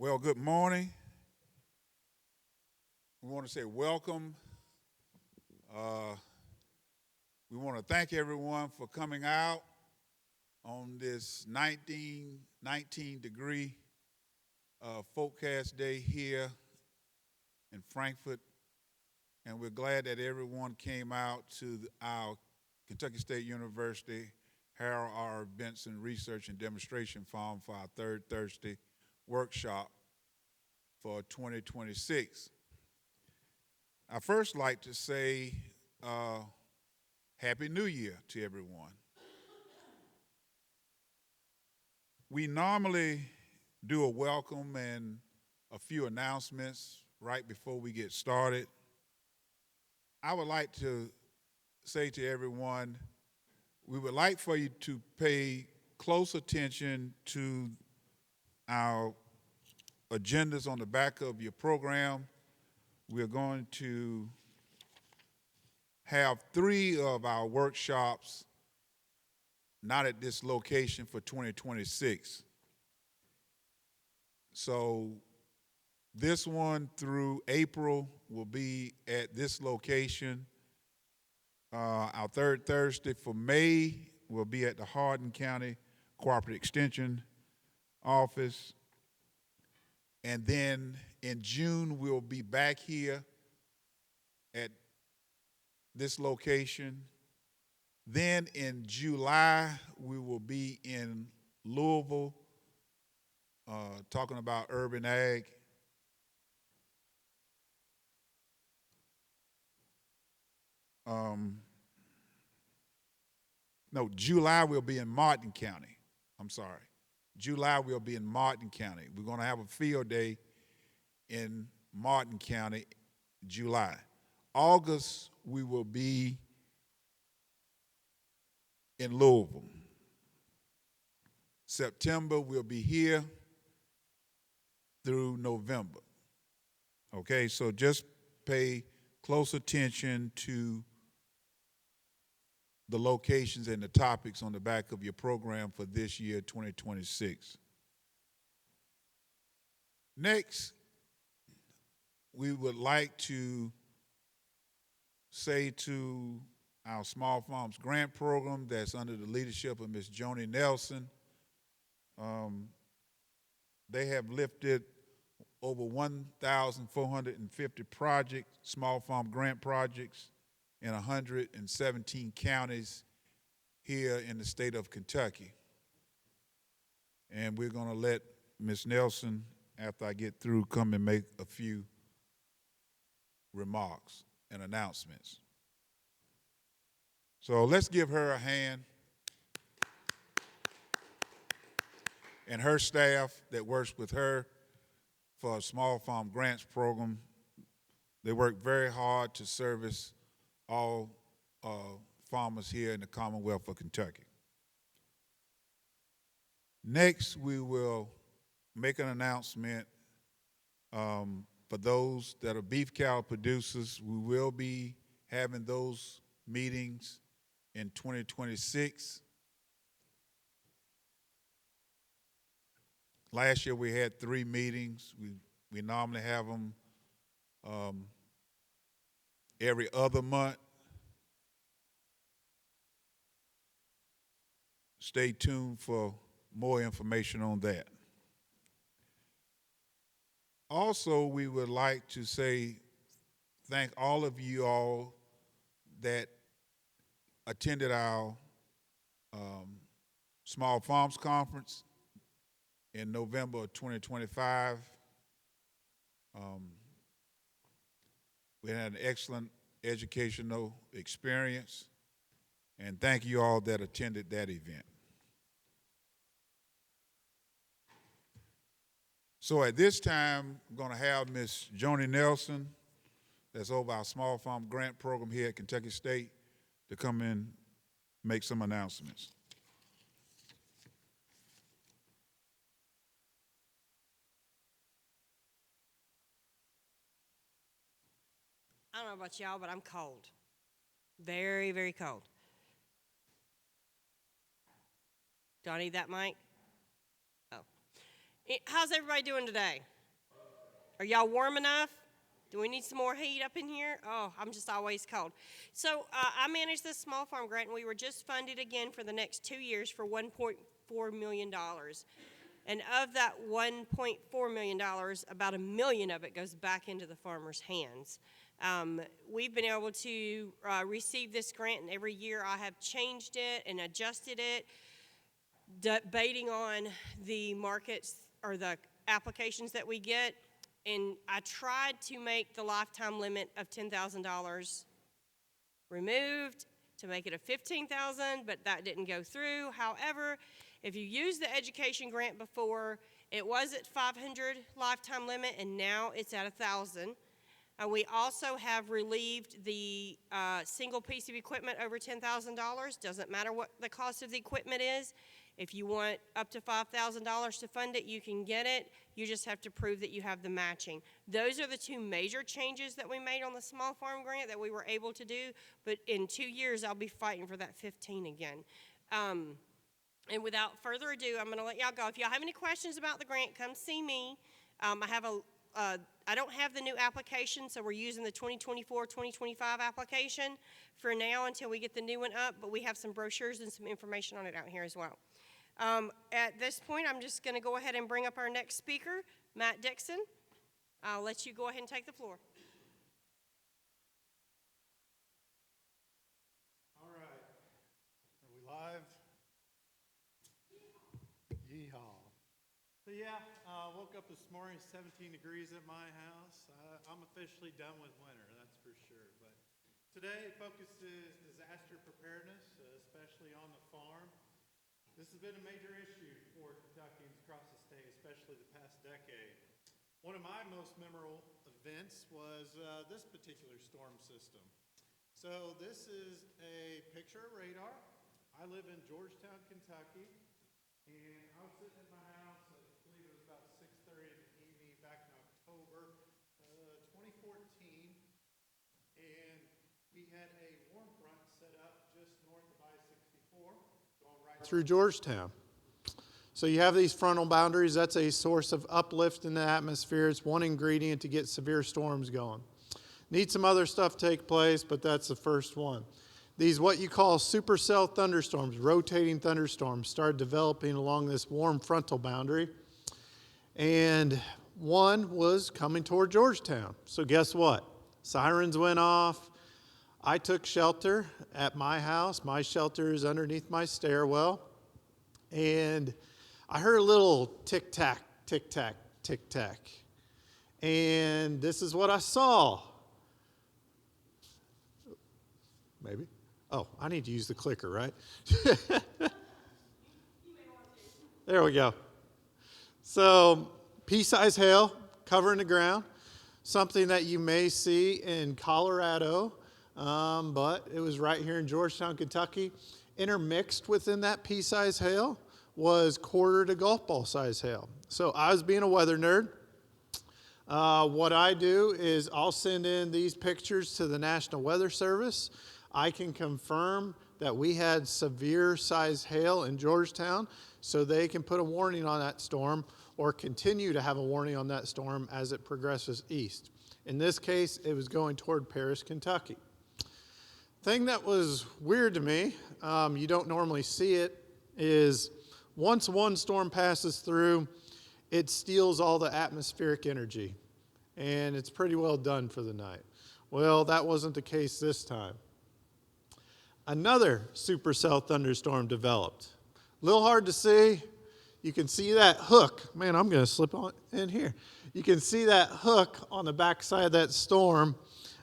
Well, good morning. We want to say welcome. Uh, we want to thank everyone for coming out on this 19 degree forecast day here in Frankfurt. And we're glad that everyone came out to our Kentucky State University Harold R. Benson Research and Demonstration Farm for our third Thursday workshop for 2026. I first like to say Happy New Year to everyone. We normally do a welcome and a few announcements right before we get started. I would like to say to everyone, we would like for you to pay close attention to our agendas on the back of your program. We're going to have 3 of our workshops not at this location for 2026. So this one through April will be at this location. Our third Thursday for May will be at the Hardin County Cooperative Extension Office. And then in June, we'll be back here at this location. Then in July, we will be in Louisville, talking about urban ag. No, July we'll be in Martin County. I'm sorry. July we'll be in Martin County. We're going to have a field day in Martin County, July. August we will be in Louisville. September we'll be here through November. Okay, so just pay close attention to the locations and the topics on the back of your program for this year, 2026. Next, we would like to say to our Small Farms Grant Program that's under the leadership of Ms. Joni Nelson, they have lifted over 1,450 projects, small farm grant projects, in 117 counties here in the state of Kentucky. And we're going to let Ms. Nelson, after I get through, come and make a few remarks and announcements. So let's give her a hand. And her staff that works with her for a Small Farm Grants Program, they work very hard to service all farmers here in the Commonwealth of Kentucky. Next, we will make an announcement for those that are beef cattle producers. We will be having those meetings in 2026. Last year we had 3 meetings. We normally have them every other month. Stay tuned for more information on that. Also, we would like to say thank all of you all that attended our Small Farms Conference in November of 2025. We had an excellent educational experience, and thank you all that attended that event. So at this time, I'm going to have Ms. Joni Nelson, that's over our Small Farm Grant Program here at Kentucky State, to come in and make some announcements. I don't know about y'all, but I'm cold. Very, very cold. Do I need that mic? Oh. How's everybody doing today? Are y'all warm enough? Do we need some more heat up in here? Oh, I'm just always cold. So I manage this small farm grant, and we were just funded again for the next 2 years for $1.4 million. And of that $1.4 million, about $1 million of it goes back into the farmer's hands. We've been able to receive this grant, and every year I have changed it and adjusted it, debating on the markets or the applications that we get. And I tried to make the lifetime limit of $10,000 removed to make it a $15,000, but that didn't go through. However, if you used the education grant before, it was at 500 lifetime limit, and now it's at 1,000. We also have relieved the single piece of equipment over $10,000. Doesn't matter what the cost of the equipment is. If you want up to $5,000 to fund it, you can get it. You just have to prove that you have the matching. Those are the two major changes that we made on the small farm grant that we were able to do. But in 2 years, I'll be fighting for that 15 again. And without further ado, I'm going to let y'all go. If y'all have any questions about the grant, come see me. I don't have the new application, so we're using the 2024-2025 application for now until we get the new one up, but we have some brochures and some information on it out here as well. At this point, I'm just going to go ahead and bring up our next speaker, Matt Dixon. I'll let you go ahead and take the floor. All right. Are we live? Yeehaw. So yeah, woke up this morning, 17 degrees at my house. I'm officially done with winter, that's for sure. But today focuses disaster preparedness, especially on the farm. This has been a major issue for Kentuckians across the state, especially the past decade. One of my most memorable events was this particular storm system. So this is a picture of radar. I live in Georgetown, Kentucky, and I was sitting in my house, I believe it was about 6:30 in the evening back in October 2014, and we had a warm front set up just north of I-64. Through Georgetown. So you have these frontal boundaries. That's a source of uplift in the atmosphere. It's one ingredient to get severe storms going. Need some other stuff to take place, but that's the first one. These what you call supercell thunderstorms, rotating thunderstorms, started developing along this warm frontal boundary. And one was coming toward Georgetown. So guess what? Sirens went off. I took shelter at my house. My shelter is underneath my stairwell. And I heard a little tick-tack, tick-tack, tick-tack. And this is what I saw. Maybe. Oh, I need to use the clicker, right? There we go. So, pea-sized hail covering the ground. Something that you may see in Colorado. But it was right here in Georgetown, Kentucky. Intermixed within that pea-sized hail was quarter to golf ball size hail. So I was being a weather nerd. What I do is I'll send in these pictures to the National Weather Service. I can confirm that we had severe size hail in Georgetown, so they can put a warning on that storm or continue to have a warning on that storm as it progresses east. In this case, it was going toward Paris, Kentucky. Thing that was weird to me, you don't normally see it, is once one storm passes through, it steals all the atmospheric energy, and it's pretty well done for the night. Well, that wasn't the case this time. Another supercell thunderstorm developed. A little hard to see. You can see that hook. Man, I'm going to slip on in here. You can see that hook on the backside of that storm,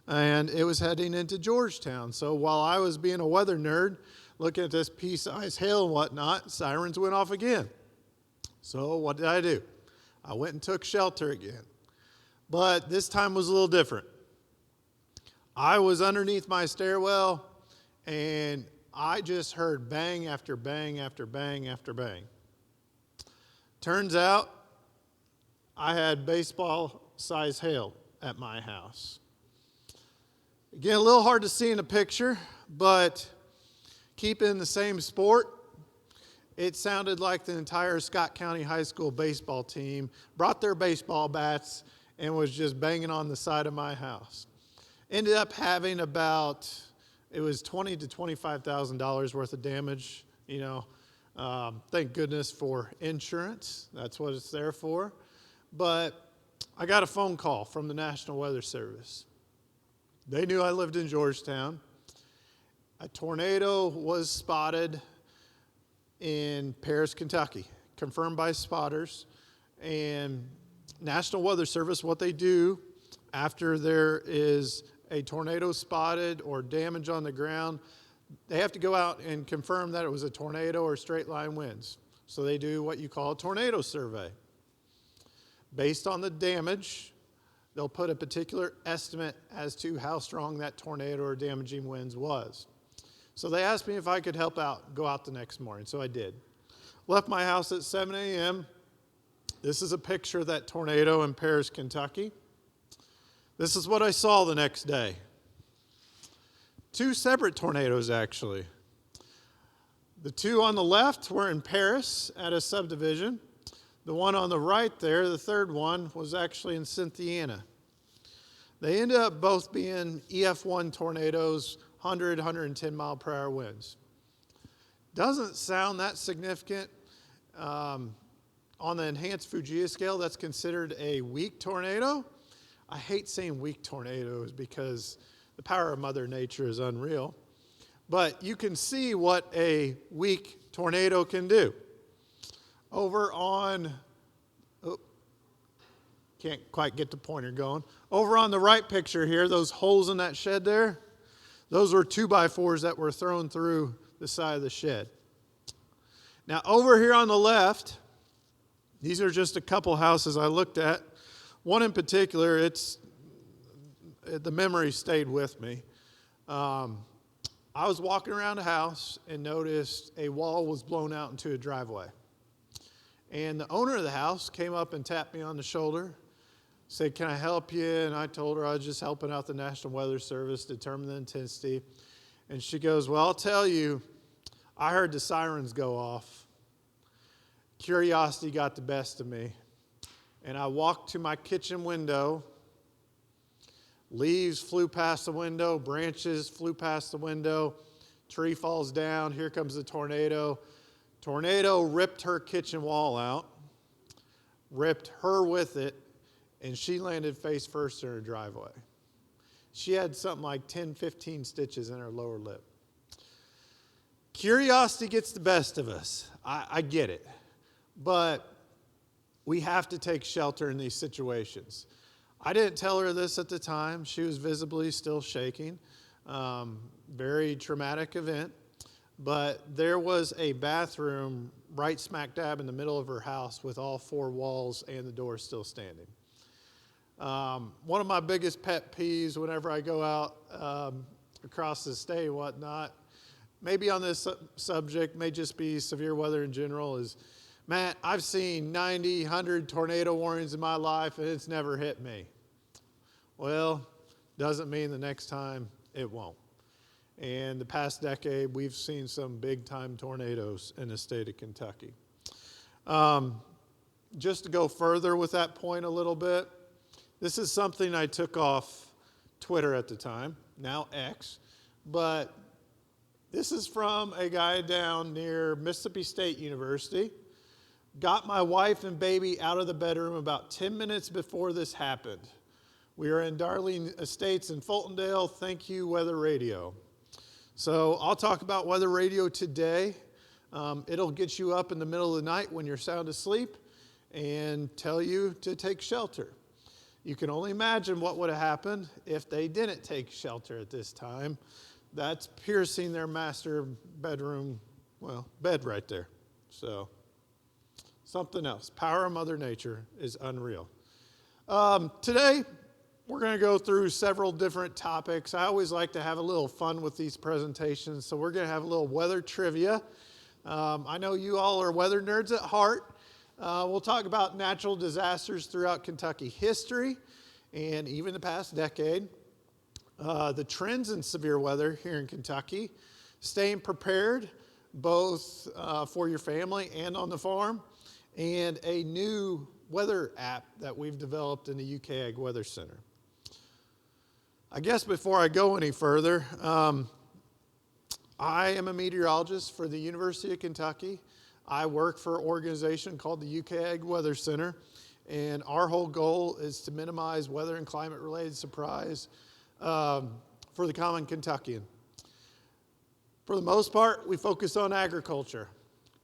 and it was heading into Georgetown. So while I was being a weather nerd, looking at this pea-sized hail and whatnot, sirens went off again. So what did I do? I went and took shelter again. But this time was a little different. I was underneath my stairwell, and I just heard bang after bang after bang after bang. Turns out I had baseball-sized hail at my house. Again, a little hard to see in the picture, but keeping the same sport, it sounded like the entire Scott County High School baseball team brought their baseball bats and was just banging on the side of my house. Ended up having about, it was $20,000 to $25,000 worth of damage. Thank goodness for insurance. That's what it's there for. But I got a phone call from the National Weather Service. They knew I lived in Georgetown. A tornado was spotted in Paris, Kentucky, confirmed by spotters. And National Weather Service, what they do after there is a tornado spotted or damage on the ground, they have to go out and confirm that it was a tornado or straight line winds. So they do what you call a tornado survey. Based on the damage, they'll put a particular estimate as to how strong that tornado or damaging winds was. So they asked me if I could help out, go out the next morning, so I did. Left my house at 7 a.m. This is a picture of that tornado in Paris, Kentucky. This is what I saw the next day. 2 separate tornadoes, actually. The 2 on the left were in Paris at a subdivision. The one on the right there, the third one, was actually in Cynthiana. They ended up both being EF1 tornadoes, 100, 110 mile per hour winds. Doesn't sound that significant. On the enhanced Fujiya scale, that's considered a weak tornado. I hate saying weak tornadoes because the power of Mother Nature is unreal. But you can see what a weak tornado can do. Over on, can't quite get the pointer going. Over on the right picture here, those holes in that shed there, those were 2x4s that were thrown through the side of the shed. Now over here on the left, these are just a couple houses I looked at. One in particular, the memory stayed with me. I was walking around the house and noticed a wall was blown out into a driveway. And the owner of the house came up and tapped me on the shoulder, said, "Can I help you?" And I told her I was just helping out the National Weather Service, determine the intensity. And she goes, "Well, I'll tell you, I heard the sirens go off. Curiosity got the best of me. And I walked to my kitchen window. Leaves flew past the window, branches flew past the window, tree falls down, here comes the tornado. Tornado ripped her kitchen wall out, ripped her with it, and she landed face first in her driveway. She had something like 10, 15 stitches in her lower lip. Curiosity gets the best of us. I get it. But we have to take shelter in these situations. I didn't tell her this at the time. She was visibly still shaking. Very traumatic event. But there was a bathroom right smack dab in the middle of her house with all 4 walls and the door still standing. One of my biggest pet peeves whenever I go out across the state and whatnot, maybe on this subject, may just be severe weather in general, is, Matt, I've seen 90, 100 tornado warnings in my life and it's never hit me. Well, doesn't mean the next time it won't. And the past decade, we've seen some big-time tornadoes in the state of Kentucky. Just to go further with that point a little bit, this is something I took off Twitter at the time, now X, but this is from a guy down near Mississippi State University. Got my wife and baby out of the bedroom about 10 minutes before this happened. We are in Darling Estates in Fultondale. Thank you, Weather Radio. So I'll talk about weather radio today. It'll get you up in the middle of the night when you're sound asleep and tell you to take shelter. You can only imagine what would have happened if they didn't take shelter at this time. That's piercing their master bedroom, bed right there. So something else. Power of Mother Nature is unreal. Today, we're going to go through several different topics. I always like to have a little fun with these presentations, so we're going to have a little weather trivia. I know you all are weather nerds at heart. We'll talk about natural disasters throughout Kentucky history and even the past decade. The trends in severe weather here in Kentucky, staying prepared both for your family and on the farm, and a new weather app that we've developed in the UK Ag Weather Center. I guess before I go any further, I am a meteorologist for the University of Kentucky. I work for an organization called the UK Ag Weather Center, and our whole goal is to minimize weather and climate-related surprise for the common Kentuckian. For the most part, we focus on agriculture.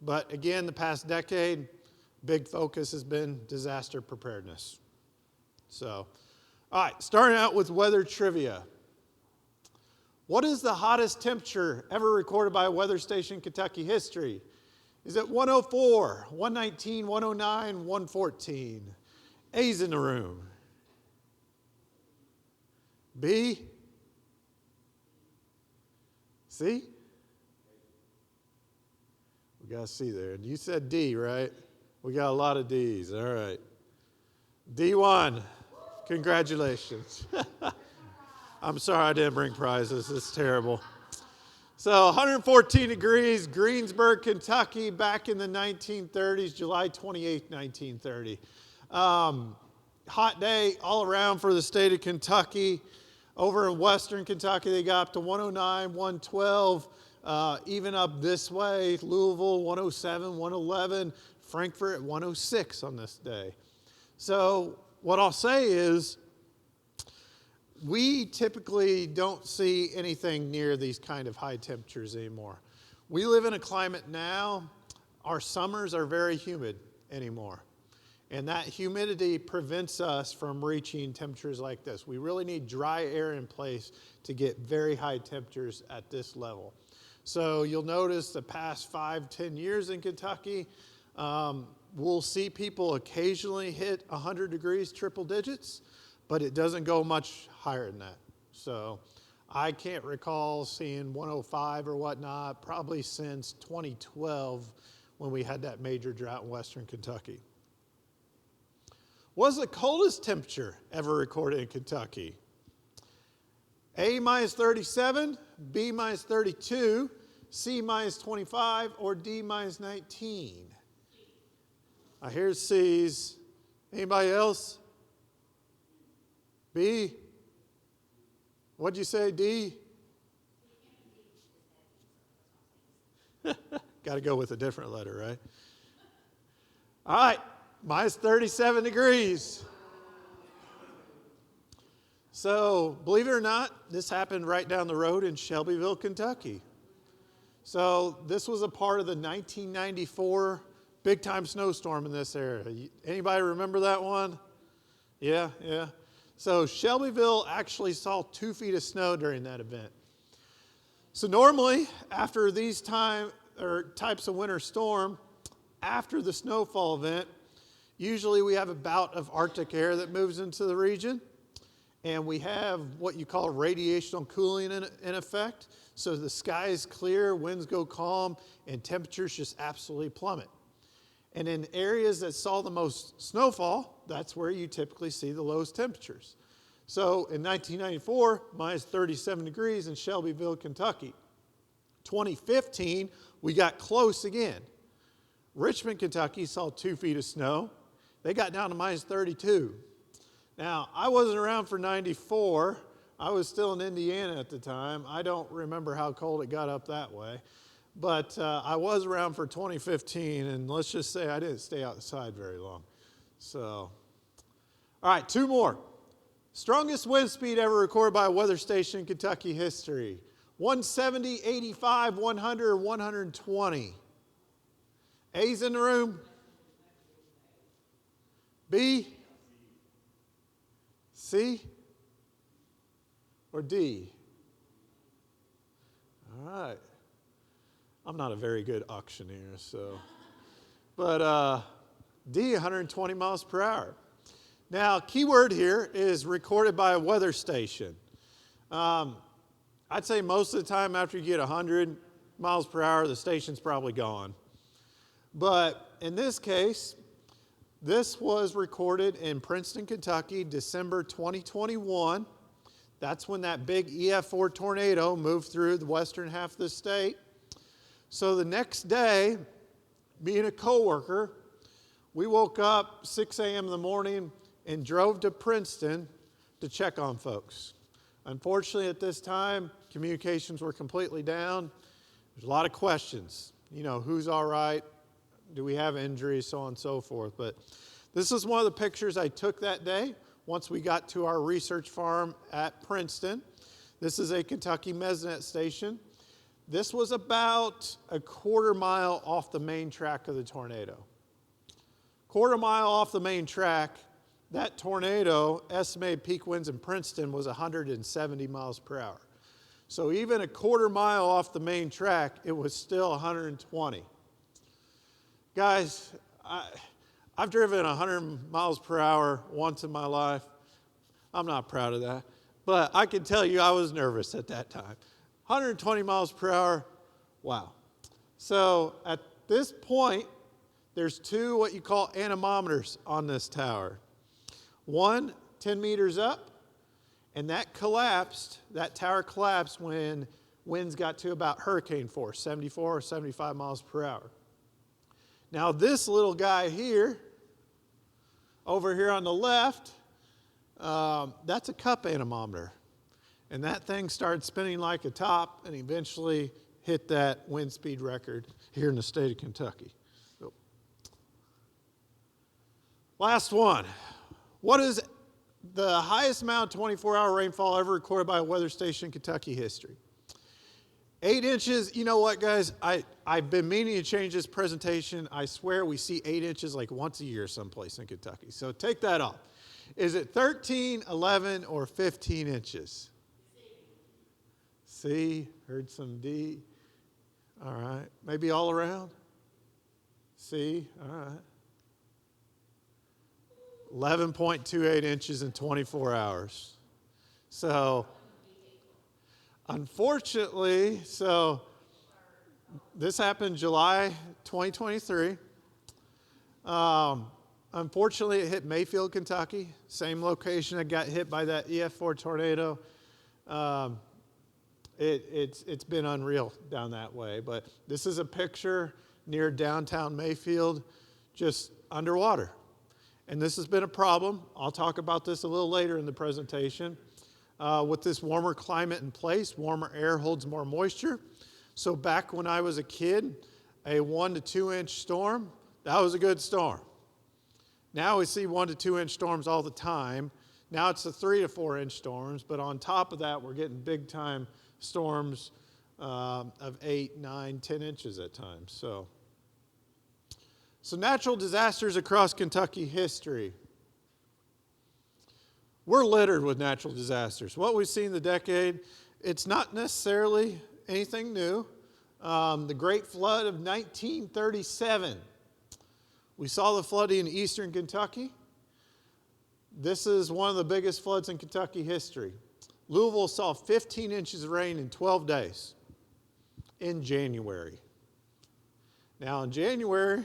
But again, the past decade, big focus has been disaster preparedness. So, all right, starting out with weather trivia. What is the hottest temperature ever recorded by a weather station in Kentucky history? Is it 104, 119, 109, 114? A's in the room. B? C? We got a C there. You said D, right? We got a lot of D's. All right. D1. Congratulations. I'm sorry I didn't bring prizes. It's terrible. So 114 degrees, Greensburg, Kentucky, back in the 1930s, July 28, 1930. Hot day all around for the state of Kentucky. Over in western Kentucky, they got up to 109, 112. Even up this way, Louisville, 107, 111. Frankfurt at 106 on this day. So what I'll say is, we typically don't see anything near these kind of high temperatures anymore. We live in a climate now, our summers are very humid anymore. And that humidity prevents us from reaching temperatures like this. We really need dry air in place to get very high temperatures at this level. So you'll notice the past 5-10 years in Kentucky, we'll see people occasionally hit 100 degrees, triple digits, but it doesn't go much higher than that. So I can't recall seeing 105 or whatnot, probably since 2012 when we had that major drought in western Kentucky. What was the coldest temperature ever recorded in Kentucky? A minus 37, B minus 32, C minus 25, or D minus 19? I hear C's. Anybody else? B? What'd you say, D? Got to go with a different letter, right? All right, minus 37 degrees. So, believe it or not, this happened right down the road in Shelbyville, Kentucky. So, this was a part of the 1994 big-time snowstorm in this area. Anybody remember that one? Yeah. So, Shelbyville actually saw 2 feet of snow during that event. So, normally, after these types of winter storm, after the snowfall event, usually we have a bout of Arctic air that moves into the region. And we have what you call radiational cooling in effect. So the sky is clear, winds go calm, and temperatures just absolutely plummet. And in areas that saw the most snowfall, that's where you typically see the lowest temperatures. So in 1994, minus 37 degrees in Shelbyville, Kentucky. 2015, we got close again. Richmond, Kentucky saw 2 feet of snow. They got down to minus 32. Now, I wasn't around for 94. I was still in Indiana at the time. I don't remember how cold it got up that way. But I was around for 2015, and let's just say I didn't stay outside very long. So, all right, 2 more. Strongest wind speed ever recorded by a weather station in Kentucky history. 170, 85, 100, or 120. A's in the room? B? C? Or D? All right. I'm not a very good auctioneer, so. But D, 120 miles per hour. Now, key word here is recorded by a weather station. I'd say most of the time after you get 100 miles per hour, the station's probably gone. But in this case, this was recorded in Princeton, Kentucky, December 2021. That's when that big EF4 tornado moved through the western half of the state. So the next day, me and a coworker we woke up 6 a.m. in the morning and drove to Princeton to check on folks. Unfortunately, at this time, communications were completely down. There's a lot of questions. You know, who's all right? Do we have injuries? So on and so forth. But this is one of the pictures I took that day once we got to our research farm at Princeton. This is a Kentucky Mesnet station. This was about a quarter mile off the main track of the tornado. Quarter mile off the main track, that tornado, estimated peak winds in Princeton was 170 miles per hour. So even a quarter mile off the main track, it was still 120. Guys, I've driven 100 miles per hour once in my life. I'm not proud of that. But I can tell you I was nervous at that time. 120 miles per hour, wow. So at this point, there's two what you call anemometers on this tower. One 10 meters up, and that tower collapsed when winds got to about hurricane force, 74 or 75 miles per hour. Now this little guy here, over here on the left, that's a cup anemometer. And that thing started spinning like a top and eventually hit that wind speed record here in the state of Kentucky. So, last one. What is the highest amount of 24-hour rainfall ever recorded by a weather station in Kentucky history? 8 inches. You know what, guys? I've been meaning to change this presentation. I swear we see 8 inches like once a year someplace in Kentucky. So take that off. Is it 13, 11, or 15 inches? C, heard some D. All right. Maybe all around? C, all right. 11.28 inches in 24 hours. So, unfortunately, this happened July 2023. Unfortunately, it hit Mayfield, Kentucky, same location that got hit by that EF4 tornado. It's been unreal down that way, but this is a picture near downtown Mayfield, just underwater. And this has been a problem. I'll talk about this a little later in the presentation. With this warmer climate in place, warmer air holds more moisture. So back when I was a kid, a 1 to 2 inch storm, that was a good storm. Now we see 1 to 2 inch storms all the time. Now it's the 3 to 4 inch storms, but on top of that, we're getting big time storms of 8, 9, 10 inches at times. So natural disasters across Kentucky history. We're littered with natural disasters. What we've seen in the decade, it's not necessarily anything new. The Great Flood of 1937. We saw the flooding in eastern Kentucky. This is one of the biggest floods in Kentucky history. Louisville saw 15 inches of rain in 12 days in January. Now in January,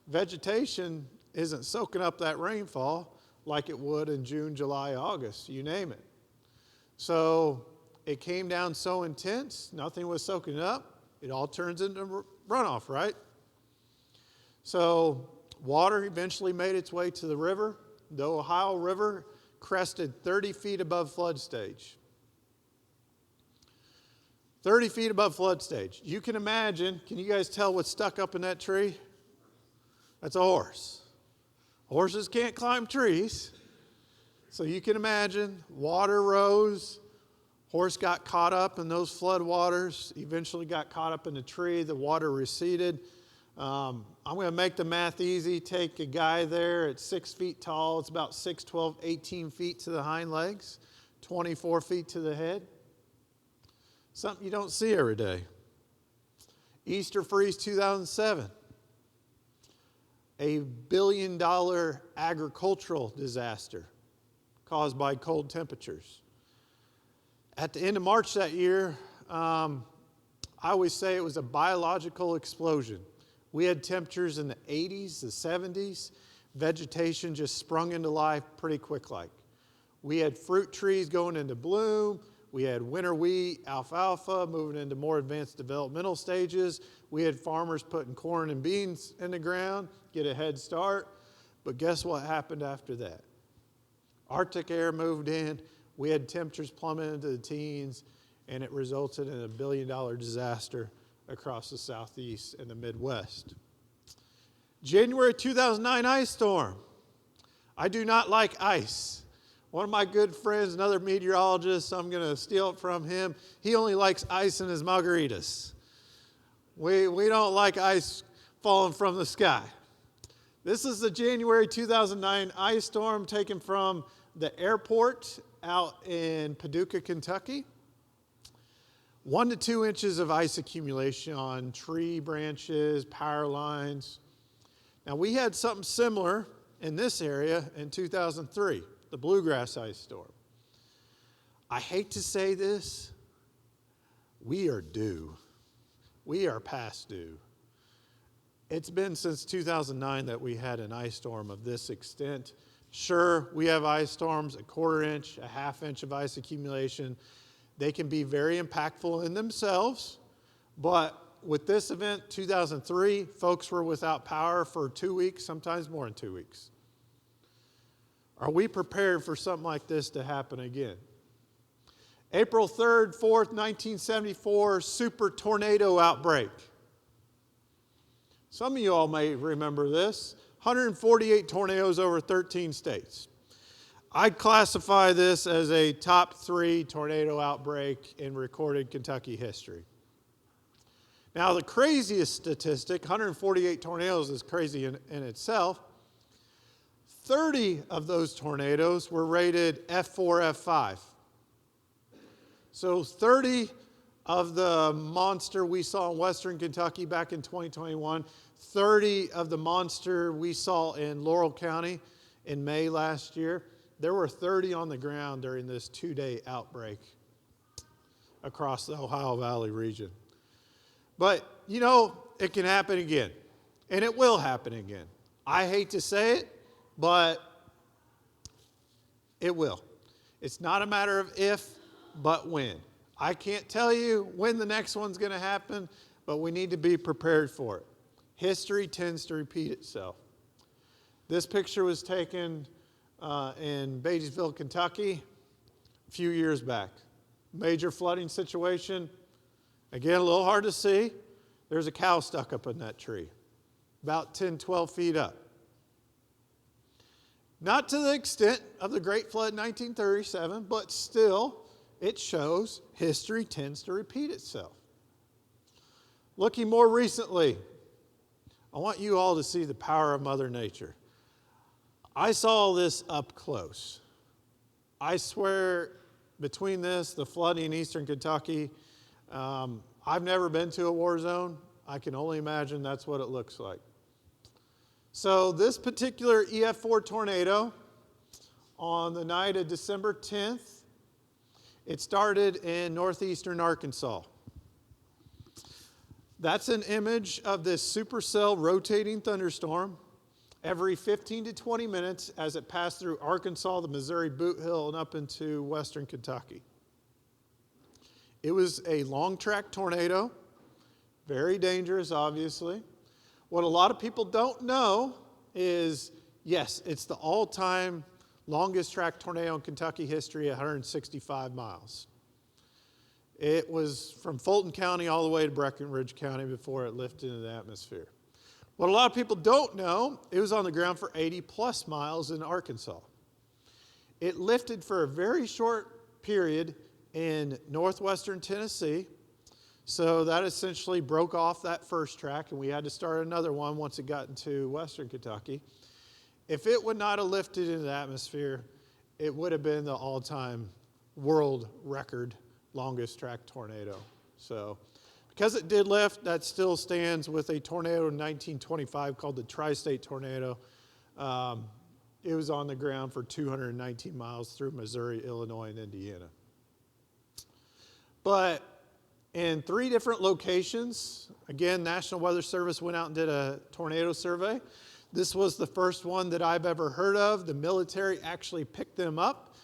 vegetation isn't soaking up that rainfall like it would in June, July, August, you name it. So it came down so intense, nothing was soaking it up. It all turns into runoff, right? So water eventually made its way to the river. The Ohio River crested 30 feet above flood stage. 30 feet above flood stage. You can imagine, can you guys tell what's stuck up in that tree? That's a horse. Horses can't climb trees. So you can imagine, water rose, horse got caught up in those flood waters, eventually got caught up in the tree, the water receded. I'm going to make the math easy. Take a guy there at 6 feet tall. It's about 6, 12, 18 feet to the hind legs, 24 feet to the head. Something you don't see every day. Easter freeze 2007. A $1 billion agricultural disaster caused by cold temperatures. At the end of March that year, I always say it was a biological explosion. We had temperatures in the 80s, the 70s. Vegetation just sprung into life pretty quick like. We had fruit trees going into bloom. We had winter wheat, alfalfa, moving into more advanced developmental stages. We had farmers putting corn and beans in the ground, get a head start. But guess what happened after that? Arctic air moved in, we had temperatures plummet into the teens, and it resulted in a $1 billion disaster across the Southeast and the Midwest. January 2009 ice storm. I do not like ice. One of my good friends, another meteorologist, I'm going to steal it from him. He only likes ice in his margaritas. We don't like ice falling from the sky. This is the January 2009 ice storm taken from the airport out in Paducah, Kentucky. 1 to 2 inches of ice accumulation on tree branches, power lines. Now, we had something similar in this area in 2003, the bluegrass ice storm. I hate to say this, we are due. We are past due. It's been since 2009 that we had an ice storm of this extent. Sure, we have ice storms, a 1/4 inch, a 1/2 inch of ice accumulation. They can be very impactful in themselves, but with this event, 2003, folks were without power for 2 weeks, sometimes more than 2 weeks. Are we prepared for something like this to happen again? April 3rd, 4th, 1974, super tornado outbreak. Some of you all may remember this. 148 tornadoes over 13 states. I'd classify this as a top 3 tornado outbreak in recorded Kentucky history. Now, the craziest statistic, 148 tornadoes is crazy in itself. 30 of those tornadoes were rated F4, F5. So 30 of the monster we saw in western Kentucky back in 2021, 30 of the monster we saw in Laurel County in May last year, there were 30 on the ground during this 2-day outbreak across the Ohio Valley region. But, you know, it can happen again, and it will happen again. I hate to say it, but it will. It's not a matter of if, but when. I can't tell you when the next one's going to happen, but we need to be prepared for it. History tends to repeat itself. This picture was taken in Batesville, Kentucky, a few years back. Major flooding situation. Again, a little hard to see. There's a cow stuck up in that tree, about 10, 12 feet up. Not to the extent of the Great Flood in 1937, but still, it shows history tends to repeat itself. Looking more recently, I want you all to see the power of Mother Nature. I saw this up close. I swear, between this, the flooding in eastern Kentucky, I've never been to a war zone. I can only imagine that's what it looks like. So this particular EF4 tornado, on the night of December 10th, it started in northeastern Arkansas. That's an image of this supercell rotating thunderstorm every 15 to 20 minutes as it passed through Arkansas, the Missouri Boot Hill, and up into western Kentucky. It was a long track tornado, very dangerous, obviously. What a lot of people don't know is, yes, it's the all-time longest track tornado in Kentucky history, 165 miles. It was from Fulton County all the way to Breckinridge County before it lifted into the atmosphere. What a lot of people don't know, it was on the ground for 80 plus miles in Arkansas. It lifted for a very short period in northwestern Tennessee. So that essentially broke off that first track, and we had to start another one once it got into western Kentucky. If it would not have lifted into the atmosphere, it would have been the all-time world record longest track tornado. So because it did lift, that still stands with a tornado in 1925 called the Tri-State Tornado. It was on the ground for 219 miles through Missouri, Illinois, and Indiana. But in 3 different locations, again, National Weather Service went out and did a tornado survey. This was the first one that I've ever heard of. The military actually picked them up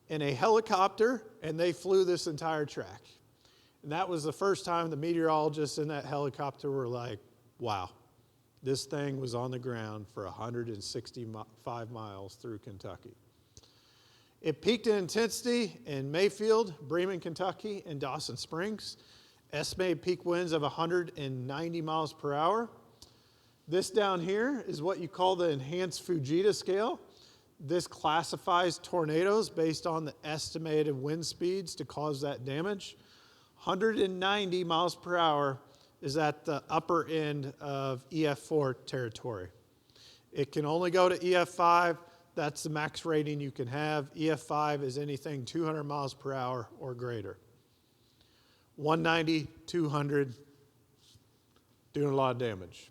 in a helicopter, and they flew this entire track. And that was the first time the meteorologists in that helicopter were like, wow, This thing was on the ground for 165 miles through Kentucky. It peaked in intensity in Mayfield, Bremen, Kentucky, and Dawson Springs. Estimated peak winds of 190 miles per hour. This down here is what you call the enhanced Fujita scale. This classifies tornadoes based on the estimated wind speeds to cause that damage. 190 miles per hour is at the upper end of EF4 territory. It can only go to EF5. That's the max rating you can have. EF5 is anything 200 miles per hour or greater. 190, 200, doing a lot of damage.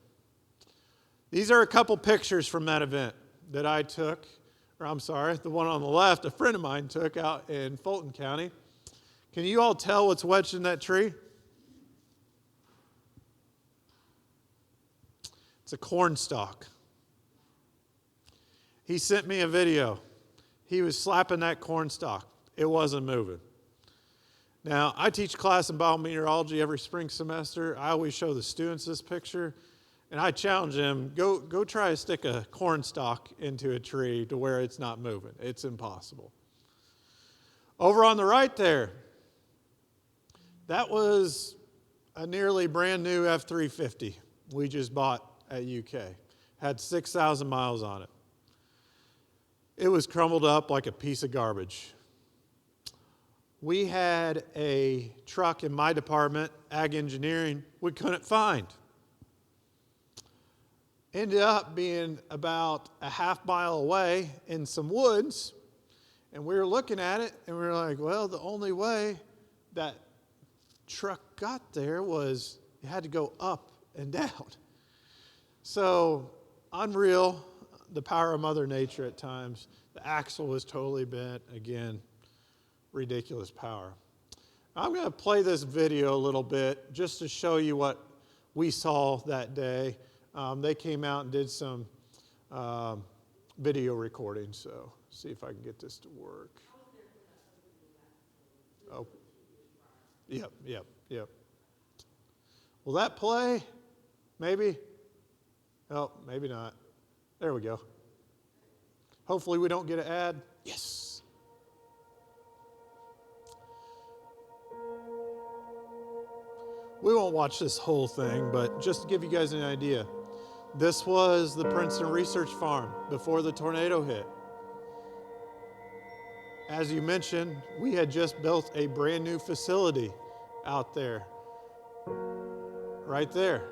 These are a couple pictures from that event that I took, or I'm sorry, the one on the left, a friend of mine took out in Fulton County. Can you all tell what's wedged in that tree? It's a corn stalk. He sent me a video. He was slapping that corn stalk. It wasn't moving. Now, I teach class in biometeorology every spring semester. I always show the students this picture, and I challenge them, go try to stick a corn stalk into a tree to where it's not moving. It's impossible. Over on the right there, that was a nearly brand new F-350 we just bought at UK. Had 6,000 miles on it. It was crumbled up like a piece of garbage. We had a truck in my department, ag engineering, we couldn't find. Ended up being about a half mile away in some woods, and we were looking at it, and we were like, well, the only way that truck got there was you had to go up and down. So, unreal, the power of Mother Nature at times. The axle was totally bent, again, ridiculous power. I'm going to play this video a little bit just to show you what we saw that day. They came out and did some video recording, so see if I can get this to work. Oh, yep. Will that play? Maybe? Oh, maybe not. There we go. Hopefully we don't get an ad. Yes. We won't watch this whole thing, but just to give you guys an idea, this was the Princeton Research Farm before the tornado hit. As you mentioned, we had just built a brand new facility out there, right there.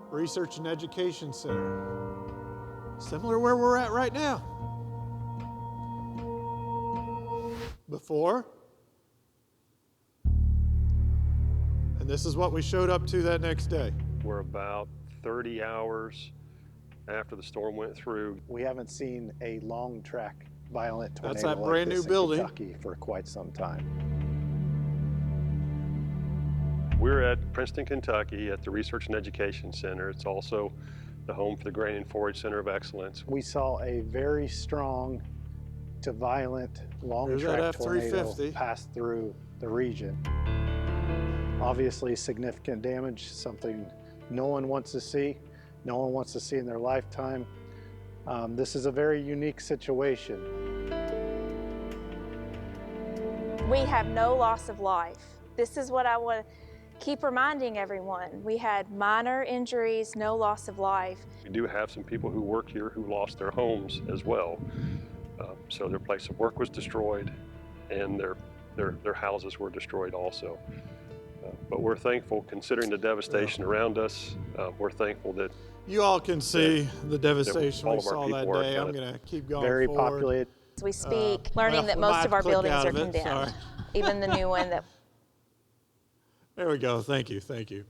Research and Education Center, similar to where we're at right now. Before, and this is what we showed up to that next day. We're about 30 hours after the storm went through. We haven't seen a long track violent tornado That's that like brand this new in building. Kentucky for quite some time. We're at Princeton, Kentucky at the Research and Education Center. It's also the home for the Grain and Forage Center of Excellence. We saw a very strong to violent long There's track that tornado F-350. pass through the region. Obviously significant damage, something no one wants to see, no one wants to see in their lifetime. This is a very unique situation. We have no loss of life. This is what I want to keep reminding everyone. We had minor injuries, no loss of life. We do have some people who work here who lost their homes as well. So their place of work was destroyed and their houses were destroyed also. But we're thankful, considering the devastation around us, we're thankful that You all can see the devastation all we of our saw that people are day. I'm kinda going to keep going Very forward. populated. As we speak, well, learning that we might most of our click buildings out are of it. condemned. Sorry. Even the new one that There we go. Thank you.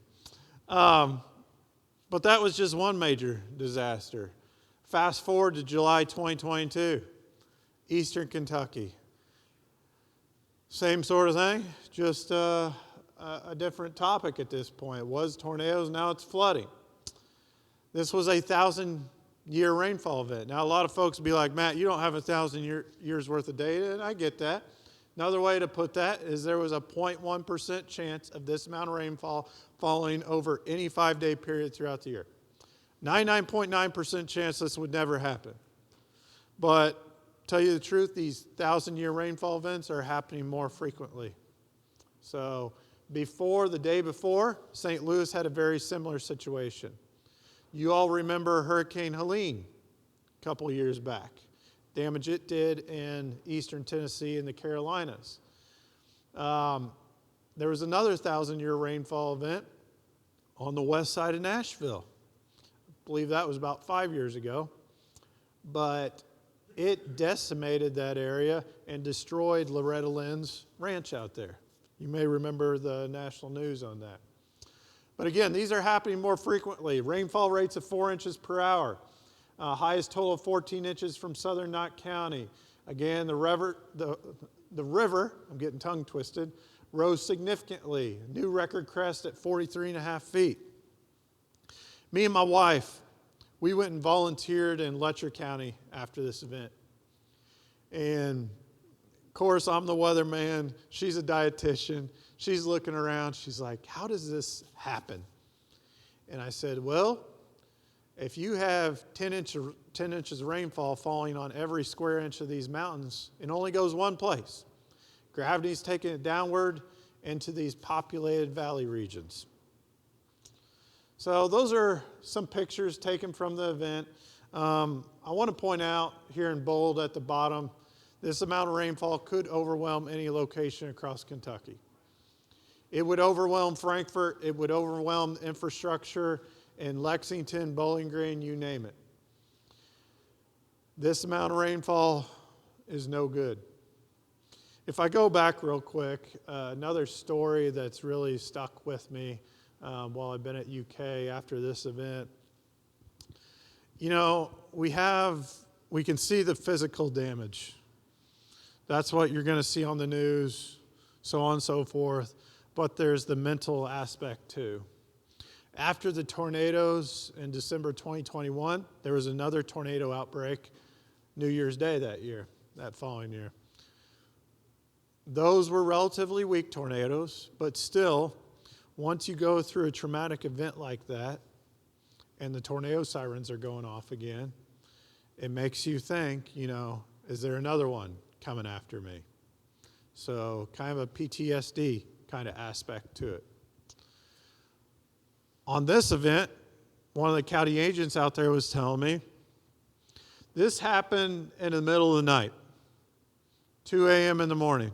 But that was just one major disaster. Fast forward to July 2022, Eastern Kentucky. Same sort of thing, just a different topic at this point. It was tornadoes, now it's flooding. This was a 1,000-year rainfall event. Now, a lot of folks will be like, Matt, you don't have 1,000 years worth of data, and I get that. Another way to put that is there was a 0.1% chance of this amount of rainfall falling over any 5-day period throughout the year. 99.9% chance this would never happen. But tell you the truth, these 1,000-year rainfall events are happening more frequently. So the day before, St. Louis had a very similar situation. You all remember Hurricane Helene a couple years back. Damage it did in eastern Tennessee and the Carolinas. There was another 1,000-year rainfall event on the west side of Nashville. I believe that was about 5 years ago. But it decimated that area and destroyed Loretta Lynn's ranch out there. You may remember the national news on that. But again, these are happening more frequently. Rainfall rates of 4 inches per hour. Highest total of 14 inches from southern Knott County. Again, the river, I'm getting tongue twisted, rose significantly. New record crest at 43.5 feet. Me and my wife, we went and volunteered in Letcher County after this event. And of course, I'm the weatherman. She's a dietitian. She's looking around. She's like, how does this happen? And I said, well, if you have 10 inches of rainfall falling on every square inch of these mountains, it only goes one place. Gravity's taking it downward into these populated valley regions. So those are some pictures taken from the event. I want to point out here in bold at the bottom, this amount of rainfall could overwhelm any location across Kentucky. It would overwhelm Frankfort. It would overwhelm infrastructure in Lexington, Bowling Green, you name it. This amount of rainfall is no good. If I go back real quick, another story that's really stuck with me while I've been at UK after this event. You know, we can see the physical damage. That's what you're going to see on the news, so on and so forth. But there's the mental aspect too. After the tornadoes in December 2021, there was another tornado outbreak New Year's Day that following year. Those were relatively weak tornadoes, but still, once you go through a traumatic event like that, and the tornado sirens are going off again, it makes you think, is there another one coming after me? So kind of a PTSD kind of aspect to it. On this event, one of the county agents out there was telling me, this happened in the middle of the night, 2 a.m. in the morning.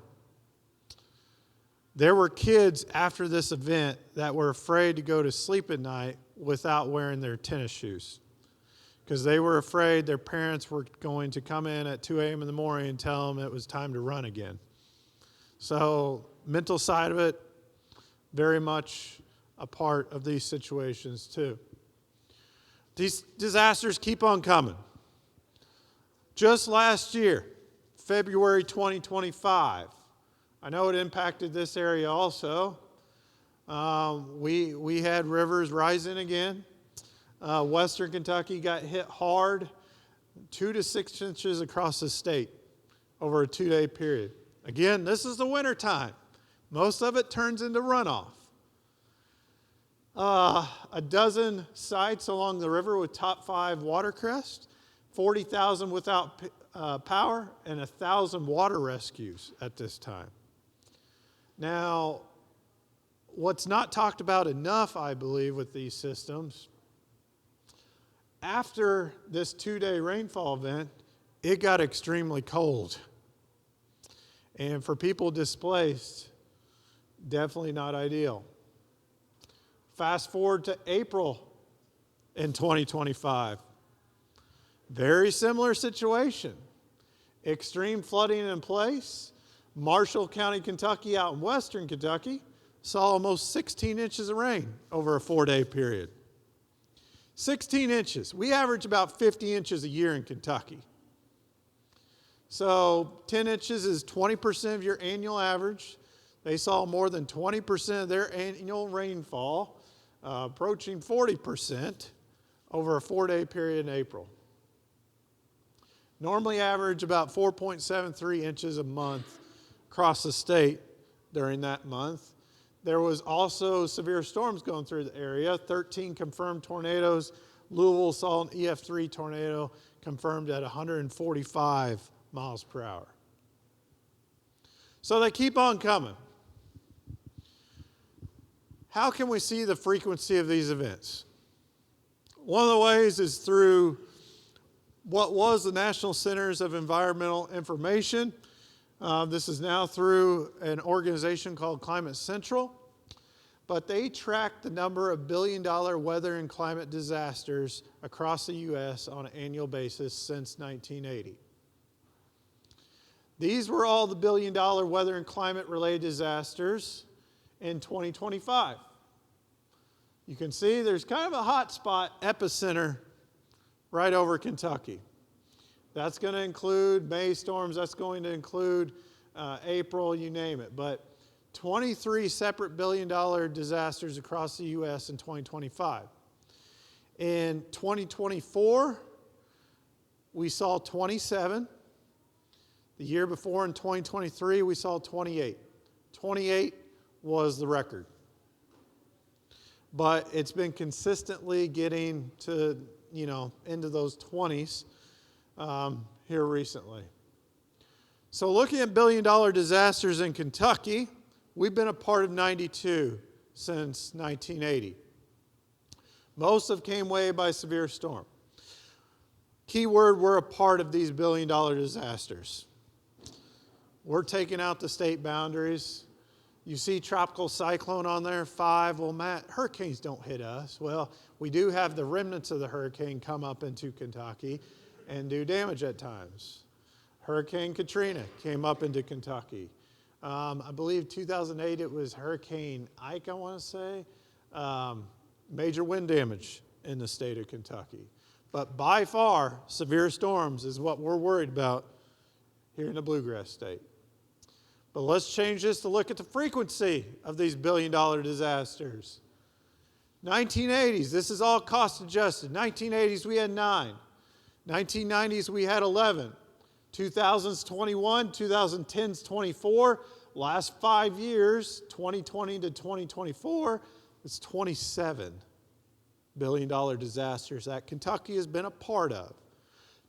There were kids after this event that were afraid to go to sleep at night without wearing their tennis shoes because they were afraid their parents were going to come in at 2 a.m. in the morning and tell them it was time to run again. So mental side of it, very much a part of these situations too. These disasters keep on coming. Just last year, February 2025, I know it impacted this area also. We had rivers rising again. Western Kentucky got hit hard, 2 to 6 inches across the state over a 2-day period. Again, this is the winter time. Most of it turns into runoff. A dozen sites along the river with top 5 water crest, 40,000 without power, and 1,000 water rescues at this time. Now, what's not talked about enough, I believe, with these systems, after this 2-day rainfall event, it got extremely cold. And for people displaced, definitely not ideal. Fast forward to April in 2025. Very similar situation. Extreme flooding in place. Marshall County, Kentucky, out in western Kentucky, saw almost 16 inches of rain over a 4-day period. 16 inches. We average about 50 inches a year in Kentucky. So 10 inches is 20% of your annual average. They saw more than 20% of their annual rainfall, approaching 40% over a 4-day period in April. Normally average about 4.73 inches a month across the state during that month. There was also severe storms going through the area, 13 confirmed tornadoes. Louisville saw an EF3 tornado confirmed at 145 miles per hour. So they keep on coming. How can we see the frequency of these events? One of the ways is through what was the National Centers of Environmental Information. This is now through an organization called Climate Central. But they track the number of billion-dollar weather and climate disasters across the U.S. on an annual basis since 1980. These were all the billion-dollar weather and climate-related disasters in 2025. You can see there's kind of a hot spot epicenter right over Kentucky. That's going to include May storms, that's going to include April, you name it. But 23 separate billion-dollar disasters across the U.S. in 2025. In 2024, we saw 27. The year before, in 2023, we saw 28. 28 was the record. But it's been consistently getting to, into those 20s here recently. So looking at billion-dollar disasters in Kentucky, we've been a part of 92 since 1980. Most have came way by severe storm. Keyword, we're a part of these billion-dollar disasters. We're taking out the state boundaries. You see tropical cyclone on there, 5. Well, Matt, hurricanes don't hit us. Well, we do have the remnants of the hurricane come up into Kentucky and do damage at times. Hurricane Katrina came up into Kentucky. I believe 2008 it was Hurricane Ike, I want to say. Major wind damage in the state of Kentucky. But by far, severe storms is what we're worried about here in the Bluegrass State. But let's change this to look at the frequency of these billion-dollar disasters. 1980s, this is all cost adjusted. 1980s, we had 9. 1990s, we had 11. 2000s, 21. 2010s, 24. Last 5 years, 2020 to 2024, it's 27 billion-dollar disasters that Kentucky has been a part of.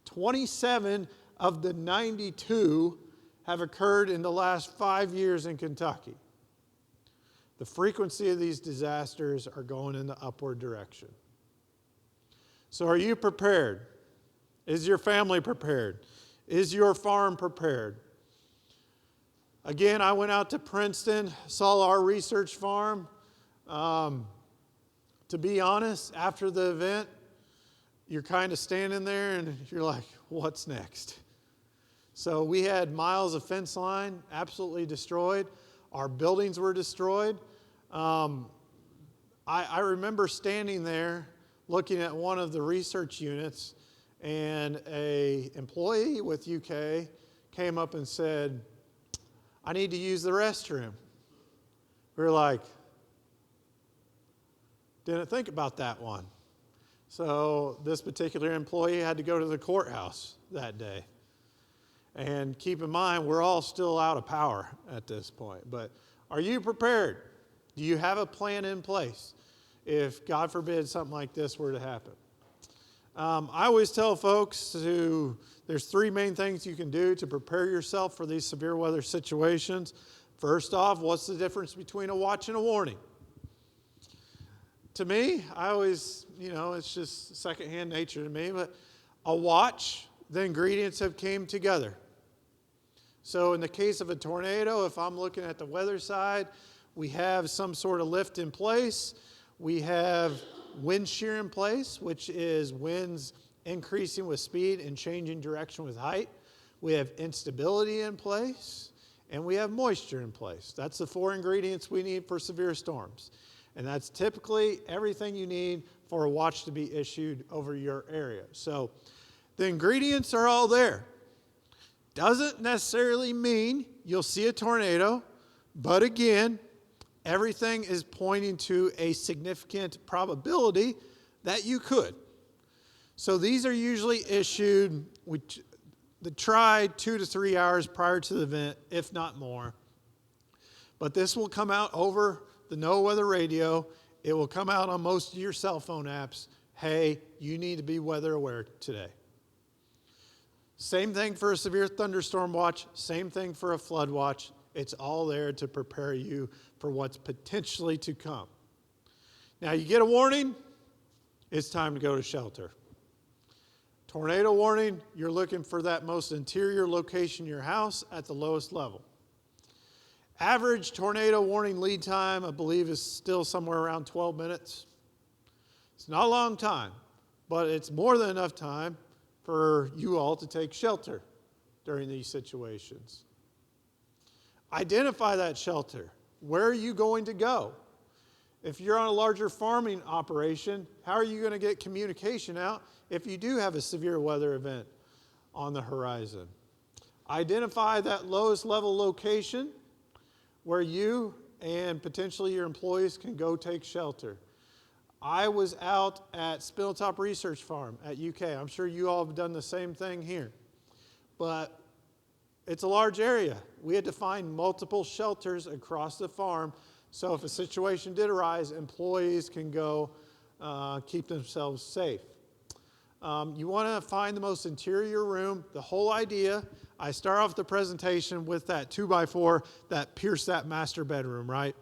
27 of the 92 have occurred in the last 5 years in Kentucky. The frequency of these disasters are going in the upward direction. So are you prepared? Is your family prepared? Is your farm prepared? Again, I went out to Princeton, saw our research farm. To be honest, after the event, you're kind of standing there and you're like, what's next? So we had miles of fence line absolutely destroyed. Our buildings were destroyed. I remember standing there looking at one of the research units, and an employee with UK came up and said, I need to use the restroom. We were like, didn't think about that one. So this particular employee had to go to the courthouse that day. And keep in mind, we're all still out of power at this point. But are you prepared? Do you have a plan in place if, God forbid, something like this were to happen? I always tell folks there's 3 main things you can do to prepare yourself for these severe weather situations. First off, what's the difference between a watch and a warning? To me, I always, it's just secondhand nature to me, but a watch, the ingredients have came together. So in the case of a tornado, if I'm looking at the weather side, we have some sort of lift in place. We have wind shear in place, which is winds increasing with speed and changing direction with height. We have instability in place, and we have moisture in place. That's the 4 ingredients we need for severe storms. And that's typically everything you need for a watch to be issued over your area. So the ingredients are all there. Doesn't necessarily mean you'll see a tornado, but again, everything is pointing to a significant probability that you could. So these are usually issued, try 2 to 3 hours prior to the event, if not more. But this will come out over the NOAA radio. It will come out on most of your cell phone apps. Hey, you need to be weather aware today. Same thing for a severe thunderstorm watch, same thing for a flood watch. It's all there to prepare you for what's potentially to come. Now you get a warning, it's time to go to shelter. Tornado warning, you're looking for that most interior location in your house at the lowest level. Average tornado warning lead time, I believe, is still somewhere around 12 minutes. It's not a long time, but it's more than enough time for you all to take shelter during these situations. Identify that shelter. Where are you going to go? If you're on a larger farming operation, how are you going to get communication out if you do have a severe weather event on the horizon? Identify that lowest level location where you and potentially your employees can go take shelter. I was out at Spindletop Research Farm at UK. I'm sure you all have done the same thing here. But it's a large area. We had to find multiple shelters across the farm, so if a situation did arise, employees can go keep themselves safe. You want to find the most interior room. The whole idea, I start off the presentation with that 2x4 that pierced that master bedroom, right?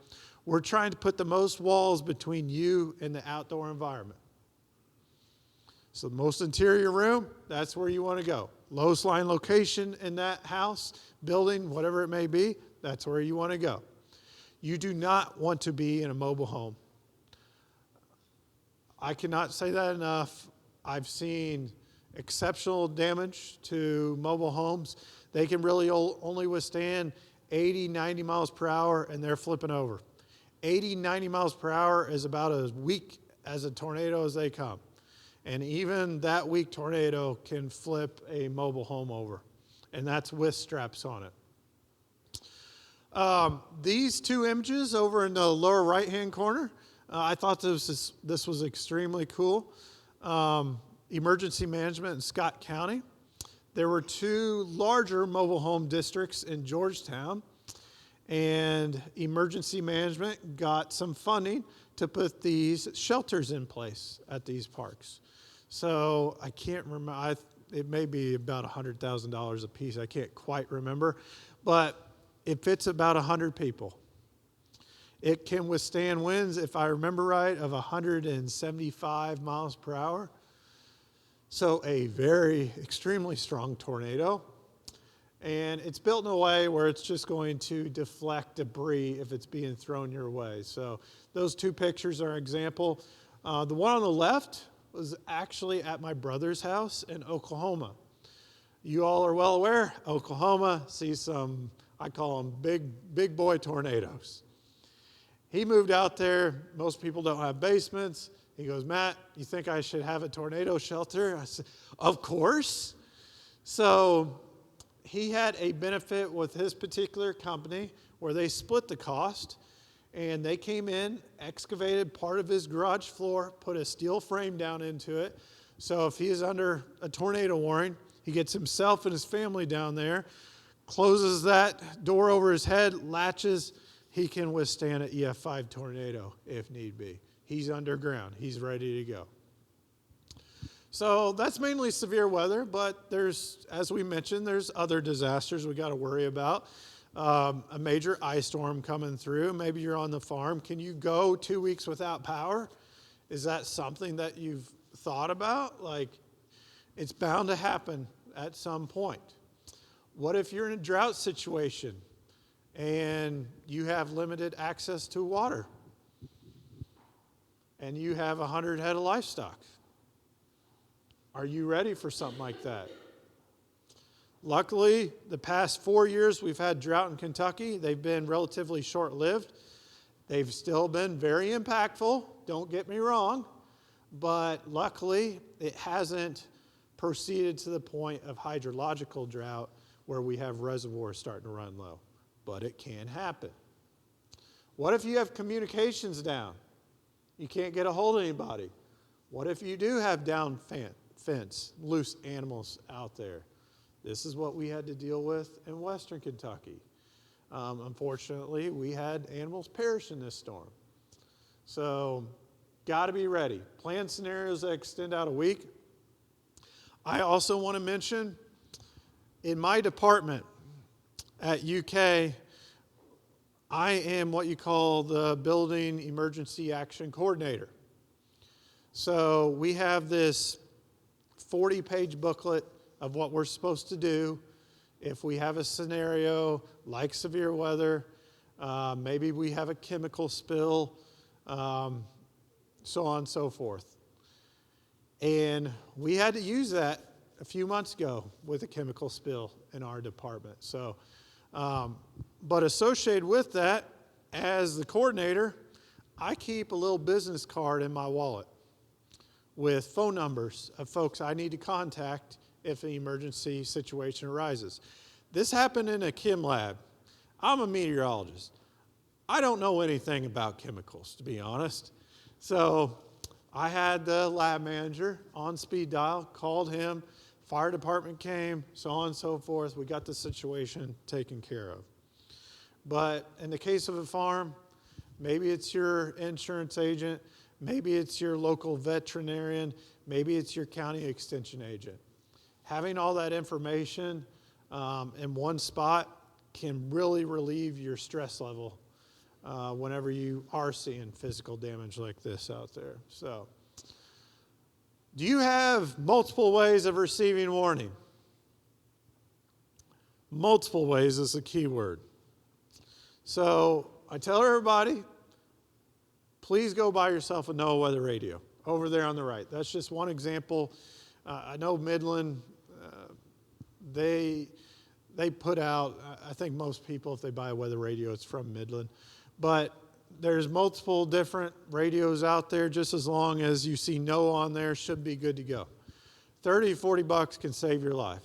We're trying to put the most walls between you and the outdoor environment. So the most interior room, that's where you want to go. Lowest lying location in that house, building, whatever it may be, that's where you want to go. You do not want to be in a mobile home. I cannot say that enough. I've seen exceptional damage to mobile homes. They can really only withstand 80, 90 miles per hour, and they're flipping over. 80, 90 miles per hour is about as weak as a tornado as they come. And even that weak tornado can flip a mobile home over. And that's with straps on it. These two images over in the lower right-hand corner, I thought this was extremely cool. Emergency management in Scott County. There were two larger mobile home districts in Georgetown, and emergency management got some funding to put these shelters in place at these parks. So I can't remember, it may be about $100,000 a piece, I can't quite remember, but it fits about 100 people. It can withstand winds, if I remember right, of 175 miles per hour. So a very extremely strong tornado. And it's built in a way where it's just going to deflect debris if it's being thrown your way. So those two pictures are an example. The one on the left was actually at my brother's house in Oklahoma. You all are well aware, Oklahoma sees some, I call them big boy tornadoes. He moved out there. Most people don't have basements. He goes, Matt, you think I should have a tornado shelter? I said, of course. So he had a benefit with his particular company where they split the cost, and they came in, excavated part of his garage floor, put a steel frame down into it. So if he is under a tornado warning, he gets himself and his family down there, closes that door over his head, latches. He can withstand an EF5 tornado if need be. He's underground. He's ready to go. So that's mainly severe weather, but there's, as we mentioned, there's other disasters we got to worry about. A major ice storm coming through. Maybe you're on the farm. Can you go 2 weeks without power? Is that something that you've thought about? Like, it's bound to happen at some point. What if you're in a drought situation and you have limited access to water and you have 100 head of livestock? Are you ready for something like that? Luckily, the past 4 years we've had drought in Kentucky. They've been relatively short-lived. They've still been very impactful, don't get me wrong, but luckily it hasn't proceeded to the point of hydrological drought where we have reservoirs starting to run low, but it can happen. What if you have communications down? You can't get a hold of anybody. What if you do have down fence, loose animals out there? This is what we had to deal with in western Kentucky. Unfortunately, we had animals perish in this storm. So, got to be ready. Plan scenarios that extend out a week. I also want to mention, in my department at UK, I am what you call the Building Emergency Action Coordinator. So we have this 40-page booklet of what we're supposed to do if we have a scenario like severe weather, maybe we have a chemical spill, so on and so forth. And we had to use that a few months ago with a chemical spill in our department. So, but associated with that, as the coordinator, I keep a little business card in my wallet with phone numbers of folks I need to contact if an emergency situation arises. This happened in a chem lab. I'm a meteorologist. I don't know anything about chemicals, to be honest. So I had the lab manager on speed dial, called him, fire department came, so on and so forth. We got the situation taken care of. But in the case of a farm, maybe it's your insurance agent, maybe it's your local veterinarian, maybe it's your county extension agent. Having all that information in one spot can really relieve your stress level whenever you are seeing physical damage like this out there. So, do you have multiple ways of receiving warning? Multiple ways is the key word. So, I tell everybody, please go buy yourself a NOAA weather radio over there on the right. That's just one example. I know Midland, they put out, I think most people, if they buy a weather radio, it's from Midland. But there's multiple different radios out there. Just as long as you see NOAA on there, should be good to go. $30, $40 can save your life.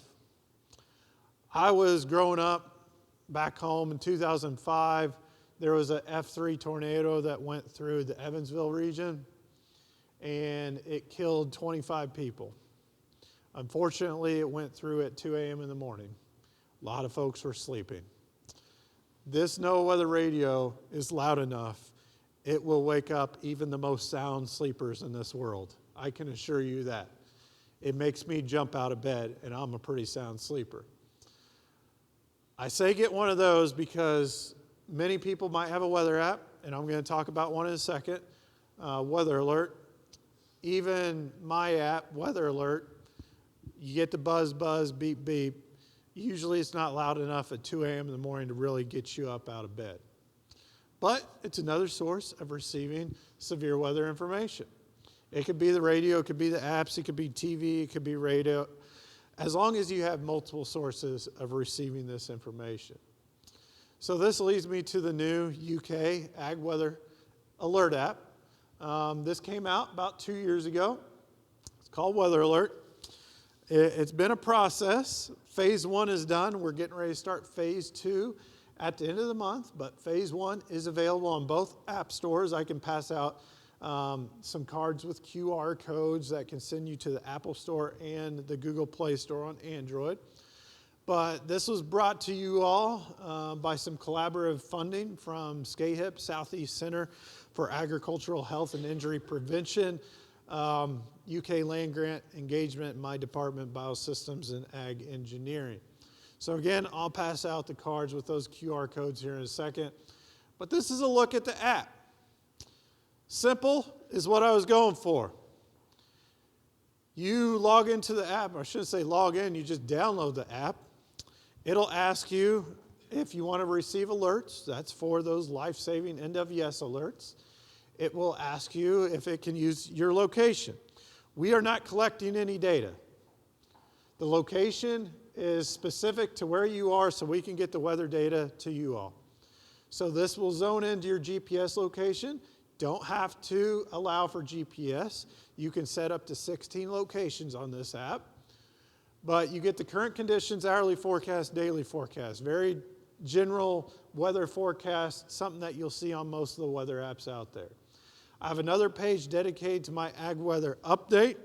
I was growing up back home in 2005. There was an F3 tornado that went through the Evansville region, and it killed 25 people. Unfortunately, it went through at 2 a.m. in the morning. A lot of folks were sleeping. This NOAA weather radio is loud enough, it will wake up even the most sound sleepers in this world. I can assure you that. It makes me jump out of bed, and I'm a pretty sound sleeper. I say get one of those because many people might have a weather app, and I'm going to talk about one in a second, Weather Alert. Even my app, Weather Alert, you get the buzz, buzz, beep, beep. Usually it's not loud enough at 2 a.m. in the morning to really get you up out of bed. But it's another source of receiving severe weather information. It could be the radio, it could be the apps, it could be TV, it could be radio, as long as you have multiple sources of receiving this information. So this leads me to the new UK Ag Weather Alert app. This came out about 2 years ago. It's called Weather Alert. It's been a process. Phase 1 is done. We're getting ready to start Phase 2 at the end of the month, but Phase 1 is available on both app stores. I can pass out some cards with QR codes that can send you to the Apple Store and the Google Play Store on Android. But this was brought to you all by some collaborative funding from SCAHIP, Southeast Center for Agricultural Health and Injury Prevention, UK Land Grant Engagement, and my department, Biosystems and Ag Engineering. So again, I'll pass out the cards with those QR codes here in a second. But this is a look at the app. Simple is what I was going for. You log into the app, or I shouldn't say log in, you just download the app. It'll ask you if you want to receive alerts. That's for those life-saving NWS alerts. It will ask you if it can use your location. We are not collecting any data. The location is specific to where you are so we can get the weather data to you all. So this will zone into your GPS location. Don't have to allow for GPS. You can set up to 16 locations on this app. But you get the current conditions, hourly forecast, daily forecast. Very general weather forecast, something that you'll see on most of the weather apps out there. I have another page dedicated to my ag weather update.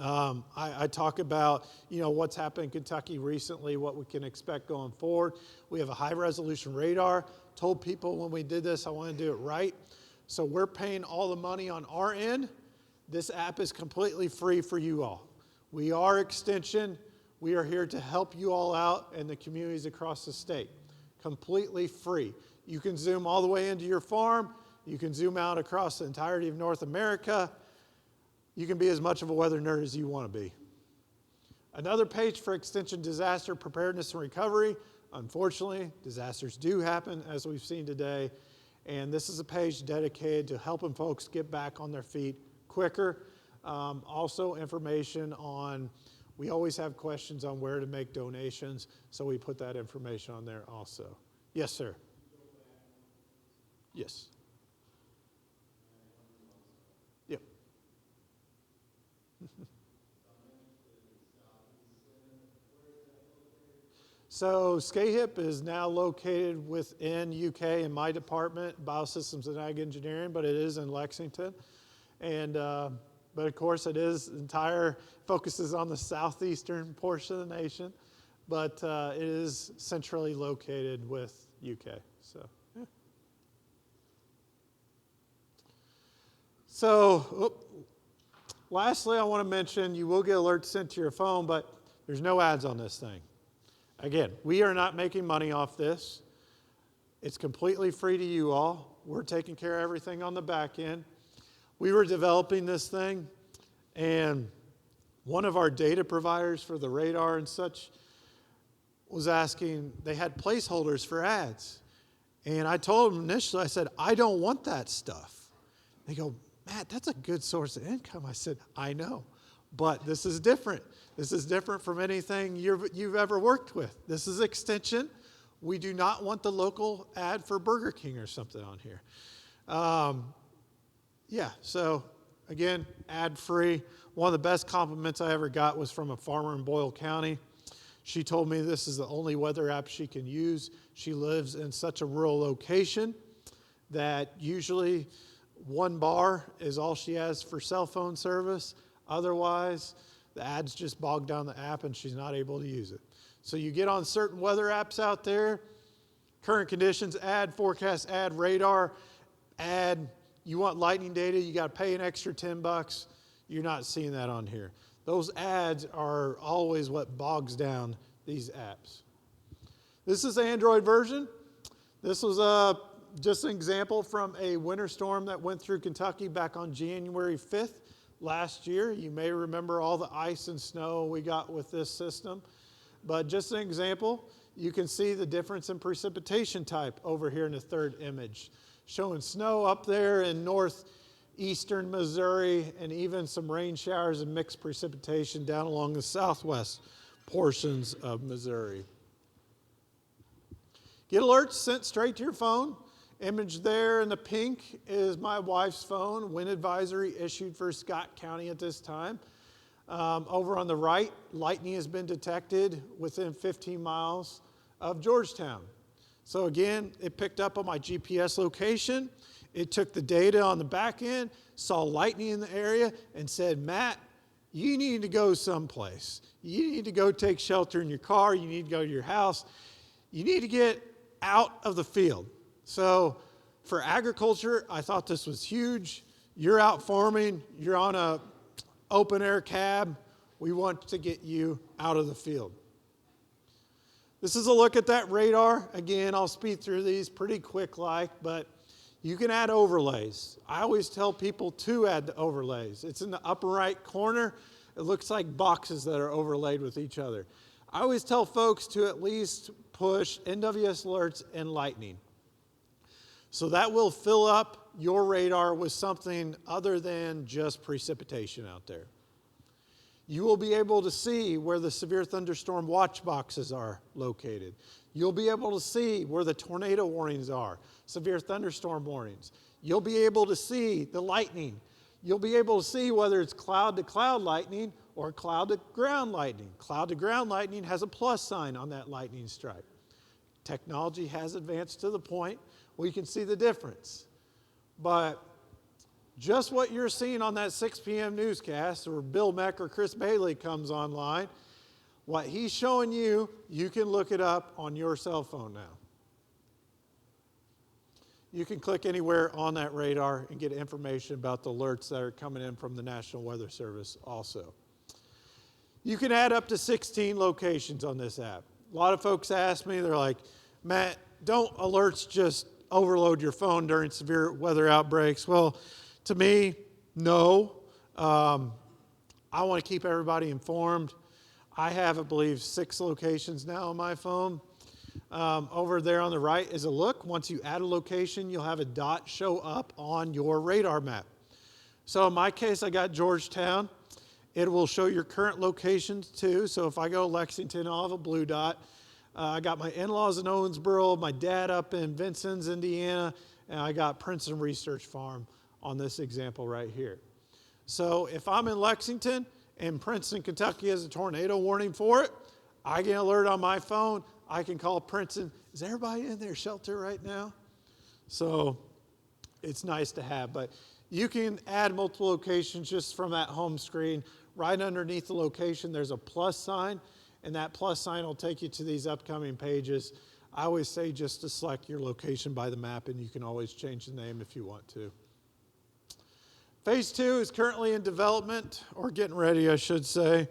I talk about, what's happened in Kentucky recently, what we can expect going forward. We have a high-resolution radar. Told people when we did this, I want to do it right. So we're paying all the money on our end. This app is completely free for you all. We are Extension. We are here to help you all out and the communities across the state. Completely free. You can zoom all the way into your farm. You can zoom out across the entirety of North America. You can be as much of a weather nerd as you want to be. Another page for Extension Disaster Preparedness and Recovery. Unfortunately, disasters do happen, as we've seen today, and this is a page dedicated to helping folks get back on their feet quicker. Also information on, we always have questions on where to make donations, so we put that information on there also. Yes, sir. Yes. Yep. So SCAHIP is now located within UK in my department, Biosystems and Ag Engineering, but it is in Lexington. And, but of course it is focuses on the southeastern portion of the nation, but it is centrally located with UK, so. Yeah. So, lastly, I want to mention you will get alerts sent to your phone, but there's no ads on this thing. Again, we are not making money off this. It's completely free to you all. We're taking care of everything on the back end. We were developing this thing, and one of our data providers for the radar and such was asking, they had placeholders for ads. And I told them initially, I said, I don't want that stuff. They go, Matt, that's a good source of income. I said, I know, but this is different. This is different from anything you've ever worked with. This is Extension. We do not want the local ad for Burger King or something on here. Yeah, so again, ad-free. One of the best compliments I ever got was from a farmer in Boyle County. She told me this is the only weather app she can use. She lives in such a rural location that usually 1 bar is all she has for cell phone service. Otherwise, the ads just bog down the app and she's not able to use it. So you get on certain weather apps out there, current conditions, ad, forecast, ad, radar, ad. You want lightning data, you got to pay an extra $10. You're not seeing that on here. Those ads are always what bogs down these apps. This is the Android version. This was just an example from a winter storm that went through Kentucky back on January 5th. Last year. You may remember all the ice and snow we got with this system. But just an example, you can see the difference in precipitation type over here in the third image. Showing snow up there in northeastern Missouri and even some rain showers and mixed precipitation down along the southwest portions of Missouri. Get alerts sent straight to your phone. Image there in the pink is my wife's phone. Wind advisory issued for Scott County at this time. Over on the right, lightning has been detected within 15 miles of Georgetown. So again, it picked up on my GPS location. It took the data on the back end, saw lightning in the area, and said, Matt, you need to go someplace. You need to go take shelter in your car. You need to go to your house. You need to get out of the field. So for agriculture, I thought this was huge. You're out farming, you're on a open air cab. We want to get you out of the field. This is a look at that radar. Again, I'll speed through these pretty quick but you can add overlays. I always tell people to add the overlays. It's in the upper right corner. It looks like boxes that are overlaid with each other. I always tell folks to at least push NWS alerts and lightning. So that will fill up your radar with something other than just precipitation out there. You will be able to see where the severe thunderstorm watch boxes are located. You'll be able to see where the tornado warnings are, severe thunderstorm warnings. You'll be able to see the lightning. You'll be able to see whether it's cloud-to-cloud lightning or cloud-to-ground lightning. Cloud-to-ground lightning has a plus sign on that lightning strike. Technology has advanced to the point where you can see the difference. But just what you're seeing on that 6 p.m. newscast where Bill Meck or Chris Bailey comes online, what he's showing you, you can look it up on your cell phone now. You can click anywhere on that radar and get information about the alerts that are coming in from the National Weather Service also. You can add up to 16 locations on this app. A lot of folks ask me, they're like, Matt, don't alerts just overload your phone during severe weather outbreaks? Well, to me, no. I want to keep everybody informed. I have, I believe, 6 locations now on my phone. Over there on the right is a look. Once you add a location, you'll have a dot show up on your radar map. So in my case, I got Georgetown. It will show your current locations too. So if I go to Lexington, I'll have a blue dot. I got my in-laws in Owensboro, my dad up in Vincennes, Indiana, and I got Princeton Research Farm on this example right here. So if I'm in Lexington and Princeton, Kentucky has a tornado warning for it, I get an alert on my phone. I can call Princeton. Is everybody in their shelter right now? So it's nice to have. But you can add multiple locations just from that home screen. Right underneath the location, there's a plus sign, and that plus sign will take you to these upcoming pages. I always say just to select your location by the map, and you can always change the name if you want to. Phase 2 is currently in development, or getting ready, I should say.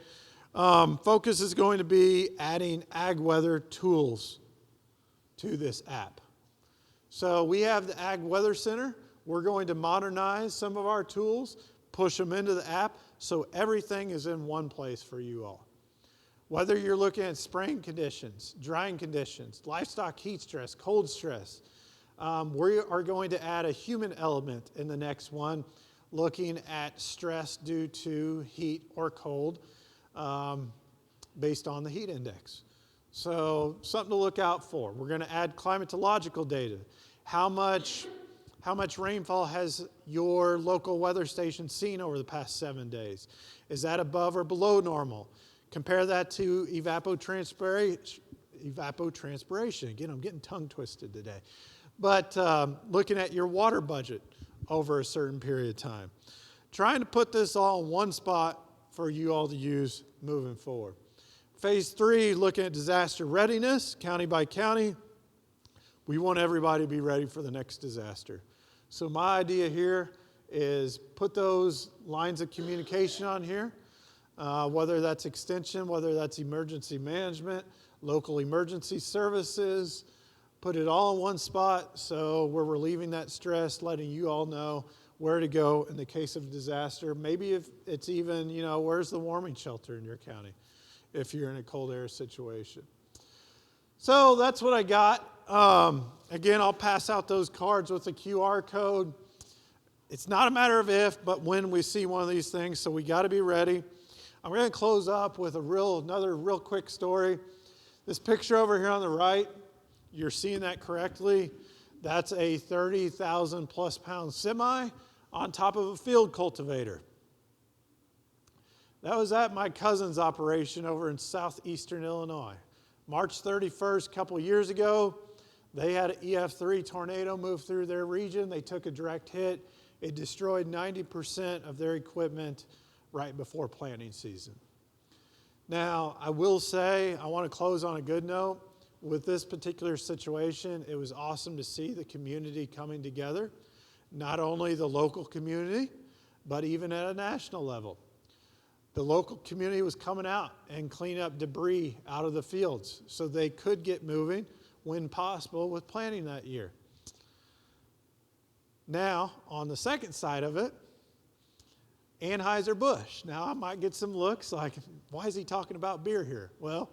Focus is going to be adding ag weather tools to this app. So we have the Ag Weather Center. We're going to modernize some of our tools, push them into the app, so everything is in one place for you all. Whether you're looking at spraying conditions, drying conditions, livestock heat stress, cold stress, we are going to add a human element in the next one, looking at stress due to heat or cold, based on the heat index. So something to look out for. We're going to add climatological data. How much rainfall has your local weather station seen over the past 7 days? Is that above or below normal? Compare that to evapotranspiration. Again, I'm getting tongue twisted today. But looking at your water budget over a certain period of time. Trying to put this all in one spot for you all to use moving forward. Phase 3, looking at disaster readiness, county by county. We want everybody to be ready for the next disaster. So my idea here is put those lines of communication on here, whether that's extension, whether that's emergency management, local emergency services, put it all in one spot so we're relieving that stress, letting you all know where to go in the case of a disaster. Maybe if it's even, where's the warming shelter in your county if you're in a cold air situation. So that's what I got. Again, I'll pass out those cards with a QR code. It's not a matter of if, but when we see one of these things, so we got to be ready. I'm going to close up with another real quick story. This picture over here on the right, you're seeing that correctly. That's a 30,000 plus pound semi on top of a field cultivator. That was at my cousin's operation over in southeastern Illinois. March 31st, a couple years ago, they had an EF3 tornado move through their region. They took a direct hit. It destroyed 90% of their equipment right before planting season. Now, I will say, I want to close on a good note. With this particular situation, it was awesome to see the community coming together, not only the local community, but even at a national level. The local community was coming out and cleaning up debris out of the fields so they could get moving when possible with planting that year. Now, on the second side of it, Anheuser-Busch. Now, I might get some looks like, why is he talking about beer here? Well,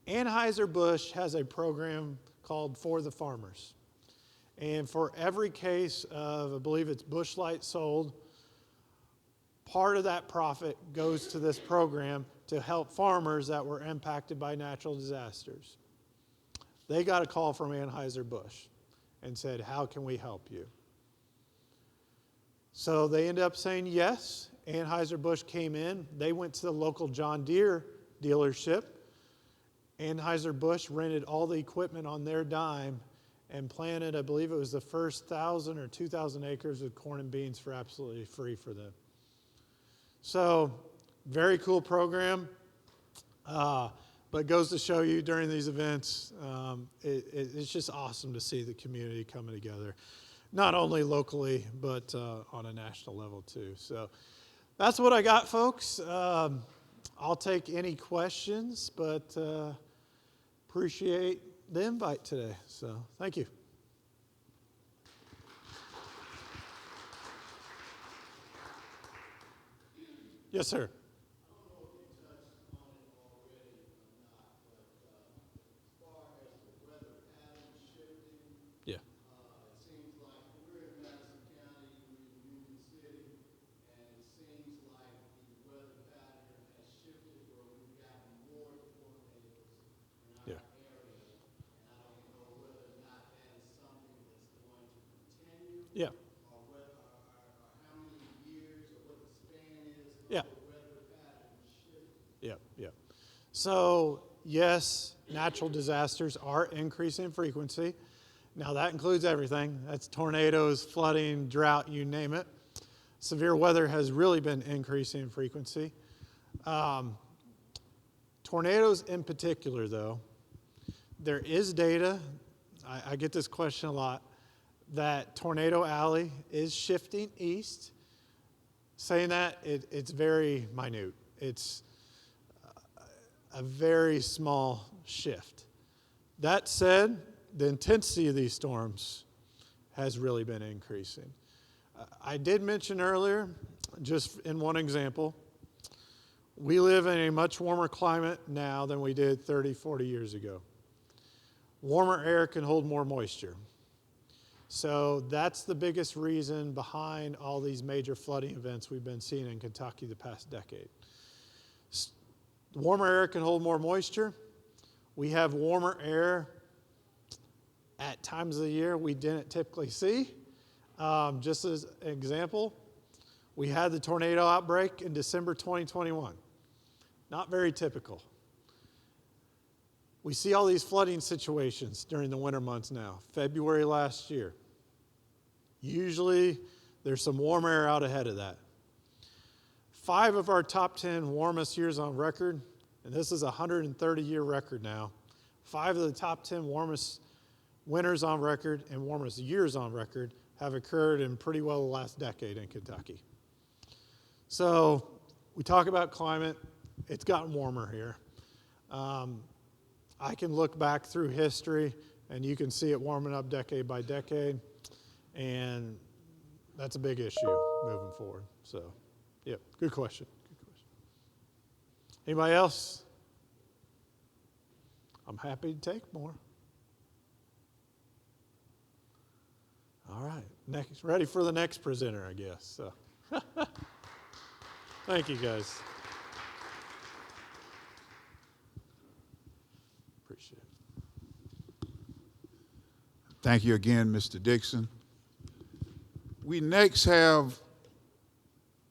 Anheuser-Busch has a program called For the Farmers. And for every case of, I believe it's Busch Light sold, part of that profit goes to this program to help farmers that were impacted by natural disasters. They got a call from Anheuser-Busch and said, how can we help you? So they ended up saying yes. Anheuser-Busch came in. They went to the local John Deere dealership. Anheuser-Busch rented all the equipment on their dime and planted, I believe it was the first 1,000 or 2,000 acres of corn and beans for absolutely free for them. So, very cool program. But it goes to show you during these events, it's just awesome to see the community coming together, not only locally, but on a national level too. So that's what I got, folks. I'll take any questions, but appreciate the invite today. So thank you. Yes, sir. Yeah. It seems like we're in Madison County, we're in Union City, and it seems like the weather pattern has shifted where we've gotten more tornadoes in our Yeah. area. And I don't know whether or not that is something that's going to continue, Yeah. or whether, or how many years, or what the span is of Yeah. the weather pattern shifting. Yeah. Yeah. So yes, natural disasters are increasing in frequency. Now that includes everything. That's tornadoes, flooding, drought, you name it. Severe weather has really been increasing in frequency. Tornadoes in particular, though, there is data, I get this question a lot, that Tornado Alley is shifting east. Saying that, it's very minute. It's a very small shift. That said, the intensity of these storms has really been increasing. I did mention earlier, just in one example, we live in a much warmer climate now than we did 30, 40 years ago. Warmer air can hold more moisture. So that's the biggest reason behind all these major flooding events we've been seeing in Kentucky the past decade. Warmer air can hold more moisture. We have warmer air at times of the year we didn't typically see. Just as an example, we had the tornado outbreak in December 2021. Not very typical. We see all these flooding situations during the winter months now. February last year. Usually there's some warm air out ahead of that. 5 of our top 10 warmest years on record, and this is a 130-year record now. 5 of the top 10 warmest winters on record and warmest years on record have occurred in pretty well the last decade in Kentucky. So we talk about climate. It's gotten warmer here. I can look back through history, and you can see it warming up decade by decade, and that's a big issue moving forward. So, yeah, good question. Good question. Anybody else? I'm happy to take more. All right, next, ready for the next presenter, I guess. So. Thank you, guys. Appreciate it. Thank you again, Mr. Dixon. We next have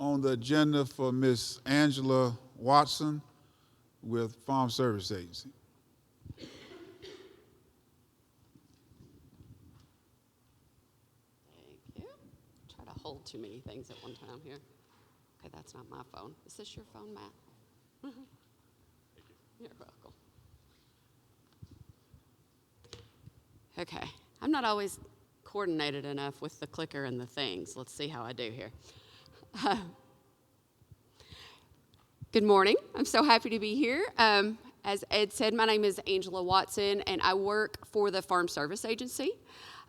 on the agenda for Ms. Angela Watson with Farm Service Agency. Thank you. Try to hold too many things at one time here. Okay, that's not my phone. Is this your phone, Matt? You're welcome. Okay, I'm not always coordinated enough with the clicker and the things. Let's see how I do here. Good morning. I'm so happy to be here. As Ed said, my name is Angela Watson, and I work for the Farm Service Agency.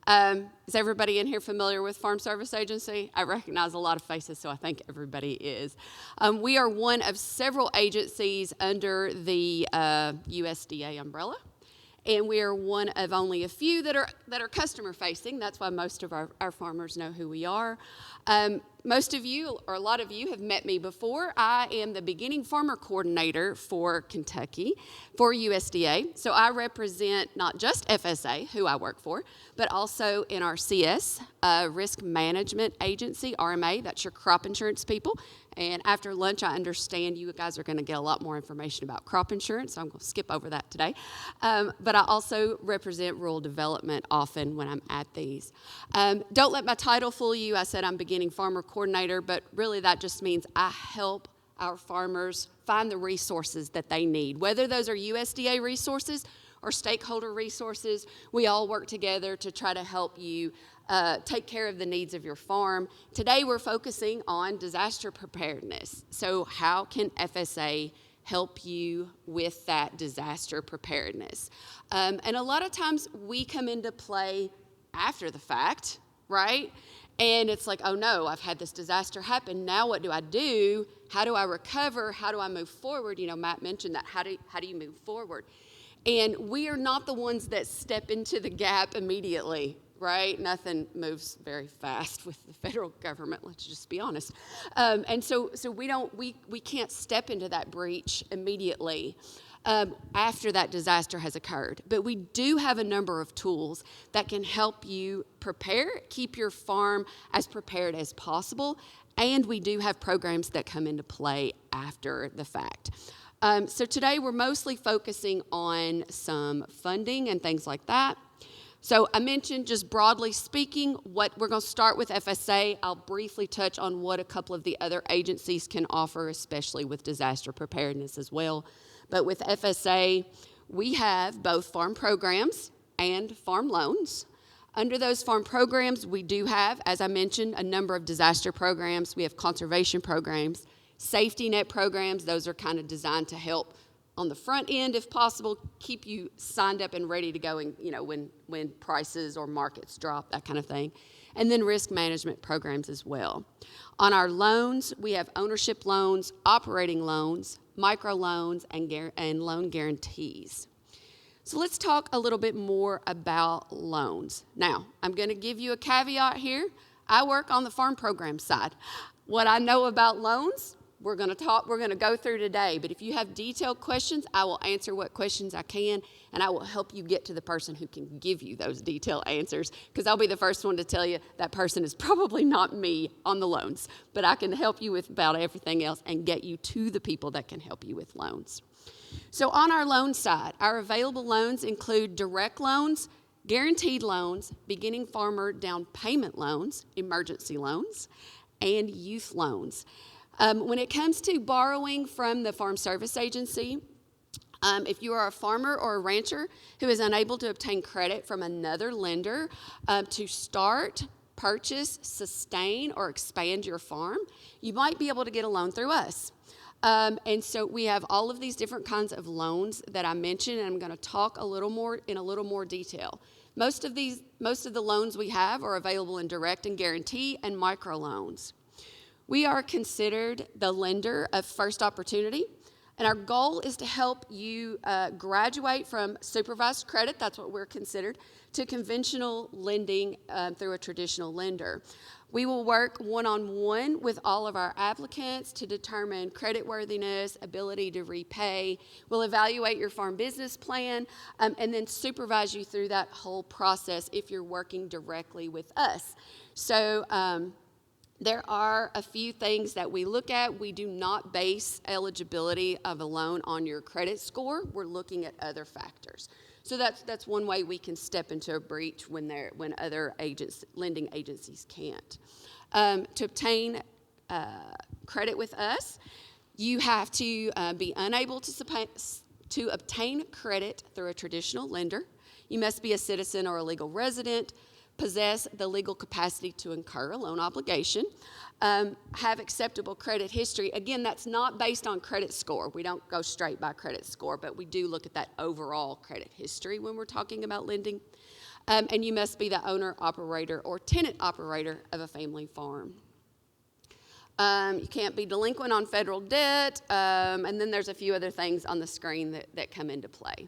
Is everybody in here familiar with Farm Service Agency? I recognize a lot of faces, so I think everybody is. We are one of several agencies under the USDA umbrella, and we are one of only a few that are customer facing. That's why most of our farmers know who we are. Most of you, or a lot of you, have met me before. I am the Beginning Farmer Coordinator for Kentucky for USDA. So I represent not just FSA, who I work for, but also NRCS, Risk Management Agency, RMA, that's your crop insurance people. And after lunch, I understand you guys are going to get a lot more information about crop insurance, so I'm going to skip over that today. But I also represent rural development often when I'm at these. Don't let my title fool you. I said I'm Beginning Farmer Coordinator, but really that just means I help our farmers find the resources that they need, whether those are USDA resources or stakeholder resources. We all work together to try to help you take care of the needs of your farm. Today we're focusing on disaster preparedness. So how can FSA help you with that disaster preparedness? And a lot of times we come into play after the fact, right? And it's like, oh no, I've had this disaster happen. Now what do I do? How do I recover? How do I move forward? You know, Matt mentioned that. How do you move forward? And we are not the ones that step into the gap immediately, right? Nothing moves very fast with the federal government, let's just be honest. And so we can't step into that breach immediately after that disaster has occurred. But we do have a number of tools that can help you prepare, keep your farm as prepared as possible, and we do have programs that come into play after the fact. So today we're mostly focusing on some funding and things like that. So I mentioned, just broadly speaking, what we're going to start with FSA. I'll briefly touch on what a couple of the other agencies can offer, especially with disaster preparedness as well. But with FSA, we have both farm programs and farm loans. Under those farm programs, we do have, as I mentioned, a number of disaster programs. We have conservation programs, safety net programs. Those are kind of designed to help on the front end, if possible, keep you signed up and ready to go, and, you know, when prices or markets drop, that kind of thing. And then risk management programs as well. On our loans, we have ownership loans, operating loans, micro loans, and loan guarantees. So let's talk a little bit more about loans. Now, I'm going to give you a caveat here. I work on the farm program side. What I know about loans, we're going to go through today. But if you have detailed questions, I will answer what questions I can, and I will help you get to the person who can give you those detailed answers, because I'll be the first one to tell you that person is probably not me on the loans. But I can help you with about everything else and get you to the people that can help you with loans. So on our loan side, our available loans include direct loans, guaranteed loans, beginning farmer down payment loans, emergency loans, and youth loans. When it comes to borrowing from the Farm Service Agency, if you are a farmer or a rancher who is unable to obtain credit from another lender to start, purchase, sustain, or expand your farm, you might be able to get a loan through us. And so we have all of these different kinds of loans that I mentioned, and I'm going to talk in a little more detail. Most of the loans we have are available in direct and guarantee and micro loans. We are considered the lender of first opportunity, and our goal is to help you graduate from supervised credit, that's what we're considered, to conventional lending through a traditional lender. We will work one-on-one with all of our applicants to determine creditworthiness, ability to repay. We'll evaluate your farm business plan and then supervise you through that whole process if you're working directly with us. So, there are a few things that we look at. We do not base eligibility of a loan on your credit score. We're looking at other factors. So that's one way we can step into a breach when other lending agencies can't. To obtain credit with us, you have to be unable to obtain credit through a traditional lender. You must be a citizen or a legal resident, possess the legal capacity to incur a loan obligation, have acceptable credit history. Again, that's not based on credit score. We don't go straight by credit score, but we do look at that overall credit history when we're talking about lending. And you must be the owner, operator, or tenant operator of a family farm. You can't be delinquent on federal debt, and then there's a few other things on the screen that come into play.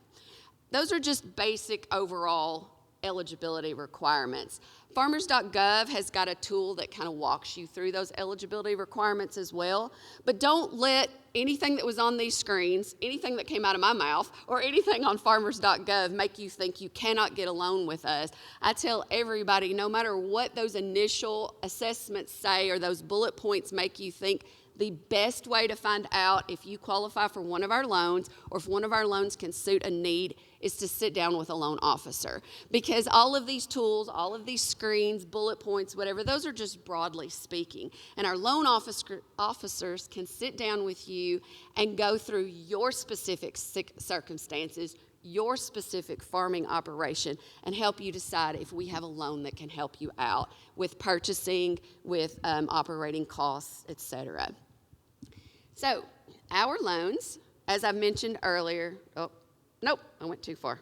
Those are just basic overall eligibility requirements. Farmers.gov has got a tool that kind of walks you through those eligibility requirements as well. But don't let anything that was on these screens, anything that came out of my mouth, or anything on farmers.gov make you think you cannot get a loan with us. I tell everybody, no matter what those initial assessments say or those bullet points make you think, the best way to find out if you qualify for one of our loans or if one of our loans can suit a need is to sit down with a loan officer. Because all of these tools, all of these screens, bullet points, whatever, those are just broadly speaking. And our loan officers can sit down with you and go through your specific circumstances, your specific farming operation, and help you decide if we have a loan that can help you out with purchasing, with operating costs, etc. So our loans, as I mentioned earlier, I went too far.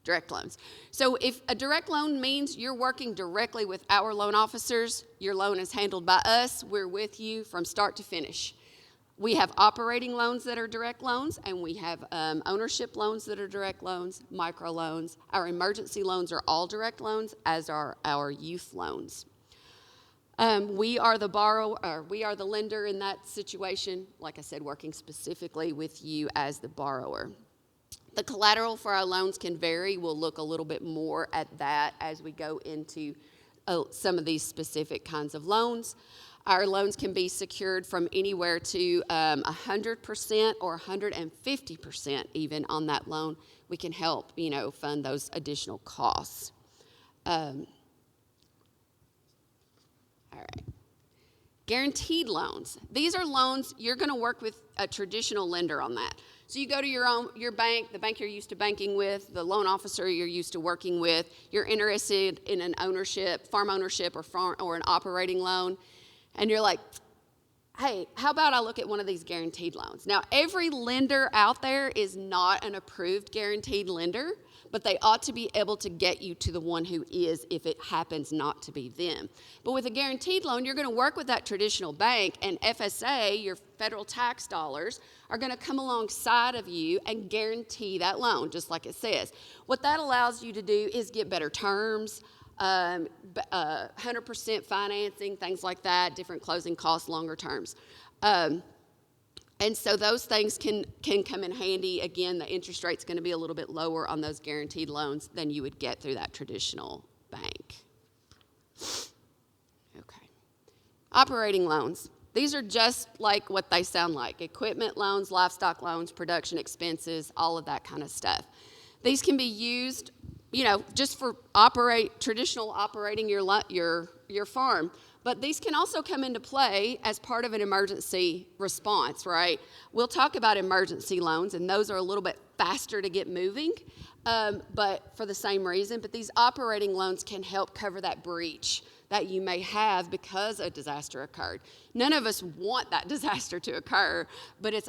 Direct loans. So if a direct loan means you're working directly with our loan officers, your loan is handled by us, we're with you from start to finish. We have operating loans that are direct loans, and we have ownership loans that are direct loans, micro loans. Our emergency loans are all direct loans, as are our youth loans. We are the borrower, we are the lender in that situation, like I said, working specifically with you as the borrower. The collateral for our loans can vary. We'll look a little bit more at that as we go into some of these specific kinds of loans. Our loans can be secured from anywhere to 100% or 150% even on that loan. We can help, fund those additional costs. All right. Guaranteed loans. These are loans, you're going to work with a traditional lender on that. So you go to your bank, the bank you're used to banking with, the loan officer you're used to working with, you're interested in an farm ownership or an operating loan, and you're like, hey, how about I look at one of these guaranteed loans? Now, every lender out there is not an approved guaranteed lender, but they ought to be able to get you to the one who is if it happens not to be them. But with a guaranteed loan, you're going to work with that traditional bank, and FSA, your federal tax dollars, are going to come alongside of you and guarantee that loan, just like it says. What that allows you to do is get better terms, 100% financing, things like that, different closing costs, longer terms. And so those things can come in handy. Again, the interest rate's going to be a little bit lower on those guaranteed loans than you would get through that traditional bank. Okay. Operating loans. These are just like what they sound like. Equipment loans, livestock loans, production expenses, all of that kind of stuff. These can be used, just for traditional operating your farm. But these can also come into play as part of an emergency response, right? We'll talk about emergency loans, and those are a little bit faster to get moving, but for the same reason. But these operating loans can help cover that breach that you may have because a disaster occurred. None of us want that disaster to occur, but it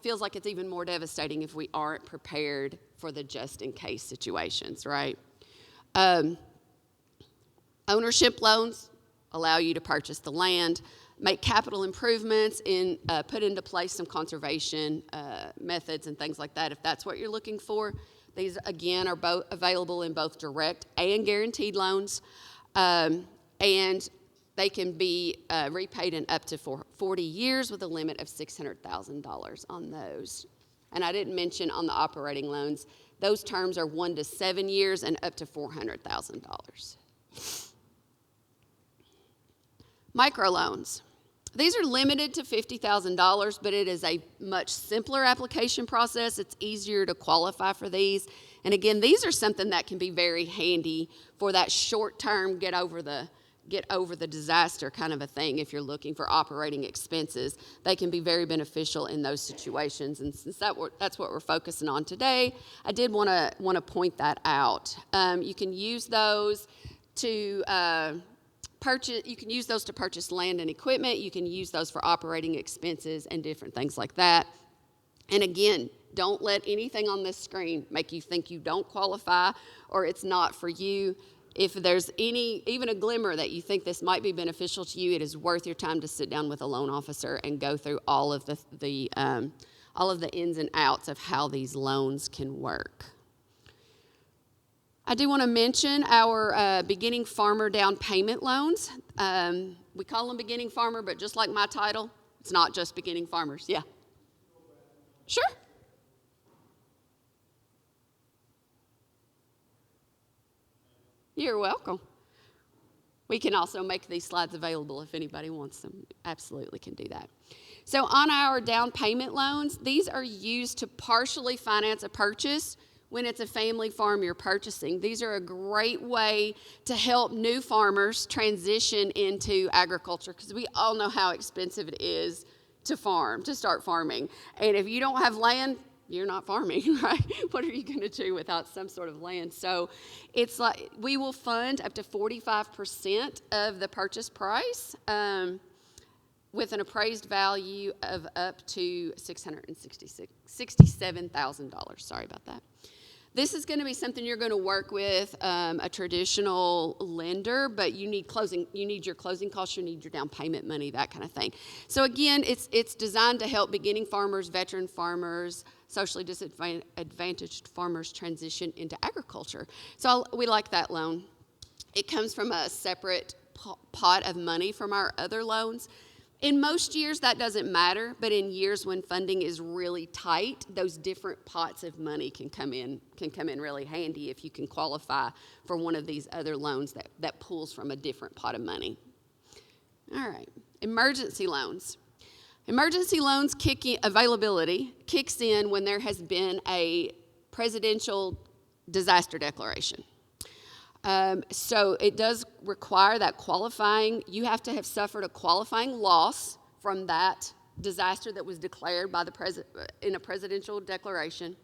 feels like it's even more devastating if we aren't prepared for the just-in-case situations, right? Ownership loans allow you to purchase the land, make capital improvements, put into place some conservation methods and things like that if that's what you're looking for. These, again, are both available in both direct and guaranteed loans, and they can be repaid in up to 40 years with a limit of $600,000 on those. And I didn't mention on the operating loans, those terms are 1 to 7 years and up to $400,000. Microloans. These are limited to $50,000, but it is a much simpler application process. It's easier to qualify for these. And again, these are something that can be very handy for that short-term get over the disaster kind of a thing. If you're looking for operating expenses, they can be very beneficial in those situations. And since that's what we're focusing on today, I did want to point that out. You can use those to purchase land and equipment. You can use those for operating expenses and different things like that. And again, don't let anything on this screen make you think you don't qualify or it's not for you. If there's even a glimmer that you think this might be beneficial to you, it is worth your time to sit down with a loan officer and go through all of the ins and outs of how these loans can work. I do want to mention our beginning farmer down payment loans. We call them beginning farmer, but just like my title, it's not just beginning farmers. Yeah. Sure. You're welcome. We can also make these slides available if anybody wants them. Absolutely can do that. So on our down payment loans, these are used to partially finance a purchase when it's a family farm you're purchasing. These are a great way to help new farmers transition into agriculture, because we all know how expensive it is to farm, to start farming. And if you don't have land, you're not farming, right? What are you going to do without some sort of land? So it's like we will fund up to 45% of the purchase price with an appraised value of up to $667,000. Sorry about that. This is going to be something you're going to work with a traditional lender, but you need your closing costs, you need your down payment money, that kind of thing. So again, it's designed to help beginning farmers, veteran farmers, socially disadvantaged farmers transition into agriculture. So we like that loan. It comes from a separate pot of money from our other loans. In most years, that doesn't matter, but in years when funding is really tight, those different pots of money can come in really handy if you can qualify for one of these other loans that pulls from a different pot of money. All right, emergency loans. Emergency loans availability kicks in when there has been a presidential disaster declaration. So it does require that you have to have suffered a qualifying loss from that disaster that was declared by in a presidential declaration.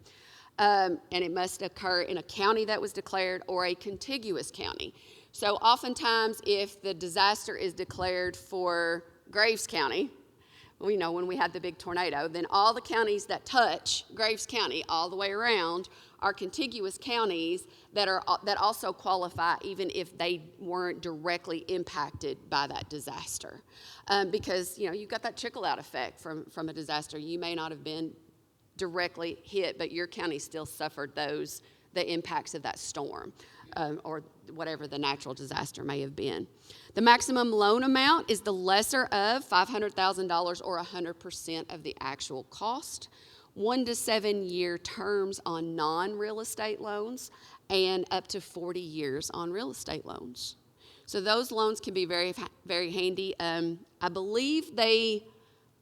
And it must occur in a county that was declared or a contiguous county. So oftentimes if the disaster is declared for Graves County, when we had the big tornado, then all the counties that touch Graves County all the way around are contiguous counties that also qualify even if they weren't directly impacted by that disaster. Because, you've got that trickle-out effect from a disaster. You may not have been directly hit, but your county still suffered the impacts of that storm. Or whatever the natural disaster may have been. The maximum loan amount is the lesser of $500,000 or 100% of the actual cost. 1 to 7 year terms on non-real estate loans, and up to 40 years on real estate loans. So those loans can be very, very handy. I believe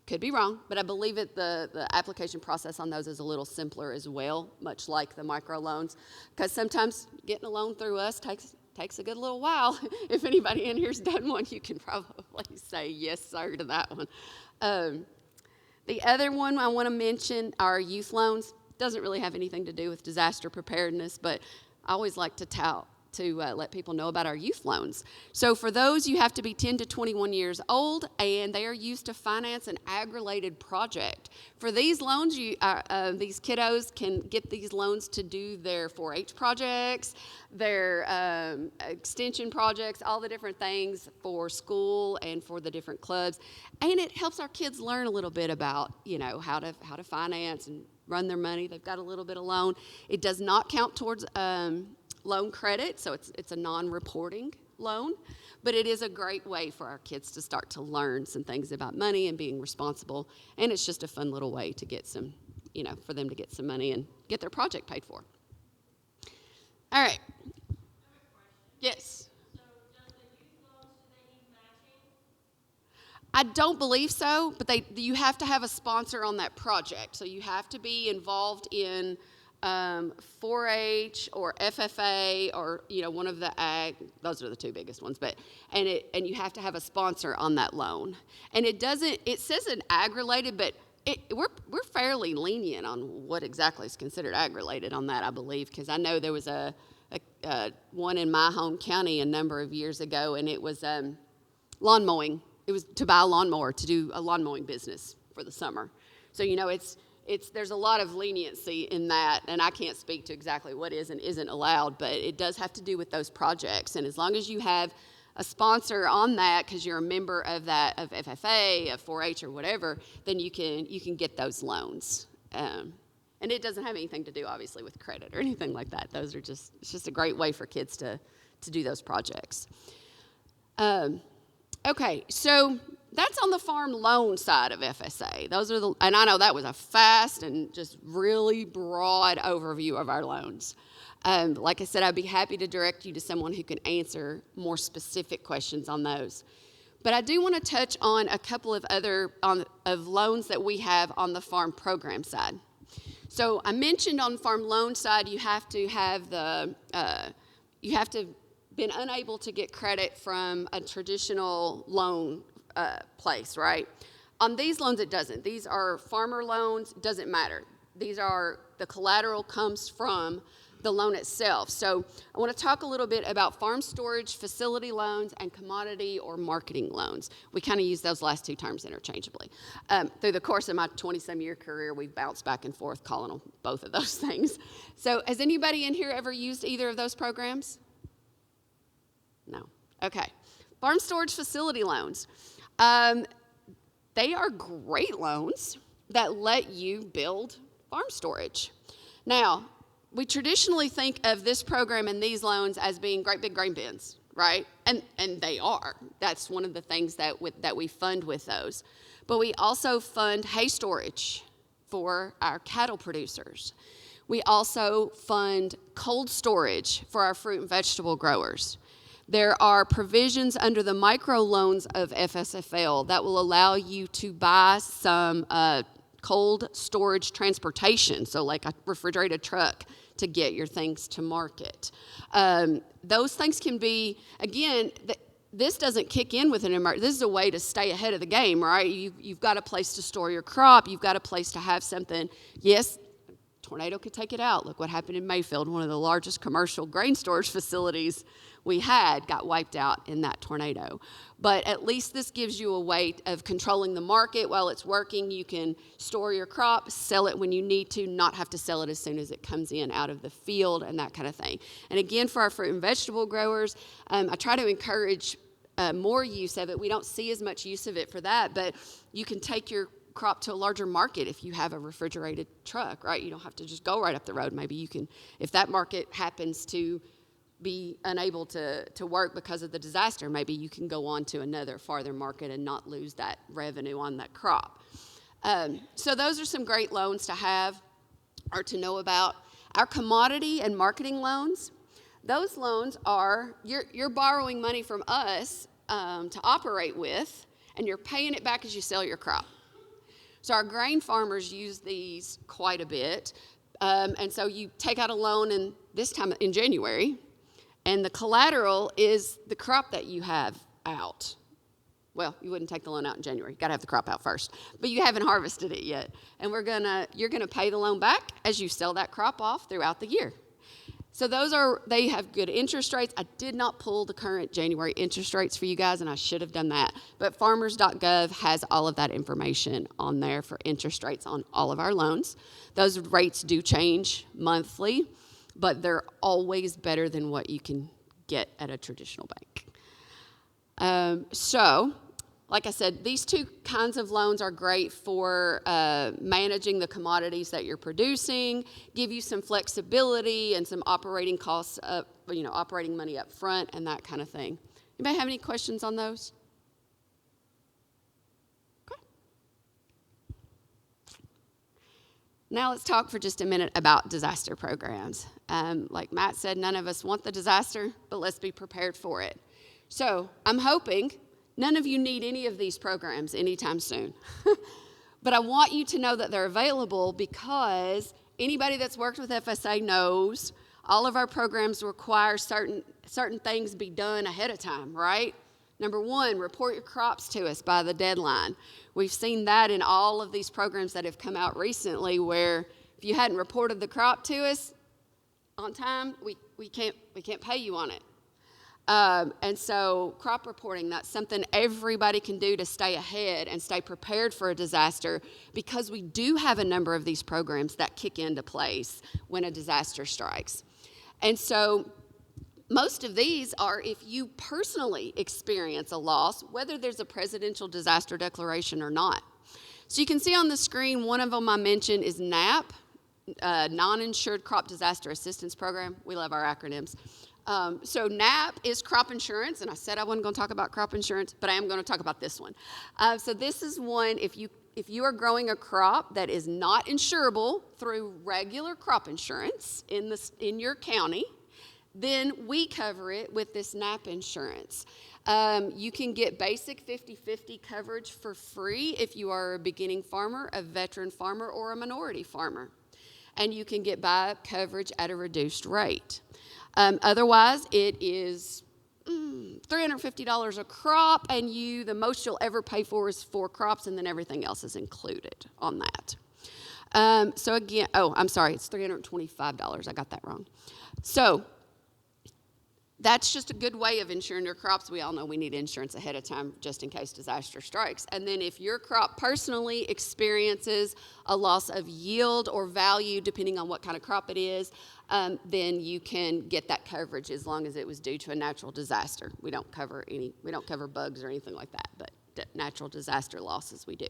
could be wrong, but I believe the application process on those is a little simpler as well, much like the microloans, because sometimes getting a loan through us takes a good little while. If anybody in here's done one, you can probably say yes, sir, to that one. The other one I want to mention are youth loans. Doesn't really have anything to do with disaster preparedness, but I always like to let people know about our youth loans. So for those, you have to be 10 to 21 years old, and they are used to finance an ag-related project. For these loans, these kiddos can get these loans to do their 4-H projects, their extension projects, all the different things for school and for the different clubs. And it helps our kids learn a little bit about, how to finance and run their money. They've got a little bit of loan. It does not count towards loan credit, so it's a non-reporting loan, but it is a great way for our kids to start to learn some things about money and being responsible, and it's just a fun little way to get some, for them to get some money and get their project paid for. All right. Yes. So does the youth loans, do they need matching? I don't believe so, but you have to have a sponsor on that project, so you have to be involved in 4-H or FFA or one of the ag. Those are the two biggest ones. And you have to have a sponsor on that loan. And it says an ag related, but we're fairly lenient on what exactly is considered ag related on that, I believe, because I know there was a one in my home county a number of years ago, and it was lawn mowing. It was to buy a lawnmower to do a lawn mowing business for the summer. So there's a lot of leniency in that, and I can't speak to exactly what is and isn't allowed, but it does have to do with those projects. And as long as you have a sponsor on that, because you're a member of FFA, of 4-H, or whatever, then you can get those loans. And it doesn't have anything to do, obviously, with credit or anything like that. Those are it's just a great way for kids to do those projects. Okay, so that's on the farm loan side of FSA. Those are and I know that was a fast and just really broad overview of our loans. Like I said, I'd be happy to direct you to someone who can answer more specific questions on those. But I do want to touch on a couple of other of loans that we have on the farm program side. So I mentioned on the farm loan side, you have to have been unable to get credit from a traditional loan place, right? On these loans, it doesn't. These are farmer loans, doesn't matter. The collateral comes from the loan itself. So I want to talk a little bit about farm storage facility loans and commodity or marketing loans. We kind of use those last two terms interchangeably. Through the course of my 20-some year career, we've bounced back and forth calling them both of those things. So has anybody in here ever used either of those programs? No. Okay. Farm storage facility loans. They are great loans that let you build farm storage. Now, we traditionally think of this program and these loans as being great big grain bins, right? And they are. That's one of the things that we fund with those. But we also fund hay storage for our cattle producers. We also fund cold storage for our fruit and vegetable growers. There are provisions under the microloans of FSFL that will allow you to buy some cold storage transportation, so like a refrigerated truck to get your things to market. Those things can be, again, this doesn't kick in with an emergency. This is a way to stay ahead of the game, right? You've got a place to store your crop. You've got a place to have something. Yes, tornado could take it out. Look what happened in Mayfield. One of the largest commercial grain storage facilities we had got wiped out in that tornado. But at least this gives you a way of controlling the market while it's working. You can store your crop, sell it when you need to, not have to sell it as soon as it comes in out of the field and that kind of thing. And again, for our fruit and vegetable growers, I try to encourage more use of it. We don't see as much use of it for that, but you can take your crop to a larger market if you have a refrigerated truck, right? You don't have to just go right up the road. Maybe you can, if that market happens to be unable to work because of the disaster, maybe you can go on to another farther market and not lose that revenue on that crop. So those are some great loans to have or to know about. Our commodity and marketing loans, those loans are, you're borrowing money from us to operate with, and you're paying it back as you sell your crop. So our grain farmers use these quite a bit. And so you take out a loan in this time in January, and the collateral is the crop that you have out. Well, you wouldn't take the loan out in January. You've got to have the crop out first. But you haven't harvested it yet. And you're gonna pay the loan back as you sell that crop off throughout the year. So they have good interest rates. I did not pull the current January interest rates for you guys, and I should have done that. But farmers.gov has all of that information on there for interest rates on all of our loans. Those rates do change monthly, but they're always better than what you can get at a traditional bank. So, like I said, these two kinds of loans are great for managing the commodities that you're producing, give you some flexibility and some operating costs, operating money up front and that kind of thing. Anybody have any questions on those? Okay. Now let's talk for just a minute about disaster programs. Like Matt said, none of us want the disaster, but let's be prepared for it. So I'm hoping none of you need any of these programs anytime soon. But I want you to know that they're available because anybody that's worked with FSA knows all of our programs require certain things be done ahead of time, right? Number one, report your crops to us by the deadline. We've seen that in all of these programs that have come out recently where if you hadn't reported the crop to us on time, we can't pay you on it. And so crop reporting, that's something everybody can do to stay ahead and stay prepared for a disaster because we do have a number of these programs that kick into place when a disaster strikes. And so most of these are if you personally experience a loss, whether there's a presidential disaster declaration or not. So you can see on the screen, one of them I mentioned is NAP, Non-Insured Crop Disaster Assistance Program. We love our acronyms. So NAP is crop insurance, and I said I wasn't going to talk about crop insurance, but I am going to talk about this one. So this is one, if you are growing a crop that is not insurable through regular crop insurance in your county, then we cover it with this NAP insurance. You can get basic 50-50 coverage for free if you are a beginning farmer, a veteran farmer, or a minority farmer. And you can get buyup coverage at a reduced rate. Otherwise, it is $350 a crop, and the most you'll ever pay for is 4 crops, and then everything else is included on that. So again, I'm sorry, it's $325. I got that wrong. So that's just a good way of insuring your crops. We all know we need insurance ahead of time just in case disaster strikes. And then if your crop personally experiences a loss of yield or value, depending on what kind of crop it is, then you can get that coverage as long as it was due to a natural disaster. We don't cover bugs or anything like that, but natural disaster losses we do.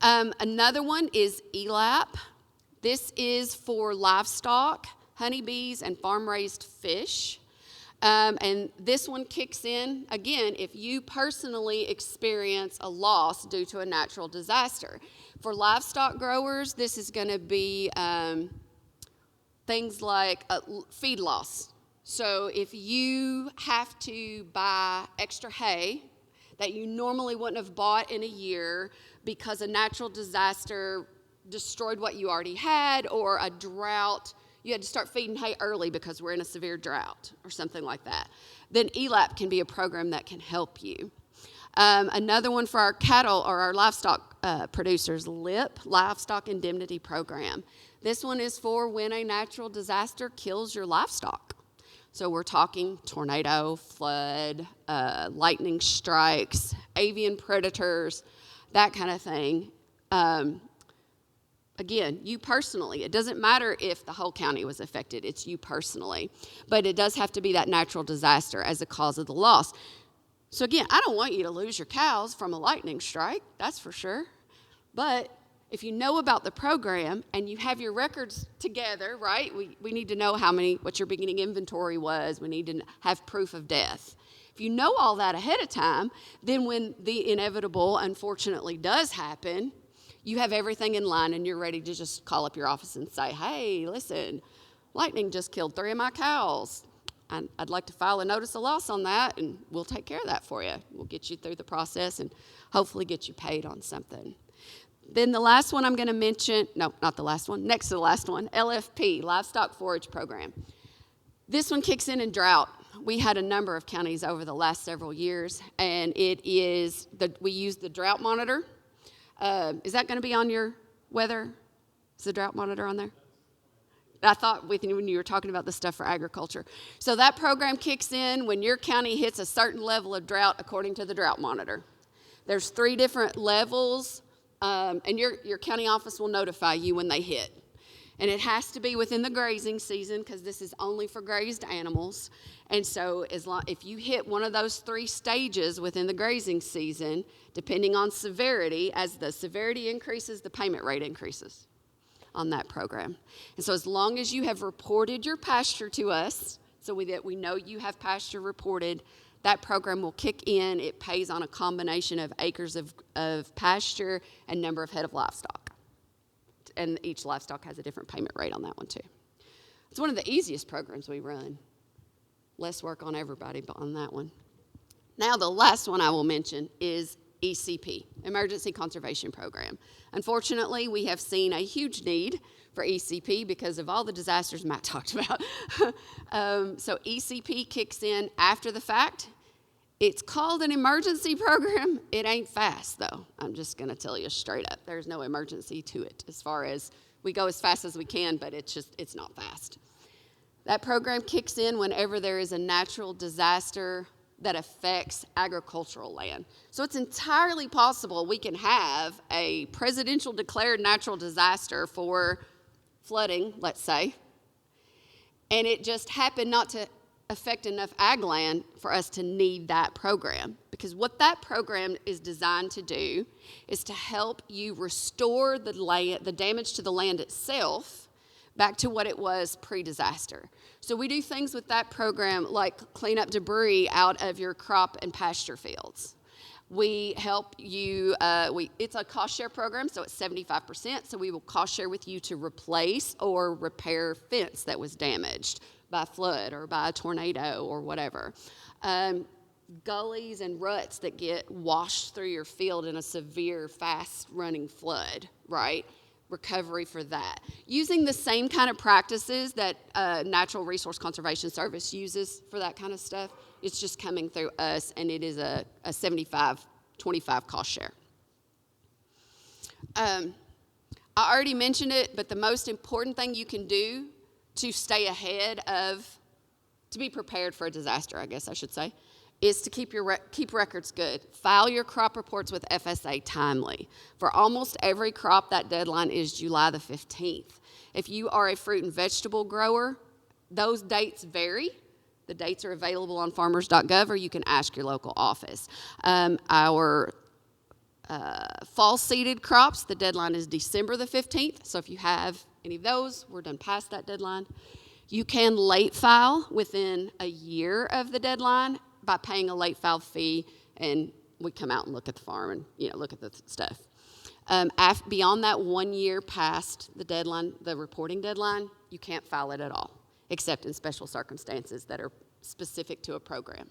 Another one is ELAP. This is for livestock, honeybees, and farm-raised fish. And this one kicks in, again, if you personally experience a loss due to a natural disaster. For livestock growers, this is going to be things like feed loss. So if you have to buy extra hay that you normally wouldn't have bought in a year because a natural disaster destroyed what you already had, or a drought, you had to start feeding hay early because we're in a severe drought or something like that, then ELAP can be a program that can help you. Another one for our cattle or our livestock producers, LIP, Livestock Indemnity Program. This one is for when a natural disaster kills your livestock. So we're talking tornado, flood, lightning strikes, avian predators, that kind of thing. Again, you personally. It doesn't matter if the whole county was affected. It's you personally. But it does have to be that natural disaster as a cause of the loss. So again, I don't want you to lose your cows from a lightning strike, that's for sure. But if you know about the program and you have your records together, right? We need to know what your beginning inventory was. We need to have proof of death. If you know all that ahead of time, then when the inevitable, unfortunately, does happen, you have everything in line and you're ready to just call up your office and say, hey, listen, lightning just killed 3 of my cows. I'd like to file a notice of loss on that, and we'll take care of that for you. We'll get you through the process and hopefully get you paid on something. Then the last one I'm going to mention, no, not the last one, next to the last one, LFP, Livestock Forage Program. This one kicks in drought. We had a number of counties over the last several years, and we use the drought monitor. Is that going to be on your weather? Is the drought monitor on there? I thought when you were talking about the stuff for agriculture. So that program kicks in when your county hits a certain level of drought according to the drought monitor. There's 3 different levels, and your county office will notify you when they hit. And it has to be within the grazing season because this is only for grazed animals. And so if you hit one of those 3 stages within the grazing season, depending on severity, as the severity increases, the payment rate increases on that program. And so as long as you have reported your pasture to us, so that we know you have pasture reported, that program will kick in. It pays on a combination of acres of pasture and number of head of livestock. And each livestock has a different payment rate on that one too. It's one of the easiest programs we run. Less work on everybody but on that one. Now the last one I will mention is ECP, Emergency Conservation Program. Unfortunately, we have seen a huge need for ECP because of all the disasters Matt talked about. So ECP kicks in after the fact. It's called an emergency program. It ain't fast, though. I'm just going to tell you straight up. There's no emergency to it as far as we go as fast as we can, but it's not fast. That program kicks in whenever there is a natural disaster that affects agricultural land. So it's entirely possible we can have a presidential declared natural disaster for flooding, let's say, and it just happened not to affect enough ag land for us to need that program because what that program is designed to do is to help you restore the damage to the land itself back to what it was pre-disaster. So we do things with that program like clean up debris out of your crop and pasture fields. We help you, it's a cost share program, so it's 75%, so we will cost share with you to replace or repair fence that was damaged by flood or by a tornado or whatever. Gullies and ruts that get washed through your field in a severe, fast-running flood, right? Recovery for that. Using the same kind of practices that Natural Resource Conservation Service uses for that kind of stuff. It's just coming through us, and it is a 75-25 cost share. I already mentioned it, but the most important thing you can do to stay ahead of, to be prepared for a disaster, I guess I should say, is to keep records good. File your crop reports with FSA timely. For almost every crop, that deadline is July the 15th. If you are a fruit and vegetable grower, those dates vary. The dates are available on farmers.gov, or you can ask your local office. Our fall seeded crops, the deadline is December the 15th. So if you have any of those, we're done past that deadline. You can late file within a year of the deadline by paying a late file fee, and we come out and look at the farm and look at the stuff. Beyond that 1 year past the deadline, the reporting deadline, you can't file it at all, except in special circumstances that are specific to a program.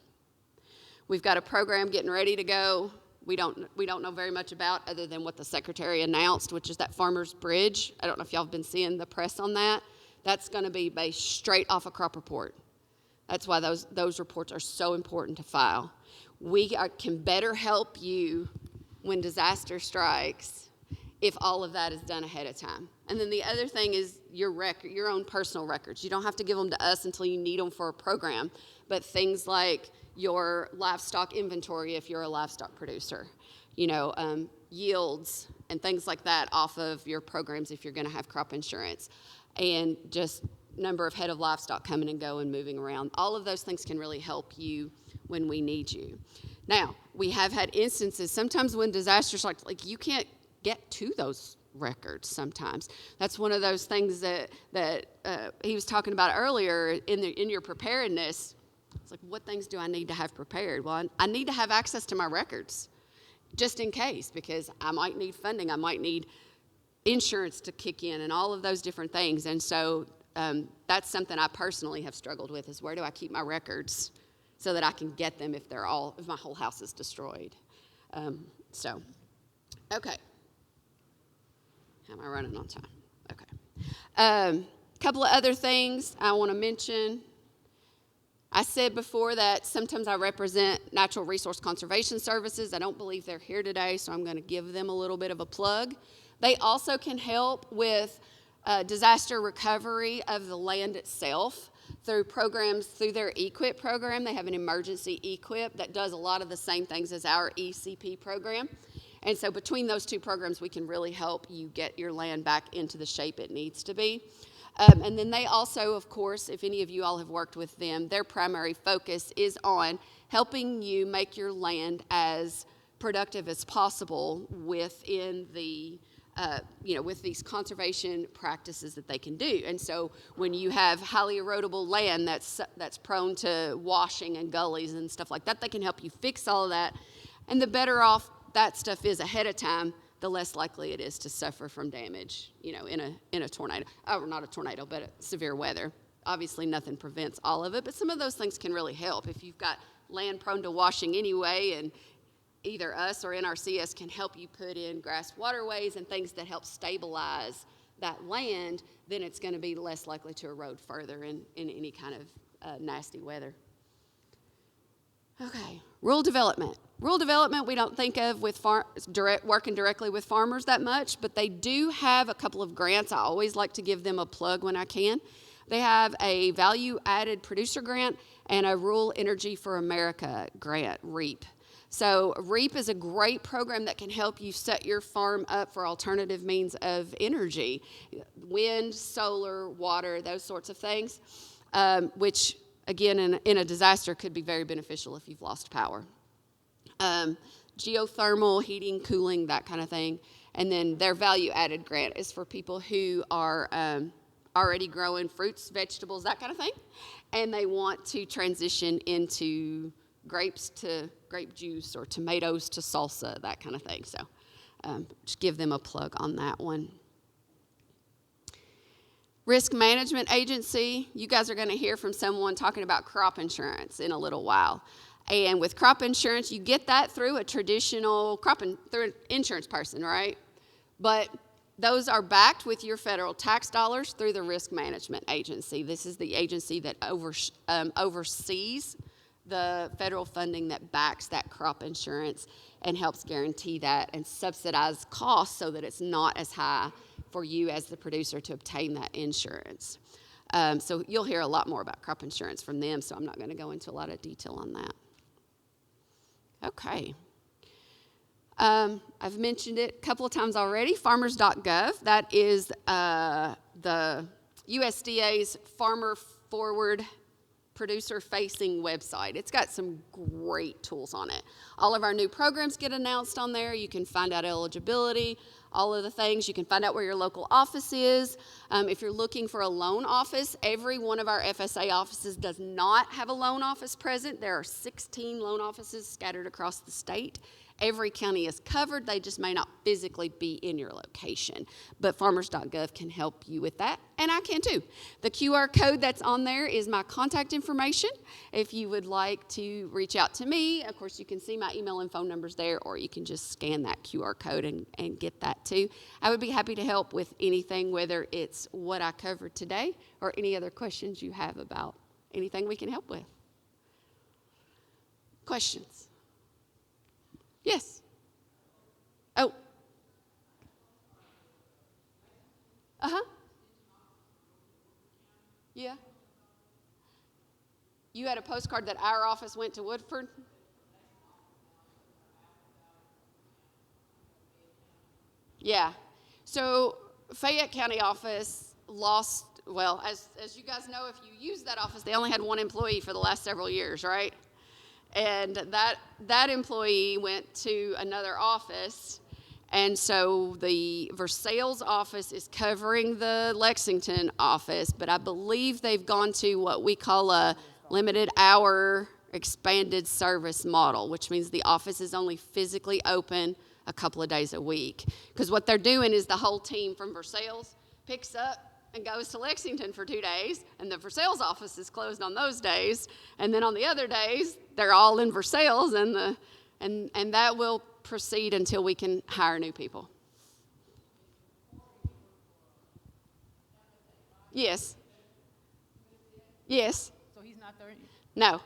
We've got a program getting ready to go. We don't know very much about other than what the secretary announced, which is that Farmers Bridge. I don't know if y'all have been seeing the press on that. That's going to be based straight off a crop report. That's why those reports are so important to file. We can better help you when disaster strikes if all of that is done ahead of time. And then the other thing is your own personal records. You don't have to give them to us until you need them for a program, but things like your livestock inventory if you're a livestock producer, yields and things like that off of your programs if you're going to have crop insurance, and just number of head of livestock coming and going, moving around. All of those things can really help you when we need you. Now, we have had instances sometimes when disasters like you can't get to those records sometimes. That's one of those things that he was talking about earlier in your preparedness. It's like, what things do I need to have prepared? Well, I need to have access to my records just in case, because I might need funding, I might need insurance to kick in and all of those different things. And so that's something I personally have struggled with, is where do I keep my records so that I can get them if my whole house is destroyed. Okay. How am I running on time? Okay. Couple of other things I want to mention. I said before that sometimes I represent Natural Resource Conservation Services. I don't believe they're here today, so I'm going to give them a little bit of a plug. They also can help with disaster recovery of the land itself through programs, through their EQIP program. They have an emergency EQIP that does a lot of the same things as our ECP program. And so between those two programs, we can really help you get your land back into the shape it needs to be. And then they also, of course, if any of you all have worked with them, their primary focus is on helping you make your land as productive as possible within the with these conservation practices that they can do. And so when you have highly erodible land that's prone to washing and gullies and stuff like that, they can help you fix all of that. And the better off that stuff is ahead of time, the less likely it is to suffer from damage, in a tornado. Oh, not a tornado, but severe weather. Obviously, nothing prevents all of it, but some of those things can really help. If you've got land prone to washing anyway, and either us or NRCS can help you put in grass waterways and things that help stabilize that land, then it's going to be less likely to erode further in any kind of nasty weather. Okay, rural development. Rural development we don't think of with working directly with farmers that much, but they do have a couple of grants. I always like to give them a plug when I can. They have a value-added producer grant and a Rural Energy for America grant, REAP. So REAP is a great program that can help you set your farm up for alternative means of energy, wind, solar, water, those sorts of things, which, again, in a disaster could be very beneficial if you've lost power. geothermal, heating, cooling, that kind of thing. And then their value-added grant is for people who are already growing fruits, vegetables, that kind of thing, and they want to transition into grapes to grape juice or tomatoes to salsa, that kind of thing. So just give them a plug on that one. Risk Management Agency, you guys are going to hear from someone talking about crop insurance in a little while. And with crop insurance, you get that through a traditional through an insurance person, right? But those are backed with your federal tax dollars through the Risk Management Agency. This is the agency that oversees the federal funding that backs that crop insurance and helps guarantee that and subsidize costs so that it's not as high for you as the producer to obtain that insurance. So you'll hear a lot more about crop insurance from them, so I'm not going to go into a lot of detail on that. Okay. I've mentioned it a couple of times already, farmers.gov. That is the USDA's Farmer Forward producer-facing website. It's got some great tools on it. All of our new programs get announced on there. You can find out eligibility, all of the things. You can find out where your local office is. If you're looking for a loan office, every one of our FSA offices does not have a loan office present. There are 16 loan offices scattered across the state. Every county is covered. They just may not physically be in your location. But farmers.gov can help you with that, and I can too. The QR code that's on there is my contact information. If you would like to reach out to me, of course, you can see my email and phone numbers there, or you can just scan that QR code and get that too. I would be happy to help with anything, whether it's what I covered today or any other questions you have about anything we can help with. Questions? Yes. Oh. Uh-huh. Yeah. You had a postcard that our office went to Woodford? Yeah. So Fayette County office lost, well, as you guys know, if you use that office, they only had one employee for the last several years, right? And that employee went to another office, and so the Versailles office is covering the Lexington office, but I believe they've gone to what we call a limited hour expanded service model, which means the office is only physically open a couple of days a week. Because what they're doing is the whole team from Versailles picks up and goes to Lexington for 2 days, and the Versailles office is closed on those days, and then on the other days, they're all in Versailles, and that will proceed until we can hire new people. Yes. Yes. So he's not there? No.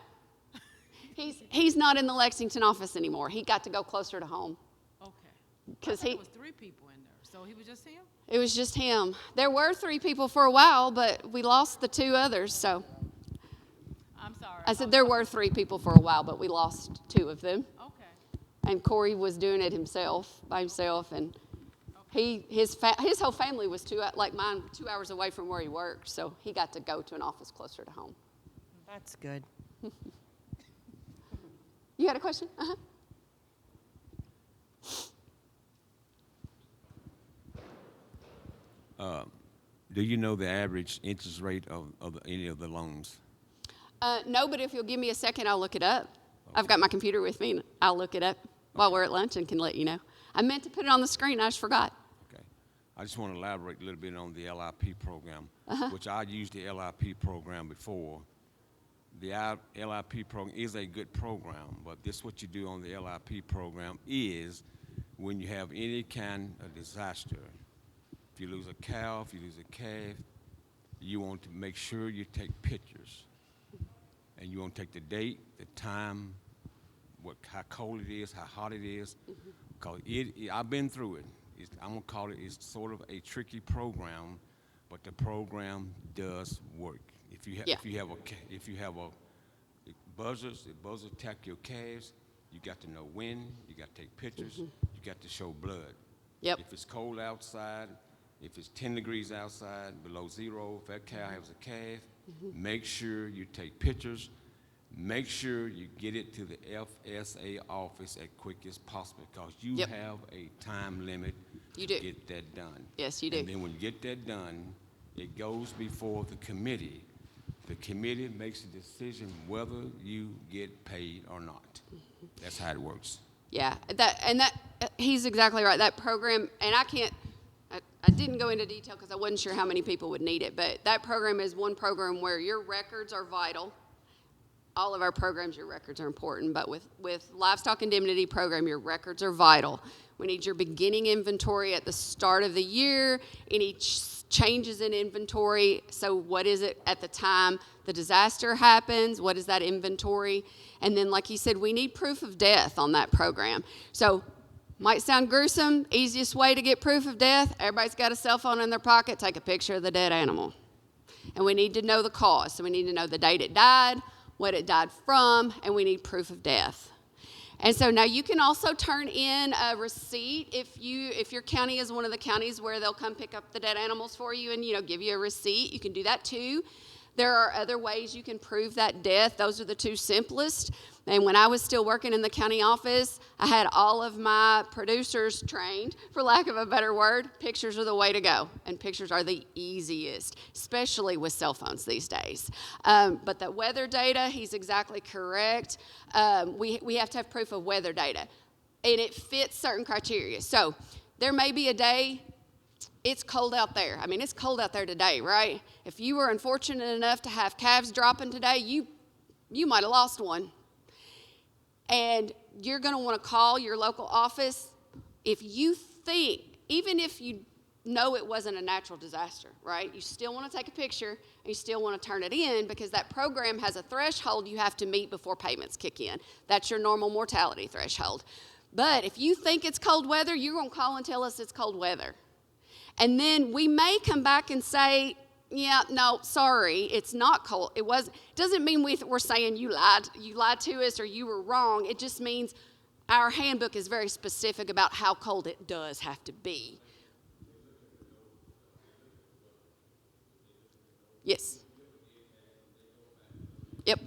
He's not in the Lexington office anymore. He got to go closer to home. Okay. Because there was 3 people in there, so he was just him? It was just him. There were 3 people for a while, but we lost the 2 others, so. I'm sorry. I said there were 3 people for a while, but we lost 2 of them. Okay. And Corey was doing it by himself, and his whole family was like mine, 2 hours away from where he worked, so he got to go to an office closer to home. That's good. You had a question? Uh-huh. Do you know the average interest rate of any of the loans? No, but if you'll give me a second, I'll look it up. Okay. I've got my computer with me, and I'll look it up while we're at lunch and can let you know. I meant to put it on the screen. I just forgot. Okay. I just want to elaborate a little bit on the LIP program, Uh-huh. which I used the LIP program before. The LIP program is a good program, but this what you do on the LIP program is when you have any kind of disaster, if you lose a cow, if you lose a calf, you want to make sure you take pictures. And you want to take the date, the time, how cold it is, how hot it is. Because I've been through it. I'm going to call it's sort of a tricky program, but the program does work. If you have a buzzers, the buzzer attack your calves, you got to know when, you got to take pictures, you got to show blood. Yep. If it's cold outside, if it's 10 degrees outside, below 0, if that cow has a calf, make sure you take pictures. make sure you get it to the FSA office as quick as possible because you Yep. have a time limit You to do. get that done. Yes, you do. And then when you get that done, it goes before the committee. The committee makes a decision whether you get paid or not. That's how it works. Yeah, he's exactly right. That program, and I didn't go into detail because I wasn't sure how many people would need it, but that program is one program where your records are vital. All of our programs, your records are important, but with livestock indemnity program, your records are vital. We need your beginning inventory at the start of the year, any changes in inventory. So what is it at the time the disaster happens? What is that inventory? And then, like you said, we need proof of death on that program. So might sound gruesome. Easiest way to get proof of death, everybody's got a cell phone in their pocket, take a picture of the dead animal. And we need to know the cause. So we need to know the date it died, what it died from, and we need proof of death. And so now you can also turn in a receipt if your county is one of the counties where they'll come pick up the dead animals for you and give you a receipt. You can do that too. There are other ways you can prove that death. Those are the two simplest. And when I was still working in the county office, I had all of my producers trained, for lack of a better word. Pictures are the way to go, and pictures are the easiest, especially with cell phones these days. But the weather data, he's exactly correct. We have to have proof of weather data, and it fits certain criteria. So there may be a day it's cold out there. I mean, it's cold out there today, right? If you were unfortunate enough to have calves dropping today, you might have lost one. And you're going to want to call your local office if you think, even if you know it wasn't a natural disaster, right? You still want to take a picture and you still want to turn it in because that program has a threshold you have to meet before payments kick in. That's your normal mortality threshold. But if you think it's cold weather, you're going to call and tell us it's cold weather. And then we may come back and say, yeah, no, sorry, it's not cold. It doesn't mean we're saying you lied to us or you were wrong. It just means our handbook is very specific about how cold it does have to be. Yes. Yep.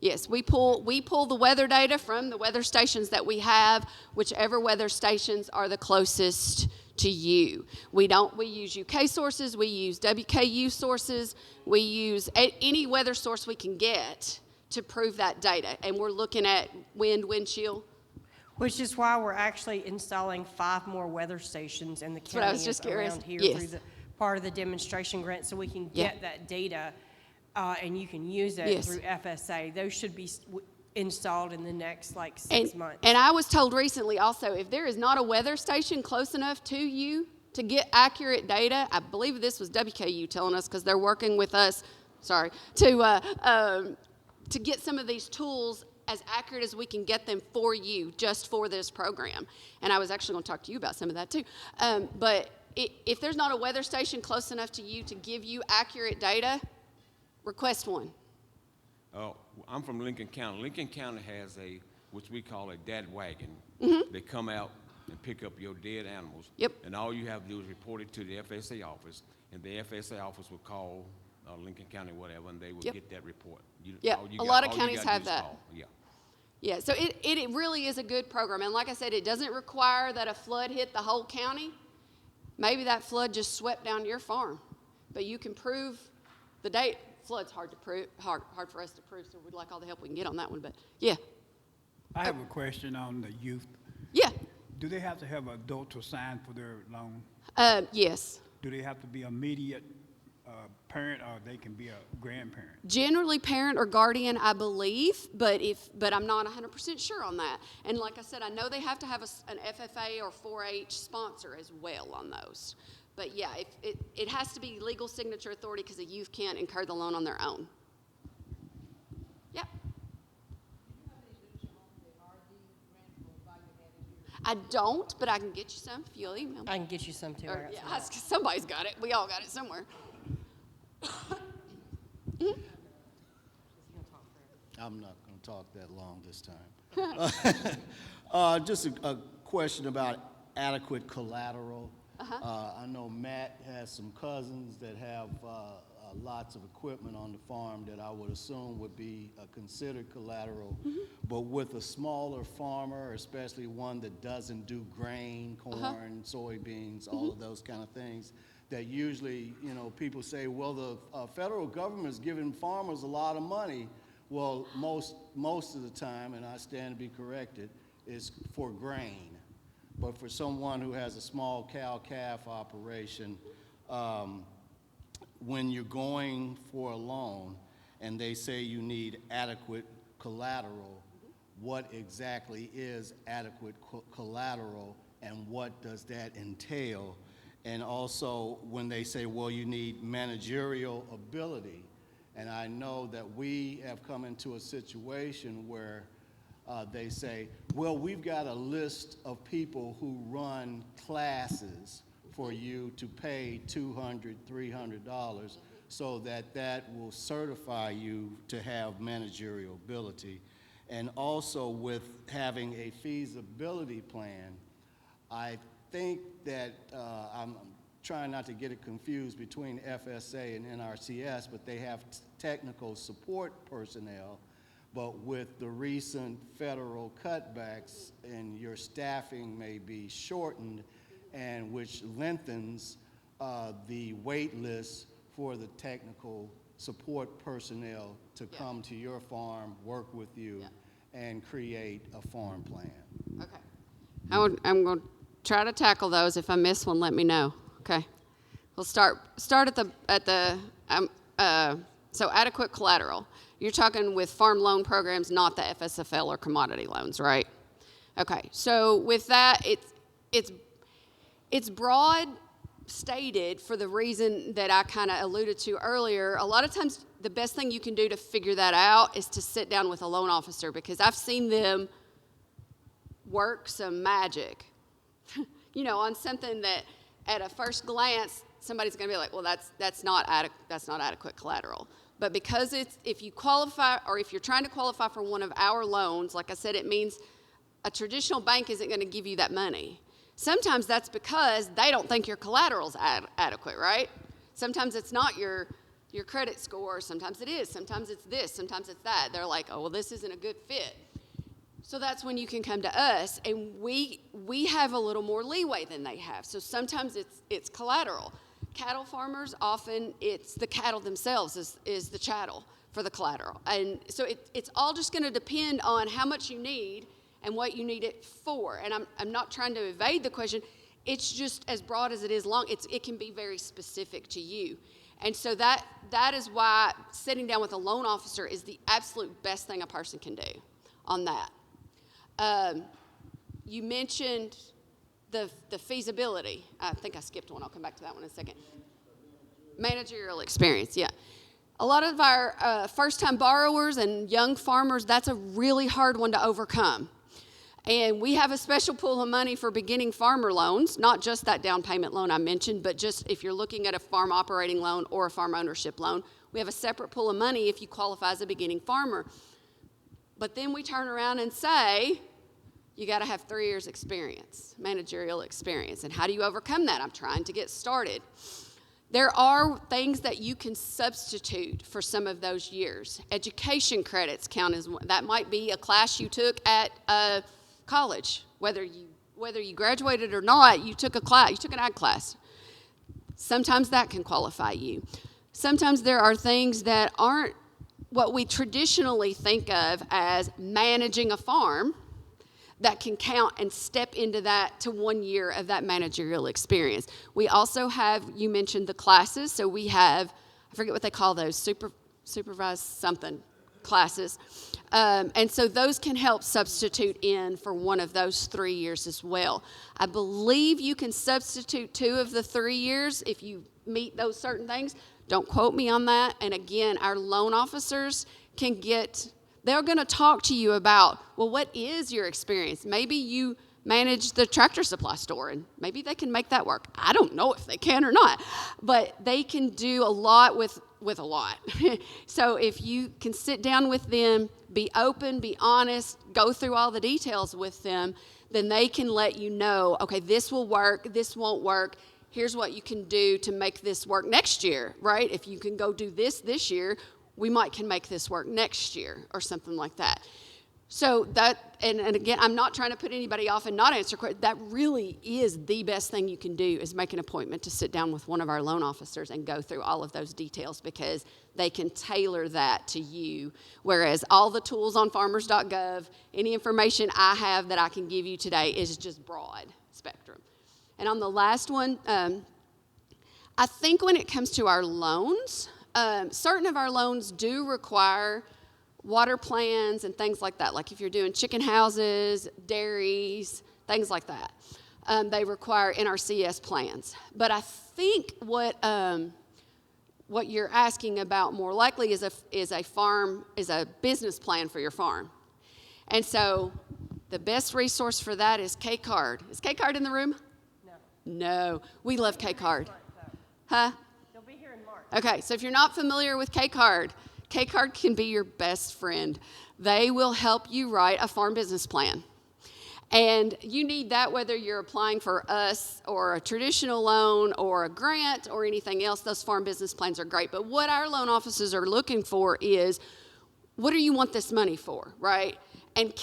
Yes, we pull the weather data from the weather stations that we have, whichever weather stations are the closest to you. We use UK sources, we use WKU sources, we use any weather source we can get to prove that data. And we're looking at wind chill. Which is why we're actually installing 5 more weather stations in the That's what I was county just curious. around here Yes. through the part of the demonstration grant, so we can get that data and you can use it Yes. through FSA. Those should be installed in the next 6 months. And I was told recently also, if there is not a weather station close enough to you to get accurate data, I believe this was WKU telling us because they're working with us, to get some of these tools as accurate as we can get them for you, just for this program. And I was actually going to talk to you about some of that too. But if there's not a weather station close enough to you to give you accurate data, request one. Oh, I'm from Lincoln County. Lincoln County has which we call a dead wagon. Mm-hmm. They come out and pick up your dead animals. Yep. And all you have to do is report it to the FSA office, and the FSA office will call Lincoln County, whatever, and they will get that report. A lot of counties have that. Yeah. Yeah, so it really is a good program. And like I said, it doesn't require that a flood hit the whole county. Maybe that flood just swept down your farm. But you can prove the date. Flood's hard to prove, hard for us to prove, so we'd like all the help we can get on that one. But yeah. I have a question on the youth. Yeah. Do they have to have an adult to sign for their loan? Yes. Do they have to be immediate parent, or they can be a grandparent? Generally parent or guardian, I believe, but I'm not 100% sure on that. And like I said, I know they have to have an FFA or 4-H sponsor as well on those. But yeah, it has to be legal signature authority because a youth can't incur the loan on their own. Yeah. I don't, but I can get you some if you'll email me. I can get you some too. Somebody's got it. We all got it somewhere. I'm not going to talk that long this time. Just a question about adequate collateral. I know Matt has some cousins that have lots of equipment on the farm that I would assume would be considered collateral. But with a smaller farmer, especially one that doesn't do grain, corn, soybeans, all of those kind of things, that usually, you know, people say, well, the federal government is giving farmers a lot of money. Well, most of the time, and I stand to be corrected, is for grain. But for someone who has a small cow-calf operation, when you're going for a loan and they say you need adequate collateral, what exactly is adequate collateral and what does that entail? And also when they say, well, you need managerial ability, and I know that we have come into a situation where they say, well, we've got a list of people who run classes for you to pay $200, $300 so that will certify you to have managerial ability. And also with having a feasibility plan, I think that I'm trying not to get it confused between FSA and NRCS, but they have technical support personnel. But with the recent federal cutbacks and your staffing may be shortened, and which lengthens the wait list for the technical support personnel to come to your farm, work with you, and create a farm plan. Okay. I'm going to try to tackle those. If I miss one, let me know. Okay. We'll start at the so adequate collateral. You're talking with farm loan programs, not the FSFL or commodity loans, right? Okay. So with that, it's broad stated for the reason that I kind of alluded to earlier. A lot of times the best thing you can do to figure that out is to sit down with a loan officer, because I've seen them work some magic, you know, on something that at a first glance, somebody's going to be like, well, that's not adequate collateral. But because if you qualify, or if you're trying to qualify for one of our loans, like I said, it means a traditional bank isn't going to give you that money. Sometimes that's because they don't think your collateral's adequate, right? Sometimes it's not your credit score. Sometimes it is. Sometimes it's this. Sometimes it's that. They're like, oh, well, this isn't a good fit. So that's when you can come to us, and we have a little more leeway than they have. So sometimes it's collateral. Cattle farmers, often it's the cattle themselves is the chattel for the collateral. And so it's all just going to depend on how much you need and what you need it for. And I'm not trying to evade the question. It's just as broad as it is long. It can be very specific to you. And so that is why sitting down with a loan officer is the absolute best thing a person can do on that. You mentioned the feasibility. I think I skipped one. I'll come back to that one in a second. Managerial experience, yeah. A lot of our first-time borrowers and young farmers, that's a really hard one to overcome. And we have a special pool of money for beginning farmer loans, not just that down payment loan I mentioned, but just if you're looking at a farm operating loan or a farm ownership loan, we have a separate pool of money if you qualify as a beginning farmer. But then we turn around and say, you got to have 3 years experience, managerial experience. And how do you overcome that? I'm trying to get started. There are things that you can substitute for some of those years. Education credits count as one. That might be a class you took at college. Whether you graduated or not, you took a class, you took an ag class. Sometimes that can qualify you. Sometimes there are things that aren't what we traditionally think of as managing a farm that can count and step into that to 1 year of that managerial experience. We also have, you mentioned the classes, so we have, I forget what they call those, supervised something classes. And so those can help substitute in for one of those 3 years as well. I believe you can substitute 2 of the 3 years if you meet those certain things. Don't quote me on that. And again, our loan officers they're going to talk to you about, well, what is your experience? Maybe you manage the tractor supply store, and maybe they can make that work. I don't know if they can or not, but they can do a lot with a lot. So if you can sit down with them, be open, be honest, go through all the details with them, then they can let you know, okay, this will work, this won't work. here's what you can do to make this work next year, right? If you can go do this year, we might can make this work next year or something like that. So that, and again, I'm not trying to put anybody off and not answer questions. That really is the best thing you can do, is make an appointment to sit down with one of our loan officers and go through all of those details, because they can tailor that to you. Whereas all the tools on farmers.gov, any information I have that I can give you today is just broad spectrum. And on the last one, I think when it comes to our loans, certain of our loans do require water plans and things like that. Like if you're doing chicken houses, dairies, things like that, they require NRCS plans. But I think what you're asking about more likely is a business plan for your farm. And so the best resource for that is K-Card. Is K-Card in the room? No. We love K-Card. Huh? They'll be here in March. Okay, so if you're not familiar with K-Card, K-Card can be your best friend. They will help you write a farm business plan. And you need that whether you're applying for us or a traditional loan or a grant or anything else. Those farm business plans are great. But what our loan officers are looking for is, what do you want this money for, right? And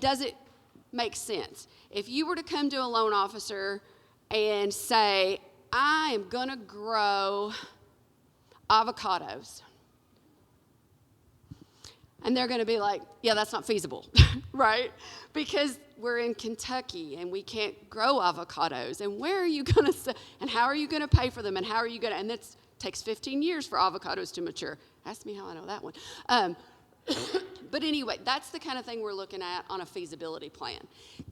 does it make sense? If you were to come to a loan officer and say, I am going to grow avocados, and they're going to be like, yeah, that's not feasible, right? Because we're in Kentucky and we can't grow avocados. And where are you going to, and how are you going to pay for them? And how are you going to, and it takes 15 years for avocados to mature. Ask me how I know that one. But anyway, that's the kind of thing we're looking at on a feasibility plan.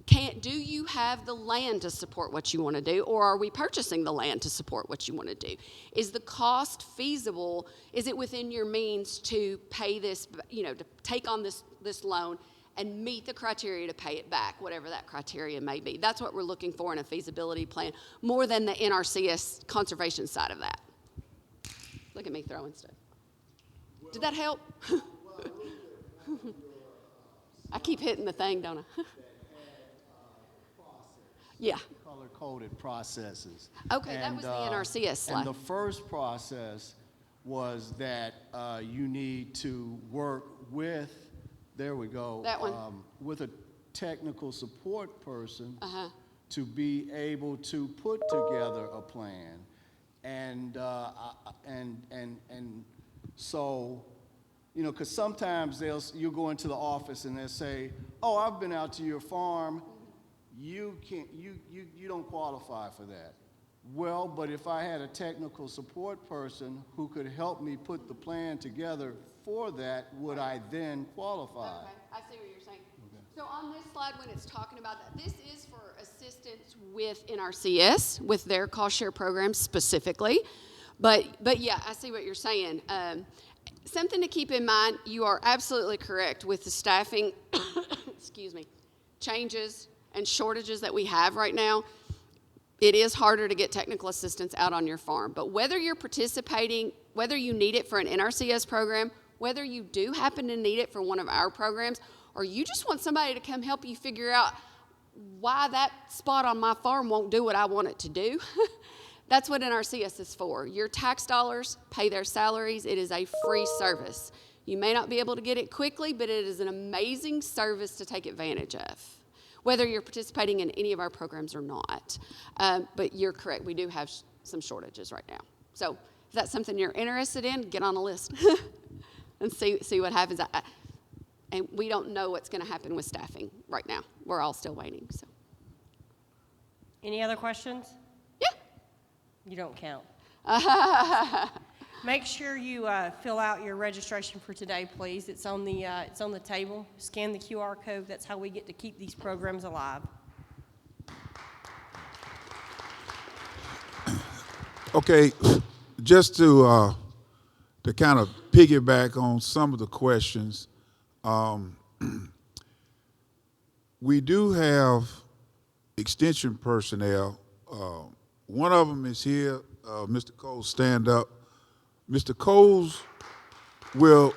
Do you have the land to support what you want to do, or are we purchasing the land to support what you want to do? Is the cost feasible? Is it within your means to pay this, to take on this loan and meet the criteria to pay it back, whatever that criteria may be? That's what we're looking for in a feasibility plan, more than the NRCS conservation side of that. Look at me throwing stuff. Did that help? I keep hitting the thing, don't I? Yeah. Color-coded processes. Okay, that was the NRCS slide. And the first process was that you need to work with, there we go. That one. With a technical support person to be able to put together a plan. And so, because sometimes you'll go into the office and they'll say, oh, I've been out to your farm. You don't qualify for that. Well, but if I had a technical support person who could help me put the plan together for that, would I then qualify? Okay, I see what you're saying. Okay. So on this slide, when it's talking about that, this is for assistance with NRCS, with their cost share program specifically. But yeah, I see what you're saying. Something to keep in mind, you are absolutely correct with the staffing, excuse me, changes and shortages that we have right now. It is harder to get technical assistance out on your farm. But whether you're participating, whether you need it for an NRCS program, whether you do happen to need it for one of our programs, or you just want somebody to come help you figure out why that spot on my farm won't do what I want it to do, that's what NRCS is for. Your tax dollars pay their salaries. It is a free service. You may not be able to get it quickly, but it is an amazing service to take advantage of, whether you're participating in any of our programs or not. But you're correct, we do have some shortages right now. So if that's something you're interested in, get on a list and see what happens. And we don't know what's gonna happen with staffing right now. We're all still waiting, so. Any other questions? Yeah. You don't count. Make sure you fill out your registration for today, please. It's on the table. Scan the QR code. That's how we get to keep these programs alive. Okay, just to kind of piggyback on some of the questions, we do have extension personnel. One of them is here. Mr. Coles, stand up. Mr. Coles will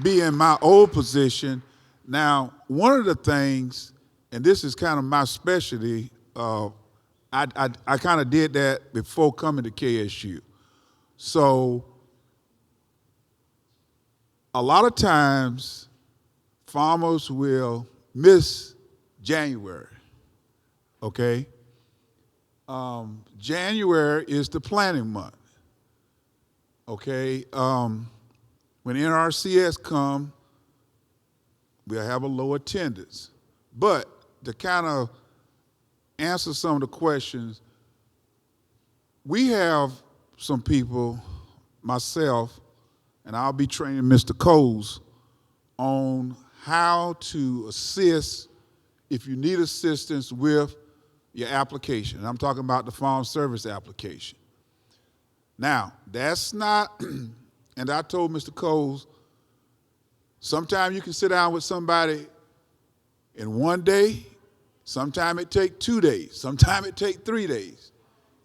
be in my old position. Now, one of the things, and this is kind of my specialty, I kind of did that before coming to KSU. So a lot of times farmers will miss January, okay? January is the planting month, okay? When NRCS come, we'll have a low attendance. But to kind of answer some of the questions, we have some people, myself, and I'll be training Mr. Coles on how to assist if you need assistance with your application. And I'm talking about the farm service application. Now, that's not, and I told Mr. Coles, sometimes you can sit down with somebody in one day, sometimes it take 2 days, sometimes it take 3 days.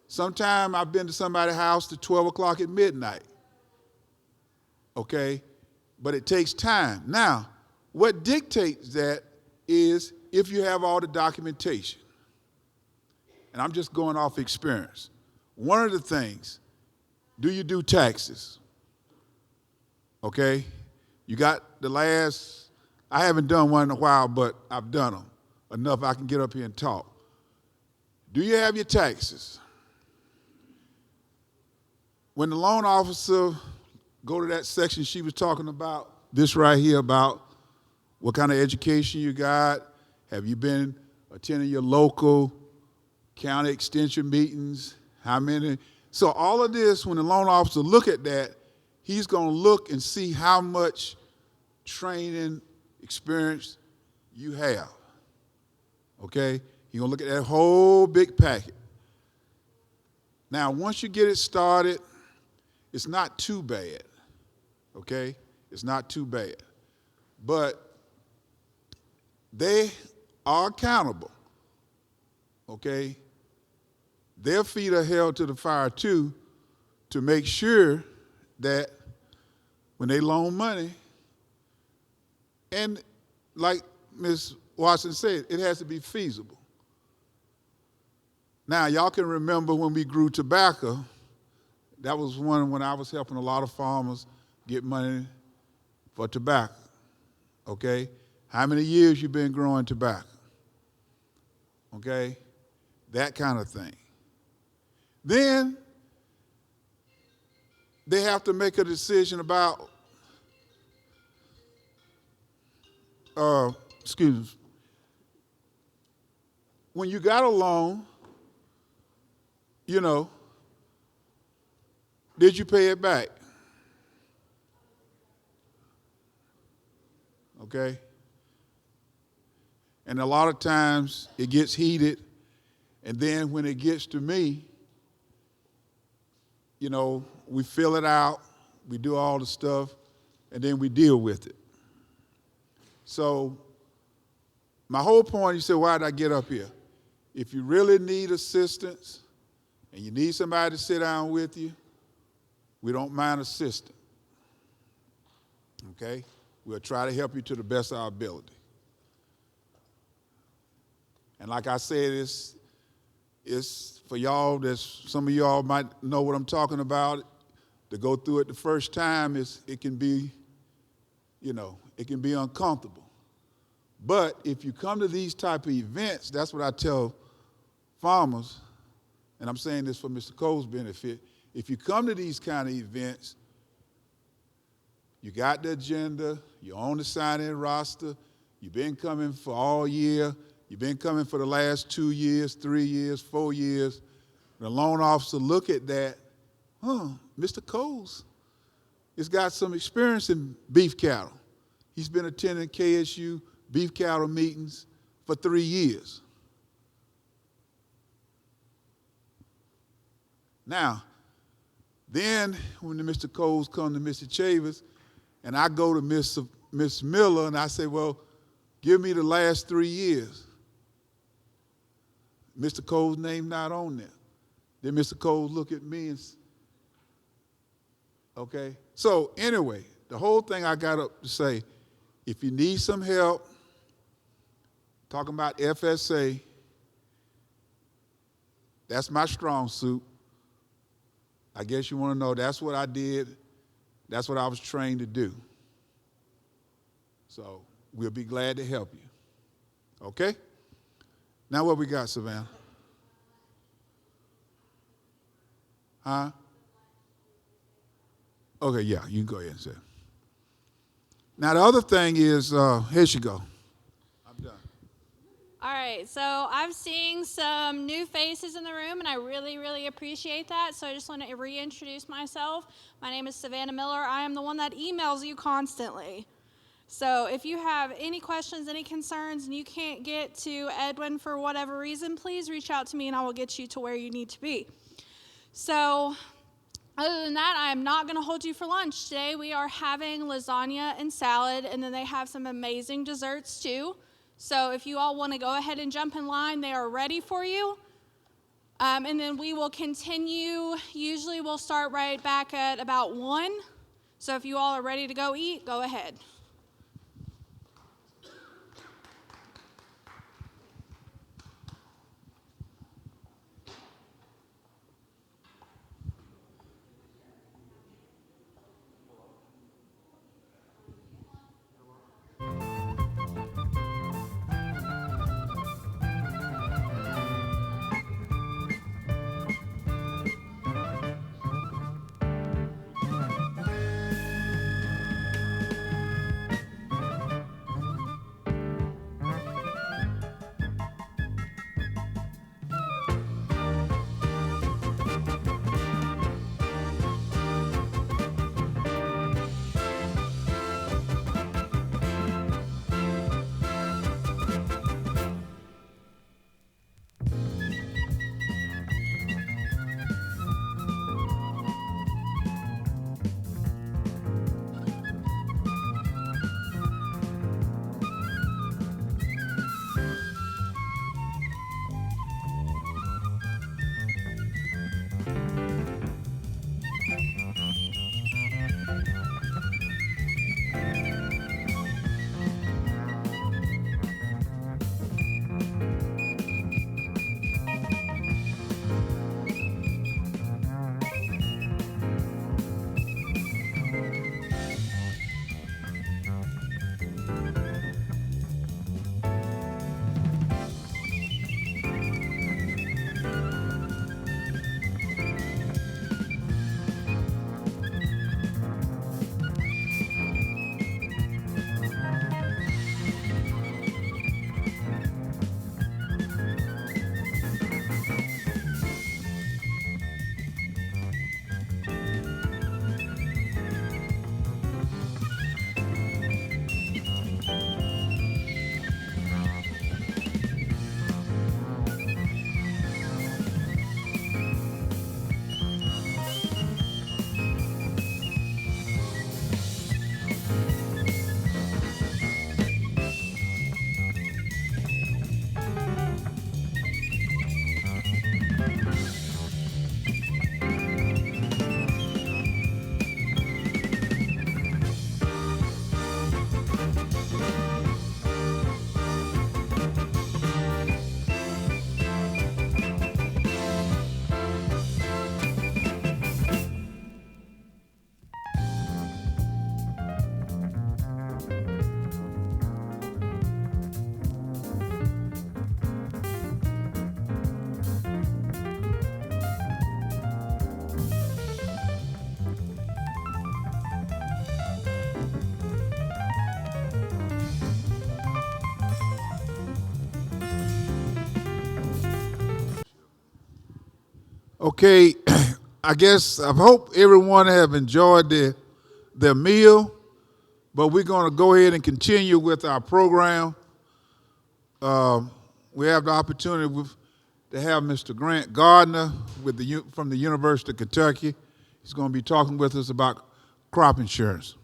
Sometimes I've been to somebody's house to 12 o'clock at midnight, okay? But it takes time. Now, what dictates that is if you have all the documentation. And I'm just going off experience. One of the things, do you do taxes? Okay? You got the last, I haven't done one in a while, but I've done them enough I can get up here and talk. Do you have your taxes? When the loan officer go to that section she was talking about, this right here about what kind of education you got, have you been attending your local county extension meetings, how many? So all of this, when the loan officer look at that, he's gonna look and see how much training experience you have, okay? He's gonna look at that whole big packet. Now, once you get it started, it's not too bad, okay? It's not too bad. But they are accountable, okay? Their feet are held to the fire too to make sure that when they loan money, and like Ms. Watson said, it has to be feasible. Now, y'all can remember when we grew tobacco, that was one when I was helping a lot of farmers get money for tobacco, okay? How many years you been growing tobacco, okay? That kind of thing. Then they have to make a decision about, excuse me, when you got a loan, you know, did you pay it back? Okay? And a lot of times it gets heated, and then when it gets to me, you know, we fill it out, we do all the stuff, and then we deal with it. So my whole point, you said, why did I get up here? If you really need assistance and you need somebody to sit down with you, we don't mind assisting, okay? We'll try to help you to the best of our ability. And like I said, it's for y'all, some of y'all might know what I'm talking about. To go through it the first time, it can be, you know, it can be uncomfortable. But if you come to these type of events, that's what I tell farmers, and I'm saying this for Mr. Cole's benefit, if you come to these kind of events, you got the agenda, you're on the sign-in roster, you've been coming for all year, you've been coming for the last 2 years, 3 years, 4 years. The loan officer look at that, Mr. Coles has got some experience in beef cattle. He's been attending KSU beef cattle meetings for 3 years. Now, then when Mr. Coles come to Mr. Chavis, and I go to Miss Miller, and I say, well, give me the last 3 years. Mr. Cole's name not on there. Then Mr. Coles look at me and, okay? So anyway, the whole thing I got up to say, if you need some help, talking about FSA, That's my strong suit. I guess you want to know that's what I did. That's what I was trained to do. So we'll be glad to help you. Okay? Now what we got, Savannah? Huh? Okay, yeah, you can go ahead and say it. Now the other thing is, here she go. I'm done. All right, so I'm seeing some new faces in the room, and I really, really appreciate that. So I just want to reintroduce myself. My name is Savannah Miller. I am the one that emails you constantly. So if you have any questions, any concerns, and you can't get to Edwin for whatever reason, please reach out to me, and I will get you to where you need to be. So other than that, I am not going to hold you for lunch. Today we are having lasagna and salad, and then they have some amazing desserts too. So if you all want to go ahead and jump in line, they are ready for you. And then we will continue. Usually we'll start right back at about 1. So if you all are ready to go eat, go ahead. Okay, I hope everyone have enjoyed their meal, but we're going to go ahead and continue with our program. We have the opportunity to have Mr. Grant Gardner from the University of Kentucky. He's going to be talking with us about crop insurance.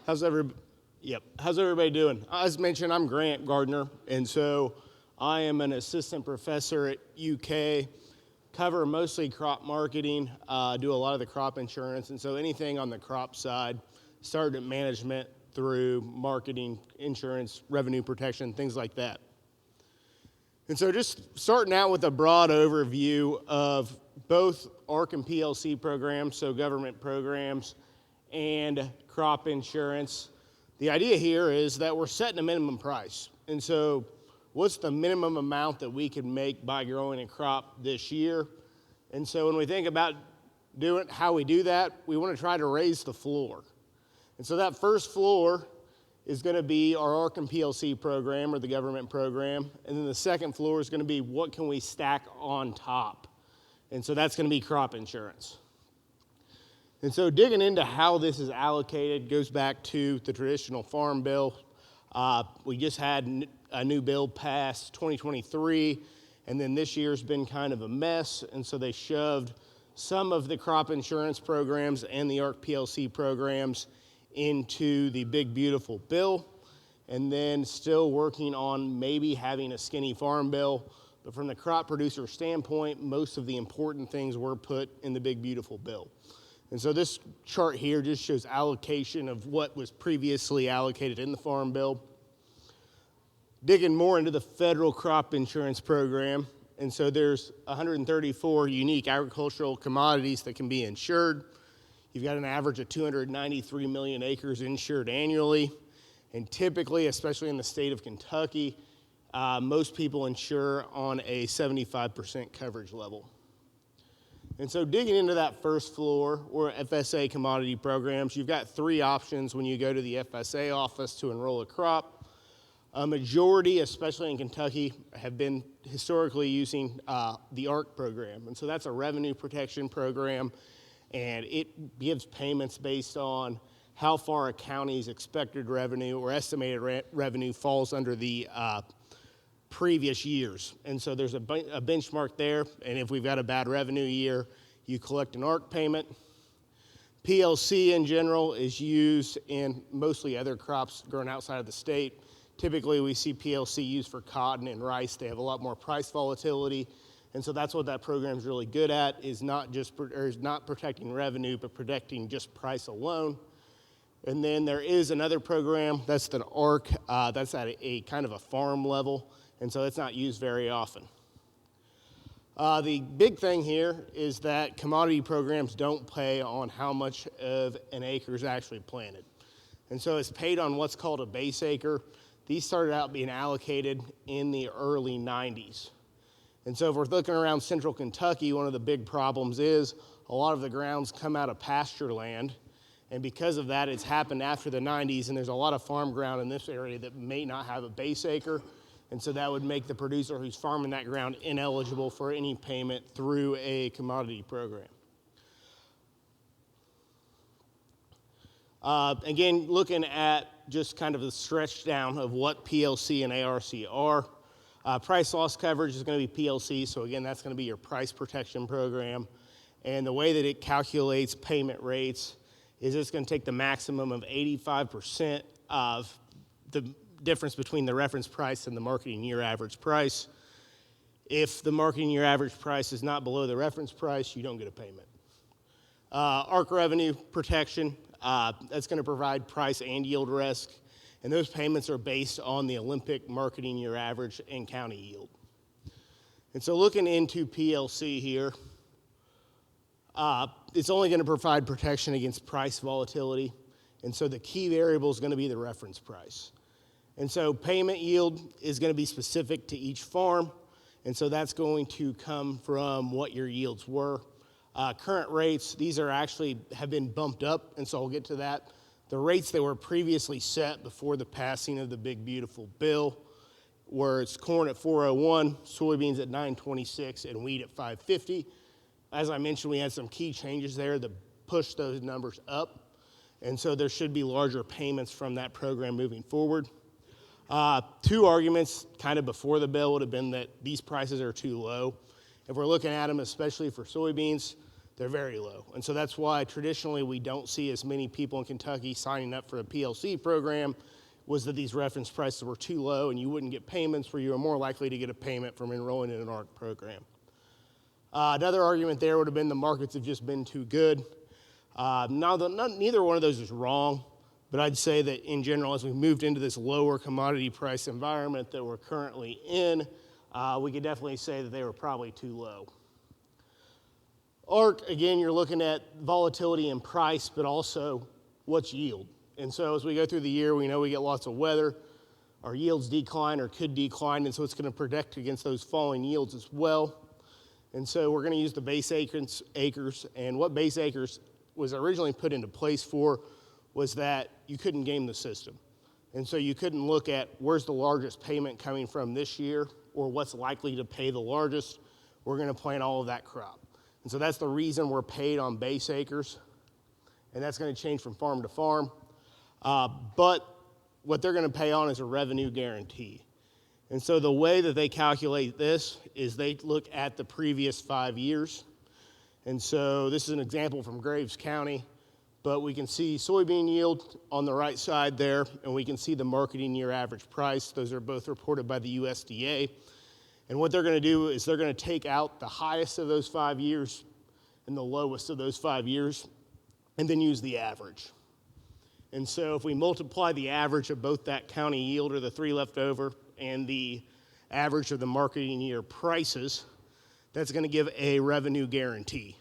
How's everybody doing? As mentioned, I'm Grant Gardner, and so I am an assistant professor at UK. cover mostly crop marketing, do a lot of the crop insurance, and so anything on the crop side, started at management through marketing, insurance, revenue protection, things like that. And so just starting out with a broad overview of both ARC and PLC programs, so government programs, and crop insurance. The idea here is that we're setting a minimum price. And so what's the minimum amount that we can make by growing a crop this year? And so when we think about how we do that, we want to try to raise the floor. And so that first floor is going to be our ARC and PLC program, or the government program. And then the second floor is going to be what can we stack on top. And so that's going to be crop insurance. And so digging into how this is allocated goes back to the traditional farm bill. We just had a new bill passed 2023, and then this year's been kind of a mess, and so they shoved some of the crop insurance programs and the ARC PLC programs into the big beautiful bill, and then still working on maybe having a skinny farm bill. But from the crop producer standpoint, most of the important things were put in the big beautiful bill. And so this chart here just shows allocation of what was previously allocated in the farm bill. Digging more into the federal crop insurance program. And so there's 134 unique agricultural commodities that can be insured. You've got an average of 293 million acres insured annually. And typically, especially in the state of Kentucky, most people insure on a 75% coverage level. And so digging into that first floor, or FSA commodity programs, you've got three options when you go to the FSA office to enroll a crop. A majority, especially in Kentucky, have been historically using the ARC program. And so that's a revenue protection program, and it gives payments based on how far a county's expected revenue or estimated revenue falls under the previous years. And so there's a benchmark there, and if we've got a bad revenue year, you collect an ARC payment. PLC in general is used in mostly other crops grown outside of the state. Typically we see PLC used for cotton and rice. They have a lot more price volatility, and so that's what that program is really good at, is not protecting revenue, but protecting just price alone. And then there is another program, that's the ARC, that's at a kind of a farm level, and so it's not used very often. The big thing here is that commodity programs don't pay on how much of an acre is actually planted. And so it's paid on what's called a base acre. These started out being allocated in the early 90s. And so if we're looking around central Kentucky, one of the big problems is a lot of the grounds come out of pasture land. And because of that, it's happened after the 90s, and there's a lot of farm ground in this area that may not have a base acre. And so that would make the producer who's farming that ground ineligible for any payment through a commodity program. Again, looking at just kind of the stretch down of what PLC and ARC are. Price loss coverage is going to be PLC, so again, that's going to be your price protection program. And the way that it calculates payment rates is it's going to take the maximum of 85% of the difference between the reference price and the marketing year average price. If the marketing year average price is not below the reference price, you don't get a payment. ARC revenue protection, that's going to provide price and yield risk, and those payments are based on the Olympic marketing year average and county yield. And so looking into PLC here, it's only going to provide protection against price volatility, and so the key variable is going to be the reference price. And so payment yield is going to be specific to each farm, and so that's going to come from what your yields were. Current rates, these are actually have been bumped up, and so I'll get to that. The rates that were previously set before the passing of the big beautiful bill were it's corn at $4.01, soybeans at $9.26, and wheat at $5.50. As I mentioned, we had some key changes there that pushed those numbers up, and so there should be larger payments from that program moving forward. Two arguments kind of before the bill would have been that these prices are too low. If we're looking at them, especially for soybeans, they're very low. And so that's why traditionally we don't see as many people in Kentucky signing up for a PLC program, was that these reference prices were too low and you wouldn't get payments where you were more likely to get a payment from enrolling in an ARC program. Another argument there would have been the markets have just been too good. Neither one of those is wrong, but I'd say that in general, as we moved into this lower commodity price environment that we're currently in, we could definitely say that they were probably too low. ARC, again, you're looking at volatility in price, but also what's yield. And so as we go through the year, we know we get lots of weather. Our yields decline or could decline, and so it's going to protect against those falling yields as well. And so we're going to use the base acres, and what base acres was originally put into place for was that you couldn't game the system. And so you couldn't look at where's the largest payment coming from this year or what's likely to pay the largest. We're going to plant all of that crop. And so that's the reason we're paid on base acres, and that's going to change from farm to farm. But what they're going to pay on is a revenue guarantee. And so the way that they calculate this is they look at the previous 5 years. And so this is an example from Graves County, but we can see soybean yield on the right side there, and we can see the marketing year average price. Those are both reported by the USDA. And what they're going to do is they're going to take out the highest of those 5 years and the lowest of those 5 years, and then use the average. And so if we multiply the average of both that county yield, or the 3 left over, and the average of the marketing year prices, that's going to give a revenue guarantee.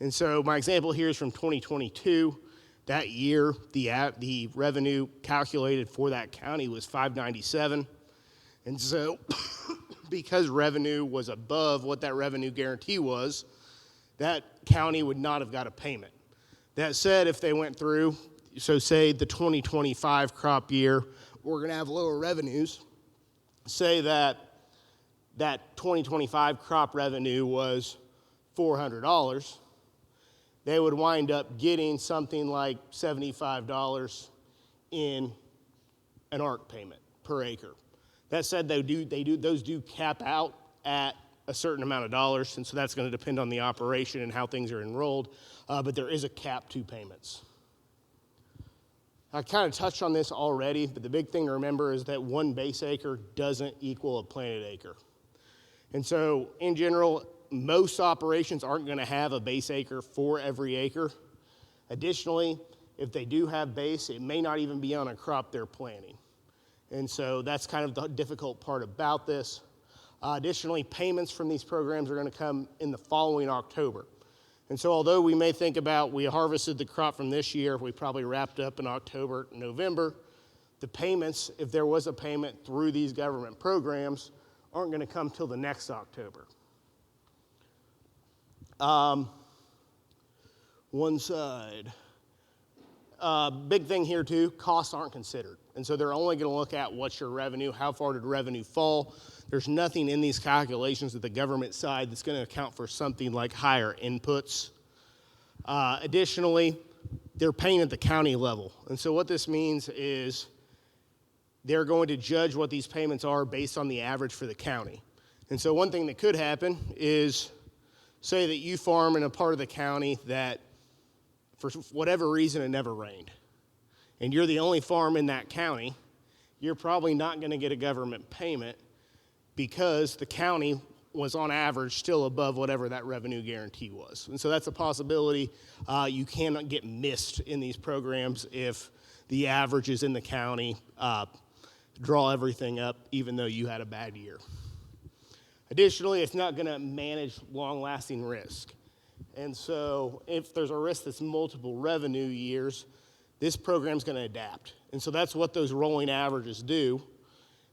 And so my example here is from 2022. That year, the revenue calculated for that county was $597. And so because revenue was above what that revenue guarantee was, that county would not have got a payment. That said, if they went through, so say the 2025 crop year, we're going to have lower revenues. Say that 2025 crop revenue was $400, they would wind up getting something like $75 in an ARC payment per acre. That said, those do cap out at a certain amount of dollars, and so that's going to depend on the operation and how things are enrolled, but there is a cap to payments. I kind of touched on this already, but the big thing to remember is that one base acre doesn't equal a planted acre. And so, in general, most operations aren't going to have a base acre for every acre. Additionally, if they do have base, it may not even be on a crop they're planting. And so that's kind of the difficult part about this. Additionally, payments from these programs are going to come in the following October. And so although we may think about we harvested the crop from this year, we probably wrapped up in October, November, the payments, if there was a payment through these government programs, aren't going to come till the next October. One side. Big thing here too, costs aren't considered. And so they're only going to look at what's your revenue, how far did revenue fall. There's nothing in these calculations at the government side that's going to account for something like higher inputs. Additionally, they're paying at the county level. And so what this means is they're going to judge what these payments are based on the average for the county. And so one thing that could happen is, say that you farm in a part of the county that for whatever reason it never rained, and you're the only farm in that county, you're probably not going to get a government payment because the county was on average still above whatever that revenue guarantee was. And so that's a possibility. You cannot get missed in these programs if the averages in the county draw everything up, even though you had a bad year. Additionally, it's not going to manage long-lasting risk. And so if there's a risk that's multiple revenue years, this program's going to adapt. And so that's what those rolling averages do.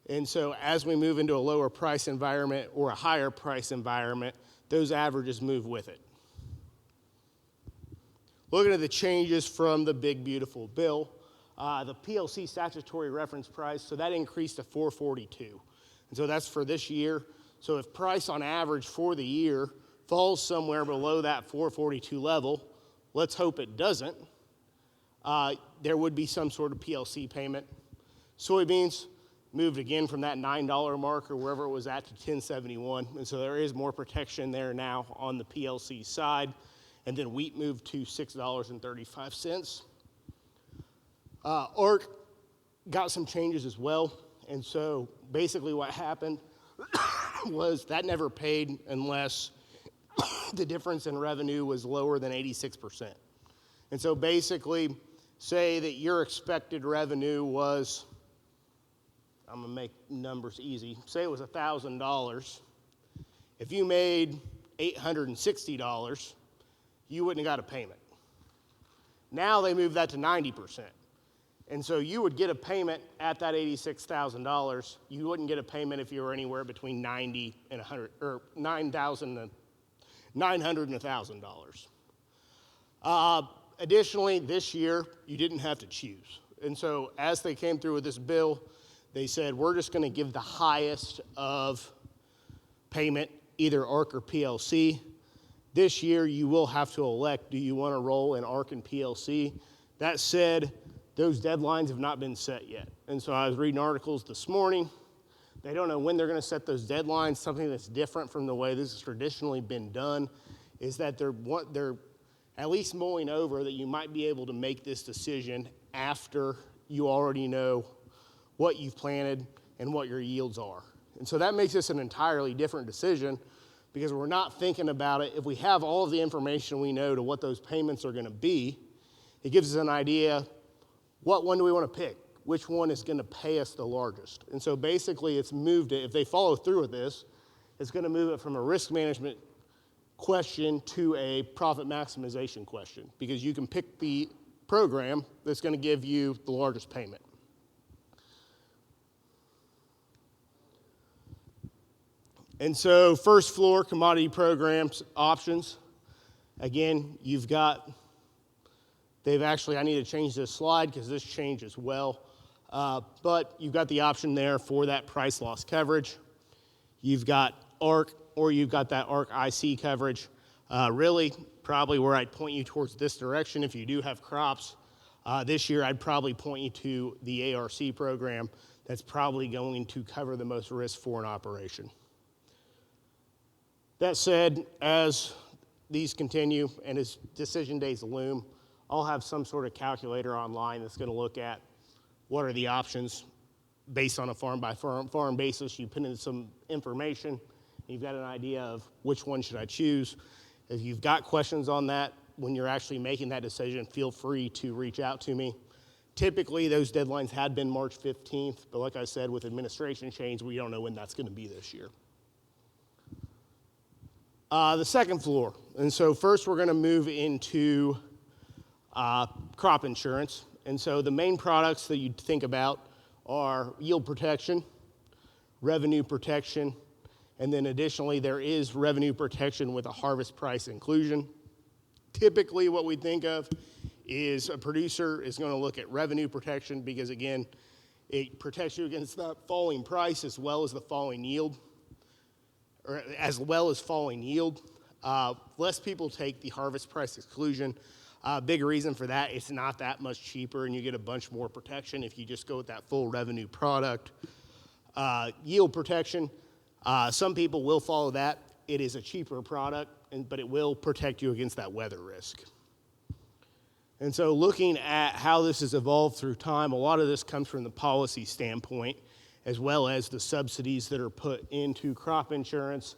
And so as we move into a lower price environment or a higher price environment, those averages move with it. Looking at the changes from the big, beautiful bill, the PLC statutory reference price, so that increased to $4.42. And so that's for this year. So if price on average for the year falls somewhere below that $4.42 level, let's hope it doesn't, there would be some sort of PLC payment. Soybeans moved again from that $9 mark or wherever it was at to $10.71. And so there is more protection there now on the PLC side. And then wheat moved to $6.35. ARC got some changes as well. And so basically what happened was that never paid unless the difference in revenue was lower than 86%. And so basically, say that your expected revenue was, I'm gonna make numbers easy, say it was $1,000. If you made $860, you wouldn't have got a payment. Now they moved that to 90%. And so you would get a payment at that $86,000. You wouldn't get a payment if you were anywhere between $90 and $100, or $900 and $1,000. Additionally, this year, you didn't have to choose. And so as they came through with this bill, they said, we're just gonna give the highest of payment, either ARC or PLC. This year, you will have to elect, do you wanna roll in ARC and PLC? That said, those deadlines have not been set yet. And so I was reading articles this morning. They don't know when they're gonna set those deadlines. Something that's different from the way this has traditionally been done is that they're at least mulling over that you might be able to make this decision after you already know what you've planted and what your yields are. And so that makes this an entirely different decision because we're not thinking about it. If we have all of the information we know to what those payments are gonna be, it gives us an idea, what one do we wanna pick? Which one is gonna pay us the largest? And so basically it's moved it, if they follow through with this, it's gonna move it from a risk management question to a profit maximization question because you can pick the program that's gonna give you the largest payment. And so first floor commodity programs options, again, you've got, I need to change this slide because this changed as well. But you've got the option there for that price loss coverage. You've got ARC or you've got that ARC IC coverage. Really, probably where I'd point you towards this direction if you do have crops. This year, I'd probably point you to the ARC program. That's probably going to cover the most risk for an operation. That said, as these continue and as decision days loom, I'll have some sort of calculator online that's going to look at what are the options based on a farm by farm basis. You put in some information, and you've got an idea of which one should I choose. If you've got questions on that, when you're actually making that decision, feel free to reach out to me. Typically, those deadlines had been March 15th, but like I said, with administration change, we don't know when that's going to be this year. The second floor, and so first we're going to move into crop insurance. And so the main products that you'd think about are yield protection, revenue protection, and then additionally there is revenue protection with a harvest price inclusion. Typically what we think of is a producer is going to look at revenue protection because again, it protects you against that falling price as well as the falling yield, or as well as falling yield. Less people take the harvest price exclusion. Big reason for that, it's not that much cheaper and you get a bunch more protection if you just go with that full revenue product. Yield protection, some people will follow that. It is a cheaper product, but it will protect you against that weather risk. And so looking at how this has evolved through time, a lot of this comes from the policy standpoint, as well as the subsidies that are put into crop insurance.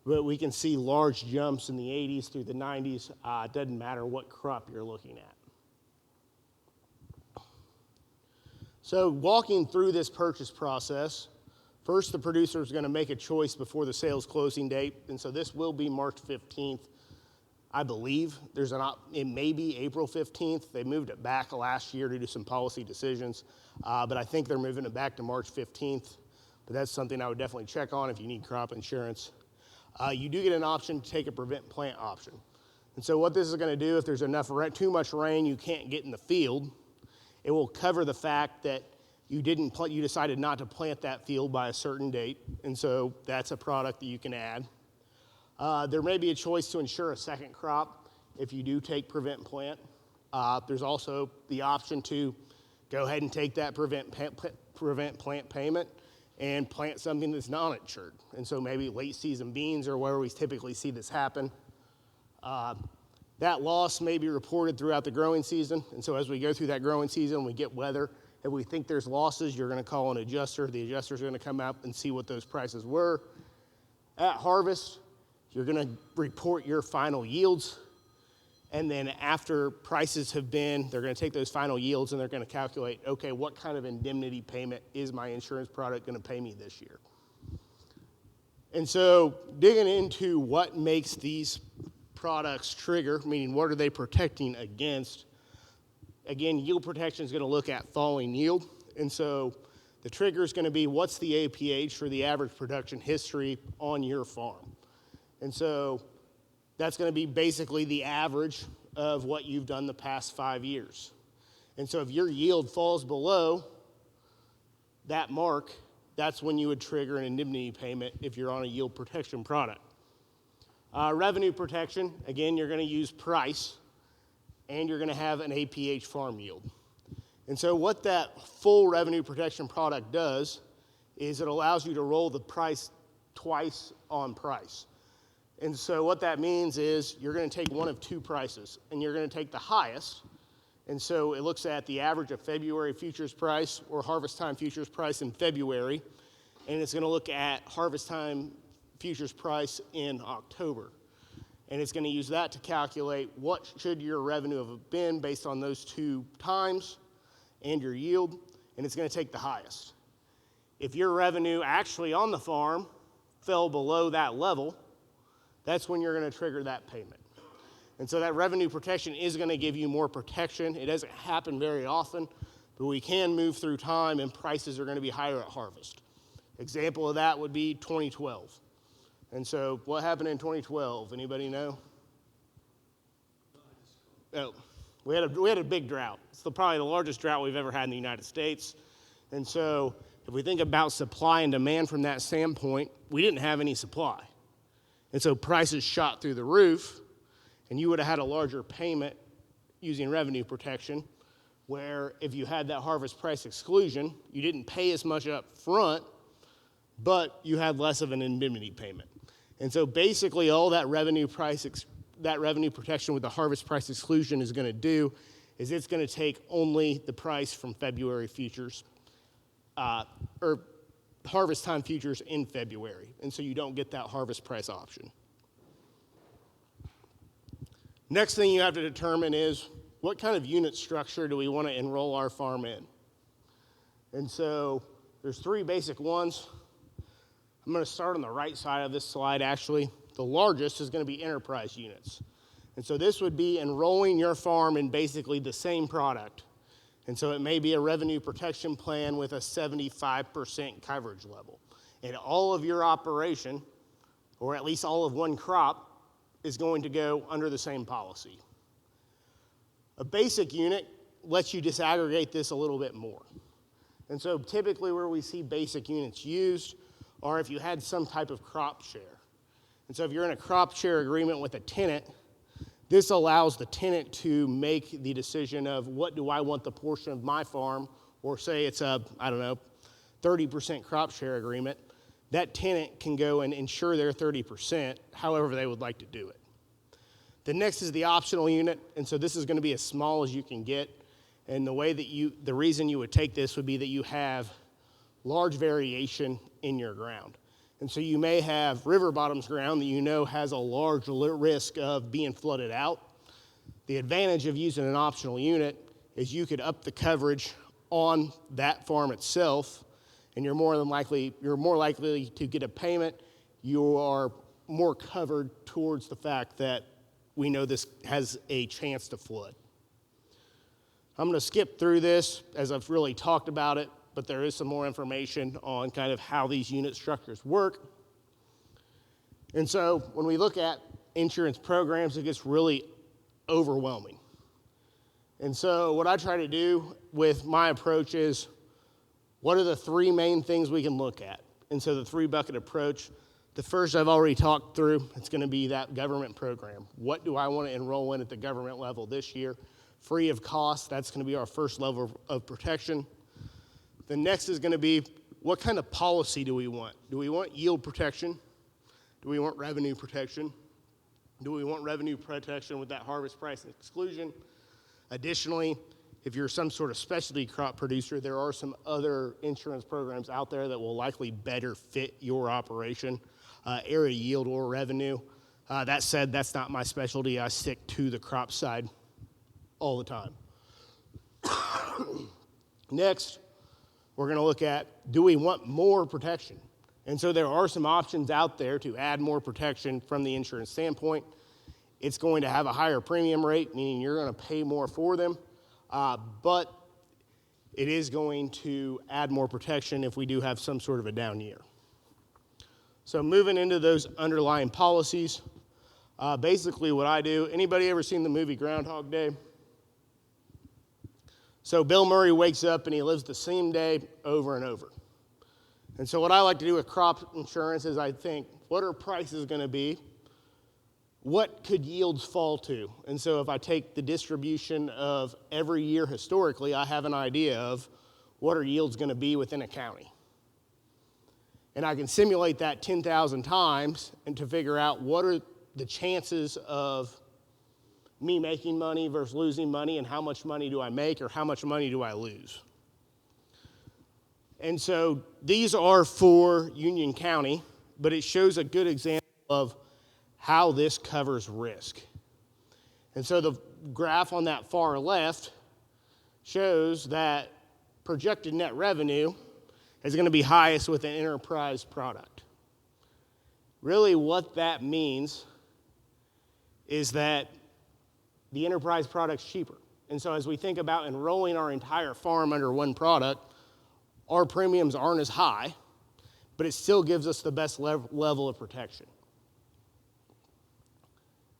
But we can see large jumps in the 80s through the 90s. It doesn't matter what crop you're looking at. So walking through this purchase process, first the producer is going to make a choice before the sales closing date. And so this will be March 15th. I believe it may be April 15th. They moved it back last year to do some policy decisions. But I think they're moving it back to March 15th. But that's something I would definitely check on if you need crop insurance. You do get an option to take a prevent plant option. And so what this is going to do, if there's too much rain you can't get in the field, it will cover the fact that you decided not to plant that field by a certain date. And so that's a product that you can add. There may be a choice to insure a second crop if you do take prevent plant. There's also the option to go ahead and take that prevent plant payment and plant something that's non-insured. And so maybe late season beans or where we typically see this happen. That loss may be reported throughout the growing season. And so as we go through that growing season, we get weather. If we think there's losses, you're gonna call an adjuster. The adjuster's gonna come out and see what those prices were. At harvest, You're going to report your final yields. And then after prices have been, they're going to take those final yields and they're going to calculate, okay, what kind of indemnity payment is my insurance product going to pay me this year? And so digging into what makes these products trigger, meaning what are they protecting against, again, yield protection is going to look at falling yield. And so the trigger is going to be what's the APH for the average production history on your farm. And so that's going to be basically the average of what you've done the past 5 years. And so if your yield falls below that mark, that's when you would trigger an indemnity payment if you're on a yield protection product. Revenue protection, again, you're going to use price, and you're going to have an APH farm yield. And so what that full revenue protection product does is it allows you to roll the price twice on price. And so what that means is you're going to take one of two prices, and you're going to take the highest. And so it looks at the average of February futures price or harvest time futures price in February, and it's going to look at harvest time futures price in October. And it's going to use that to calculate what should your revenue have been based on those 2 times and your yield, and it's going to take the highest. If your revenue actually on the farm fell below that level, that's when you're going to trigger that payment. And so that revenue protection is going to give you more protection. It doesn't happen very often, but we can move through time and prices are going to be higher at harvest. Example of that would be 2012. And so what happened in 2012? Anybody know? Oh, we had a big drought. It's probably the largest drought we've ever had in the United States. And so if we think about supply and demand from that standpoint, we didn't have any supply. And so prices shot through the roof, and you would have had a larger payment using revenue protection, where if you had that harvest price exclusion, you didn't pay as much up front, but you had less of an indemnity payment. And so basically all that revenue protection with the harvest price exclusion is going to do is it's going to take only the price from February futures, or harvest time futures in February, and so you don't get that harvest price option. Next thing you have to determine is what kind of unit structure do we want to enroll our farm in? And so there's 3 basic ones. I'm going to start on the right side of this slide, actually. The largest is going to be enterprise units. And so this would be enrolling your farm in basically the same product. And so it may be a revenue protection plan with a 75% coverage level. And all of your operation, or at least all of one crop, is going to go under the same policy. A basic unit lets you disaggregate this a little bit more. And so typically where we see basic units used are if you had some type of crop share. And so if you're in a crop share agreement with a tenant, this allows the tenant to make the decision of what do I want the portion of my farm, or say it's a, 30% crop share agreement. That tenant can go and insure their 30% however they would like to do it. The next is the optional unit, and so this is going to be as small as you can get. And the reason you would take this would be that you have large variation in your ground. And so you may have river bottoms ground that you know has a large risk of being flooded out. The advantage of using an optional unit is you could up the coverage on that farm itself, and you're more likely to get a payment. You are more covered towards the fact that we know this has a chance to flood. I'm going to skip through this as I've really talked about it, but there is some more information on kind of how these unit structures work. And so when we look at insurance programs, it gets really overwhelming. And so what I try to do with my approach is, what are the 3 main things we can look at? And so the 3-bucket approach, the first I've already talked through, it's going to be that government program. What do I want to enroll in at the government level this year? Free of cost, that's going to be our first level of protection. The next is going to be, what kind of policy do we want? Do we want yield protection? Do we want revenue protection? Do we want revenue protection with that harvest price exclusion? Additionally, if you're some sort of specialty crop producer, there are some other insurance programs out there that will likely better fit your operation, area yield or revenue. That said, that's not my specialty. I stick to the crop side all the time. Next, we're going to look at, do we want more protection? And so there are some options out there to add more protection from the insurance standpoint. It's going to have a higher premium rate, meaning you're going to pay more for them, but it is going to add more protection if we do have some sort of a down year. So moving into those underlying policies, basically what I do, anybody ever seen the movie Groundhog Day? So Bill Murray wakes up and he lives the same day over and over. And so what I like to do with crop insurance is I think, what are prices going to be? What could yields fall to? And so if I take the distribution of every year historically, I have an idea of what are yields going to be within a county. And I can simulate that 10,000 times and to figure out what are the chances of me making money versus losing money, and how much money do I make or how much money do I lose. And so these are for Union County, but it shows a good example of how this covers risk. And so the graph on that far left shows that projected net revenue is going to be highest with an enterprise product. Really what that means is that the enterprise product's cheaper. And so as we think about enrolling our entire farm under one product, our premiums aren't as high, but it still gives us the best level of protection.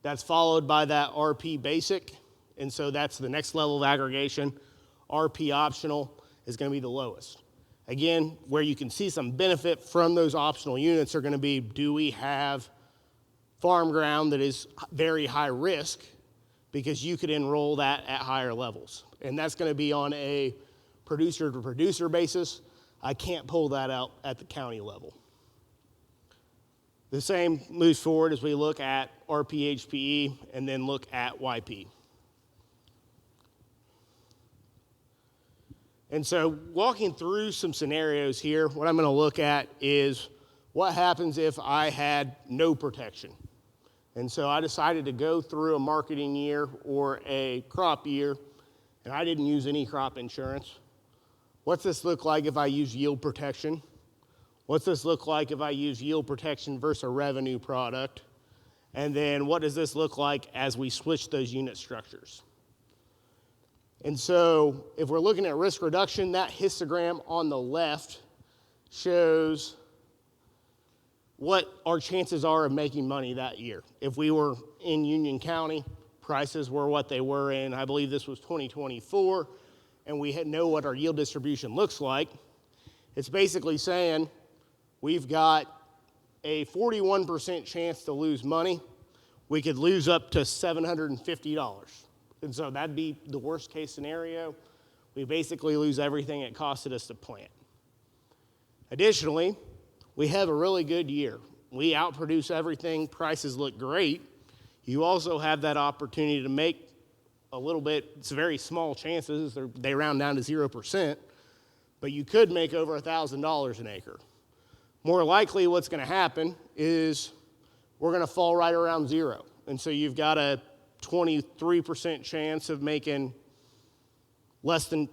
That's followed by that RP basic, and so that's the next level of aggregation. RP optional is going to be the lowest. Again, where you can see some benefit from those optional units are going to be, do we have farm ground that is very high risk, because you could enroll that at higher levels. And that's going to be on a producer-to-producer basis. I can't pull that out at the county level. The same moves forward as we look at RP-HPE and then look at YP. And so walking through some scenarios here, what I'm going to look at is what happens if I had no protection. And so I decided to go through a marketing year or a crop year, and I didn't use any crop insurance. What's this look like if I use yield protection? What's this look like if I use yield protection versus a revenue product? And then what does this look like as we switch those unit structures? And so if we're looking at risk reduction, that histogram on the left shows what our chances are of making money that year. If we were in Union County, prices were what they were in, I believe this was 2024, and we know what our yield distribution looks like. It's basically saying we've got a 41% chance to lose money. We could lose up to $750. And so that'd be the worst case scenario. We basically lose everything it costed us to plant. Additionally, we have a really good year. We outproduce everything, prices look great. You also have that opportunity to make a little bit, it's very small chances, they round down to 0%, but you could make over $1,000 an acre. More likely what's gonna happen is we're gonna fall right around zero. And so you've got a 23% chance of making less than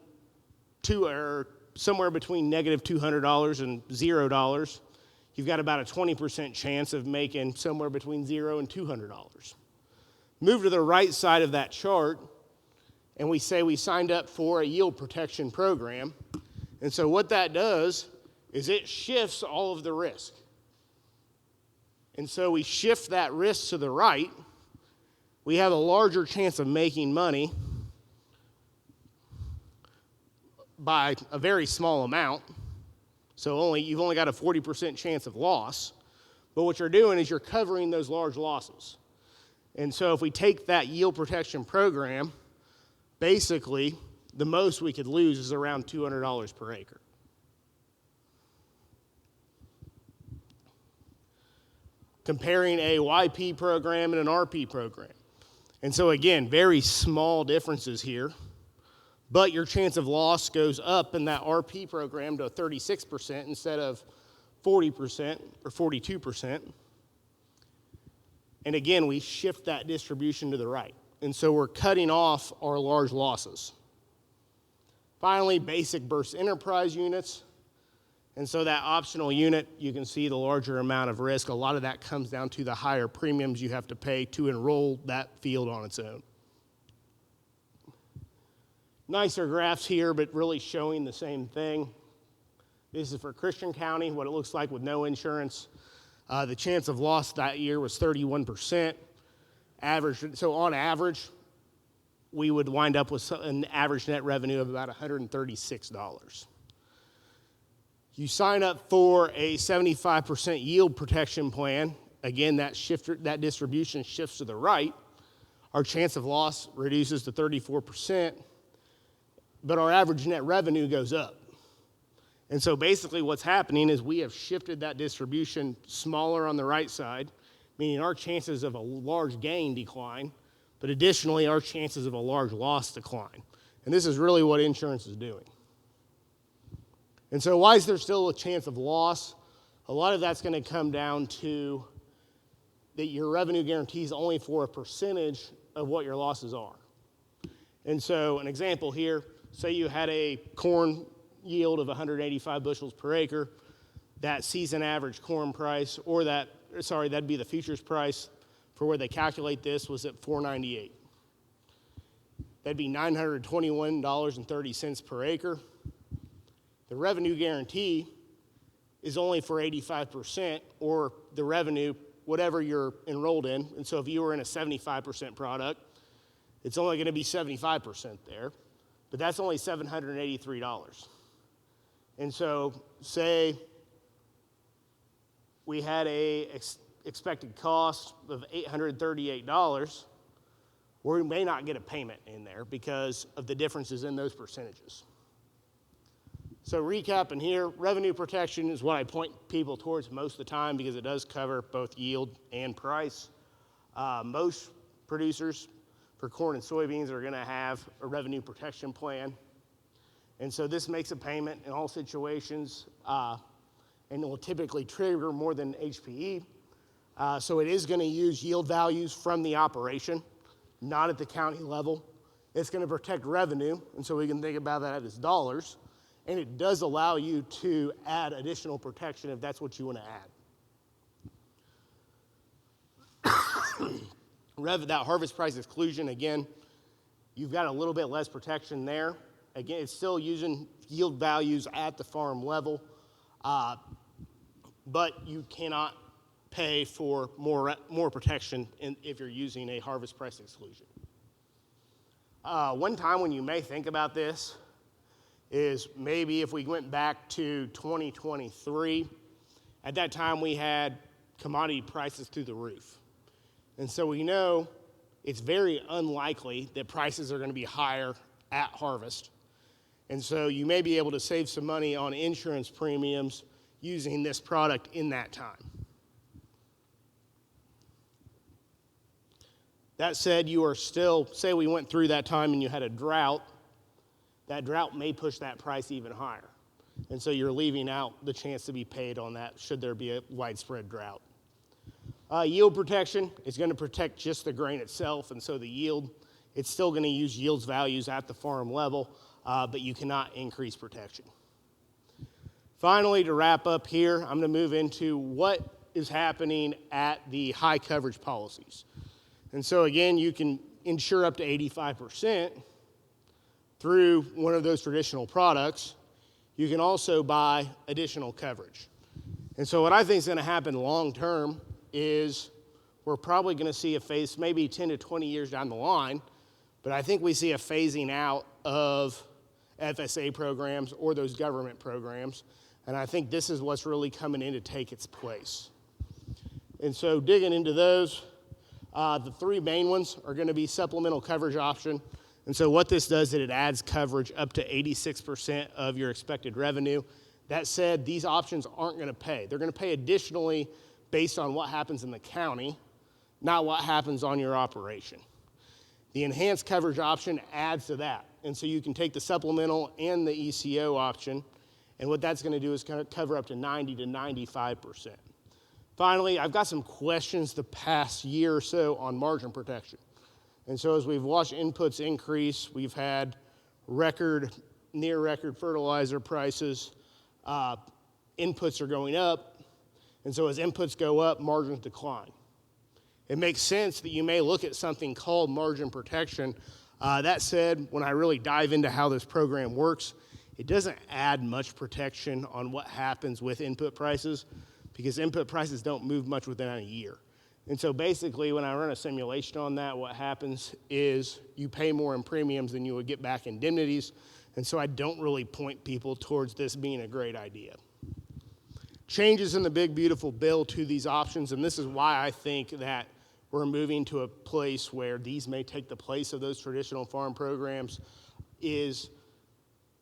or somewhere between negative $200 and $0. You've got about a 20% chance of making somewhere between $0 and $200. Move to the right side of that chart, and we say we signed up for a yield protection program. And so what that does is it shifts all of the risk. And so we shift that risk to the right. We have a larger chance of making money by a very small amount. So you've only got a 40% chance of loss. But what you're doing is you're covering those large losses. And so if we take that yield protection program, basically the most we could lose is around $200 per acre. Comparing a YP program and an RP program. And so again, very small differences here, but your chance of loss goes up in that RP program to 36% instead of 40% or 42%. And again, we shift that distribution to the right. And so we're cutting off our large losses. Finally, basic burst enterprise units. And so that optional unit, you can see the larger amount of risk. A lot of that comes down to the higher premiums you have to pay to enroll that field on its own. Nicer graphs here, but really showing the same thing. This is for Christian County, what it looks like with no insurance. The chance of loss that year was 31%. So on average, we would wind up with an average net revenue of about $136. You sign up for a 75% yield protection plan. Again, that distribution shifts to the right. Our chance of loss reduces to 34%, but our average net revenue goes up. And so basically what's happening is we have shifted that distribution smaller on the right side, meaning our chances of a large gain decline, but additionally our chances of a large loss decline. And this is really what insurance is doing. And so why is there still a chance of loss? A lot of that's going to come down to that your revenue guarantee is only for a percentage of what your losses are. And so an example here, say you had a corn yield of 185 bushels per acre, that season average corn price, or that'd be the futures price for where they calculate this, was at $4.98. That'd be $921.30 per acre. The revenue guarantee is only for 85%, or the revenue, whatever you're enrolled in. And so if you were in a 75% product, it's only going to be 75% there, but that's only $783. And so say we had a expected cost of $838, we may not get a payment in there because of the differences in those percentages. So recapping here, revenue protection is what I point people towards most of the time because it does cover both yield and price. Most producers for corn and soybeans are going to have a revenue protection plan. And so this makes a payment in all situations, and it will typically trigger more than HPE. So it is going to use yield values from the operation, not at the county level. It's going to protect revenue, and so we can think about that as dollars. And it does allow you to add additional protection if that's what you want to add. That harvest price exclusion, again, you've got a little bit less protection there. Again, it's still using yield values at the farm level, but you cannot pay for more protection if you're using a harvest price exclusion. One time when you may think about this is maybe if we went back to 2023, at that time we had commodity prices through the roof. And so we know it's very unlikely that prices are going to be higher at harvest. And so you may be able to save some money on insurance premiums using this product in that time. That said, you are still, say we went through that time and you had a drought, that drought may push that price even higher. And so you're leaving out the chance to be paid on that should there be a widespread drought. Yield protection is going to protect just the grain itself, and so the yield, it's still going to use yields values at the farm level, but you cannot increase protection. Finally, to wrap up here, I'm going to move into what is happening at the high coverage policies. And so again, you can insure up to 85% through one of those traditional products. You can also buy additional coverage. And so what I think is going to happen long term is we're probably going to see a phase, maybe 10 to 20 years down the line, but I think we see a phasing out of FSA programs or those government programs, and I think this is what's really coming in to take its place. And so digging into those, the three main ones are going to be supplemental coverage option. And so what this does is it adds coverage up to 86% of your expected revenue. That said, these options aren't going to pay. They're going to pay additionally based on what happens in the county, not what happens on your operation. The enhanced coverage option adds to that. And so you can take the supplemental and the ECO option, and what that's going to do is kind of cover up to 90 to 95%. Finally, I've got some questions the past year or so on margin protection. And so as we've watched inputs increase, we've had near record fertilizer prices. Inputs are going up. And so as inputs go up, margins decline. It makes sense that you may look at something called margin protection. That said, when I really dive into how this program works, it doesn't add much protection on what happens with input prices because input prices don't move much within a year. And so basically, when I run a simulation on that, what happens is you pay more in premiums than you would get back indemnities. And so I don't really point people towards this being a great idea. Changes in the big, beautiful bill to these options, and this is why I think that we're moving to a place where these may take the place of those traditional farm programs, is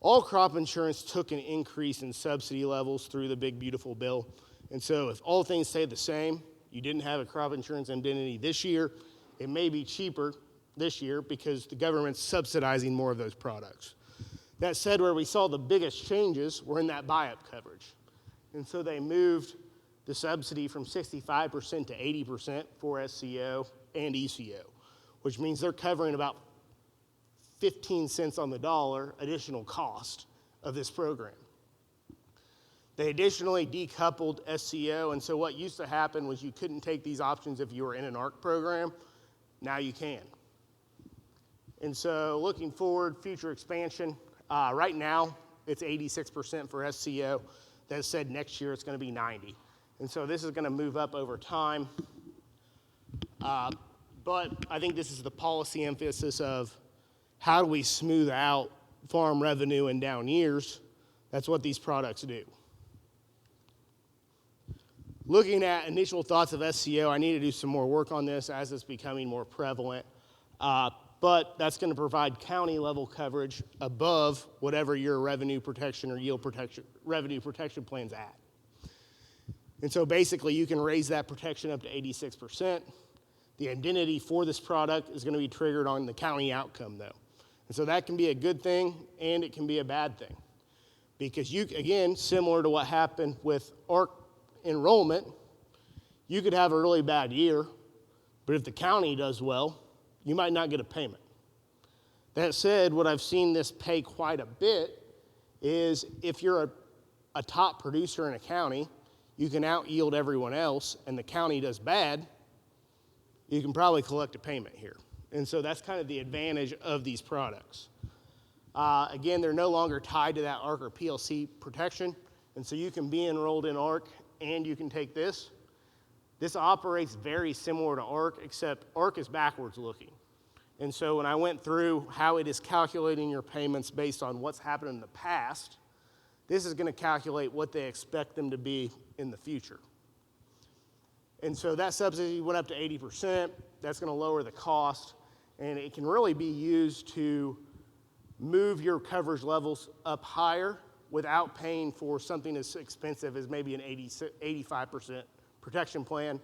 all crop insurance took an increase in subsidy levels through the big, beautiful bill. And so if all things stay the same, you didn't have a crop insurance indemnity this year, it may be cheaper this year because the government's subsidizing more of those products. That said, where we saw the biggest changes were in that buy-up coverage. And so they moved the subsidy from 65% to 80% for SCO and ECO, which means they're covering about 15 cents on the dollar additional cost of this program. They additionally decoupled SCO, and so what used to happen was you couldn't take these options if you were in an ARC program. Now you can. And so looking forward, future expansion, right now it's 86% for SCO. That said, next year it's going to be 90. And so this is going to move up over time. But I think this is the policy emphasis of how do we smooth out farm revenue in down years. That's what these products do. Looking at initial thoughts of SCO, I need to do some more work on this as it's becoming more prevalent. But that's going to provide county level coverage above whatever your revenue protection or yield protection, revenue protection plan's at. And so basically you can raise that protection up to 86%. The indemnity for this product is going to be triggered on the county outcome though. And so that can be a good thing and it can be a bad thing. Because you, again, similar to what happened with ARC enrollment, you could have a really bad year, but if the county does well, you might not get a payment. That said, what I've seen this pay quite a bit is if you're a top producer in a county, you can out-yield everyone else, and the county does bad, you can probably collect a payment here. And so that's kind of the advantage of these products. Again, they're no longer tied to that ARC or PLC protection, and so you can be enrolled in ARC and you can take this. This operates very similar to ARC, except ARC is backwards looking. And so when I went through how it is calculating your payments based on what's happened in the past, this is going to calculate what they expect them to be in the future. And so that subsidy went up to 80%. That's going to lower the cost, and it can really be used to move your coverage levels up higher without paying for something as expensive as maybe an 85% protection plan.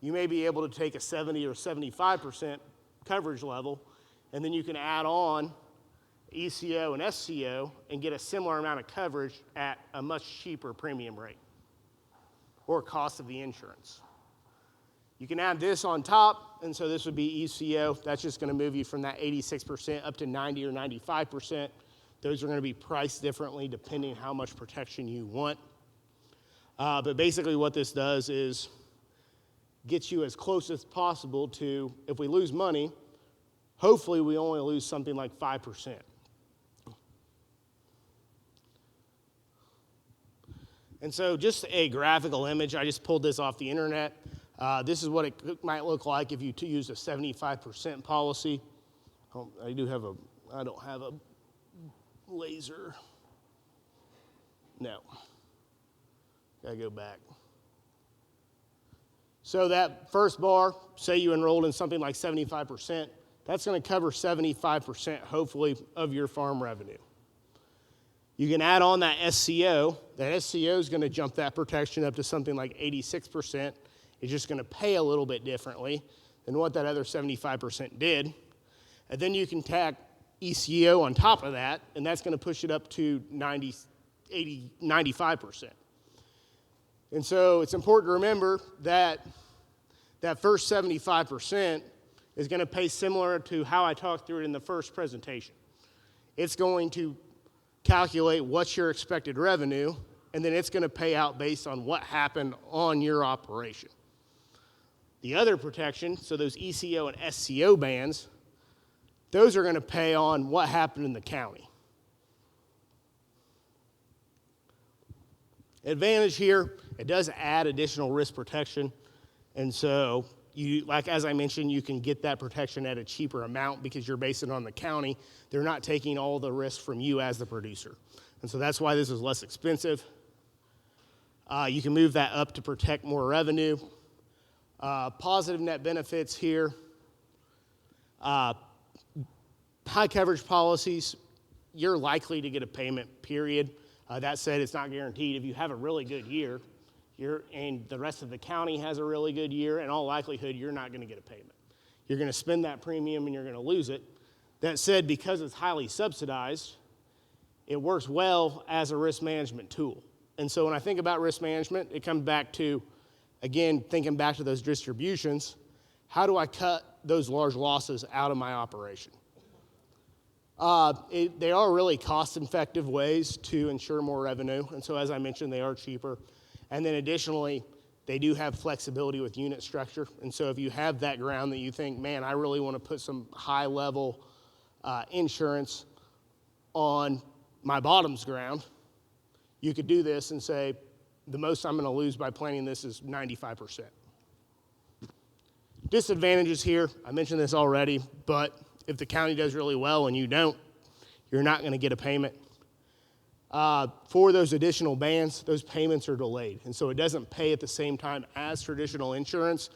You may be able to take a 70 or 75% coverage level, and then you can add on ECO and SCO and get a similar amount of coverage at a much cheaper premium rate or cost of the insurance. You can add this on top, and so this would be ECO. That's just going to move you from that 86% up to 90 or 95%. Those are going to be priced differently depending how much protection you want. But basically what this does is gets you as close as possible to, if we lose money, hopefully we only lose something like 5%. And so just a graphical image, I just pulled this off the internet. This is what it might look like if you use a 75% policy. I don't have a laser. No. Gotta go back. So that first bar, say you enrolled in something like 75%, that's gonna cover 75%, hopefully, of your farm revenue. You can add on that SCO. That SCO is gonna jump that protection up to something like 86%. It's just gonna pay a little bit differently than what that other 75% did. And then you can tack ECO on top of that, and that's gonna push it up to 90, 80, 95%. And so it's important to remember that that first 75% is going to pay similar to how I talked through it in the first presentation. It's going to calculate what's your expected revenue, and then it's going to pay out based on what happened on your operation. The other protection, so those ECO and SCO bands, those are going to pay on what happened in the county. Advantage here, it does add additional risk protection. And so, as I mentioned, you can get that protection at a cheaper amount because you're basing it on the county. They're not taking all the risk from you as the producer. And so that's why this is less expensive. You can move that up to protect more revenue. Positive net benefits here. High coverage policies, you're likely to get a payment, period. That said, it's not guaranteed. If you have a really good year, and the rest of the county has a really good year, in all likelihood, you're not going to get a payment. You're going to spend that premium and you're going to lose it. That said, because it's highly subsidized, it works well as a risk management tool. And so when I think about risk management, it comes back to, again, thinking back to those distributions. How do I cut those large losses out of my operation? They are really cost-effective ways to ensure more revenue. And so, as I mentioned, they are cheaper. And then additionally, they do have flexibility with unit structure. And so if you have that ground that you think, man, I really want to put some high-level insurance on my bottoms ground, you could do this and say, the most I'm going to lose by planning this is 95%. Disadvantages here, I mentioned this already, but if the county does really well and you don't, you're not going to get a payment. For those additional bands, those payments are delayed. And so it doesn't pay at the same time as traditional insurance.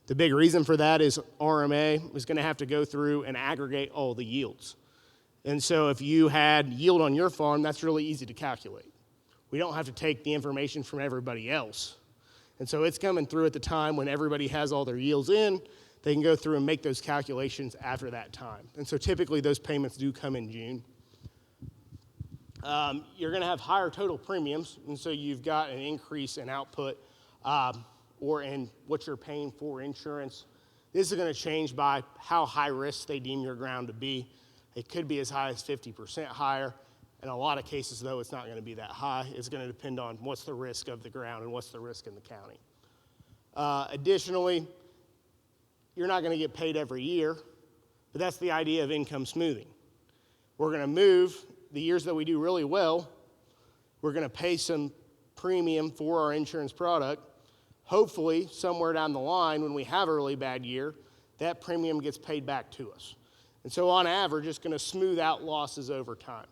The big reason for that is RMA is going to have to go through and aggregate all the yields. And so if you had yield on your farm, that's really easy to calculate. We don't have to take the information from everybody else. And so it's coming through at the time when everybody has all their yields in. They can go through and make those calculations after that time. And so typically those payments do come in June. You're going to have higher total premiums, and so you've got an increase in output or in what you're paying for insurance. This is going to change by how high risk they deem your ground to be. It could be as high as 50% higher. In a lot of cases, though, it's not going to be that high. It's going to depend on what's the risk of the ground and what's the risk in the county. Additionally, you're not going to get paid every year, but that's the idea of income smoothing. We're going to move the years that we do really well, we're going to pay some premium for our insurance product. Hopefully, somewhere down the line, when we have a really bad year, that premium gets paid back to us. And so on average, it's going to smooth out losses over time.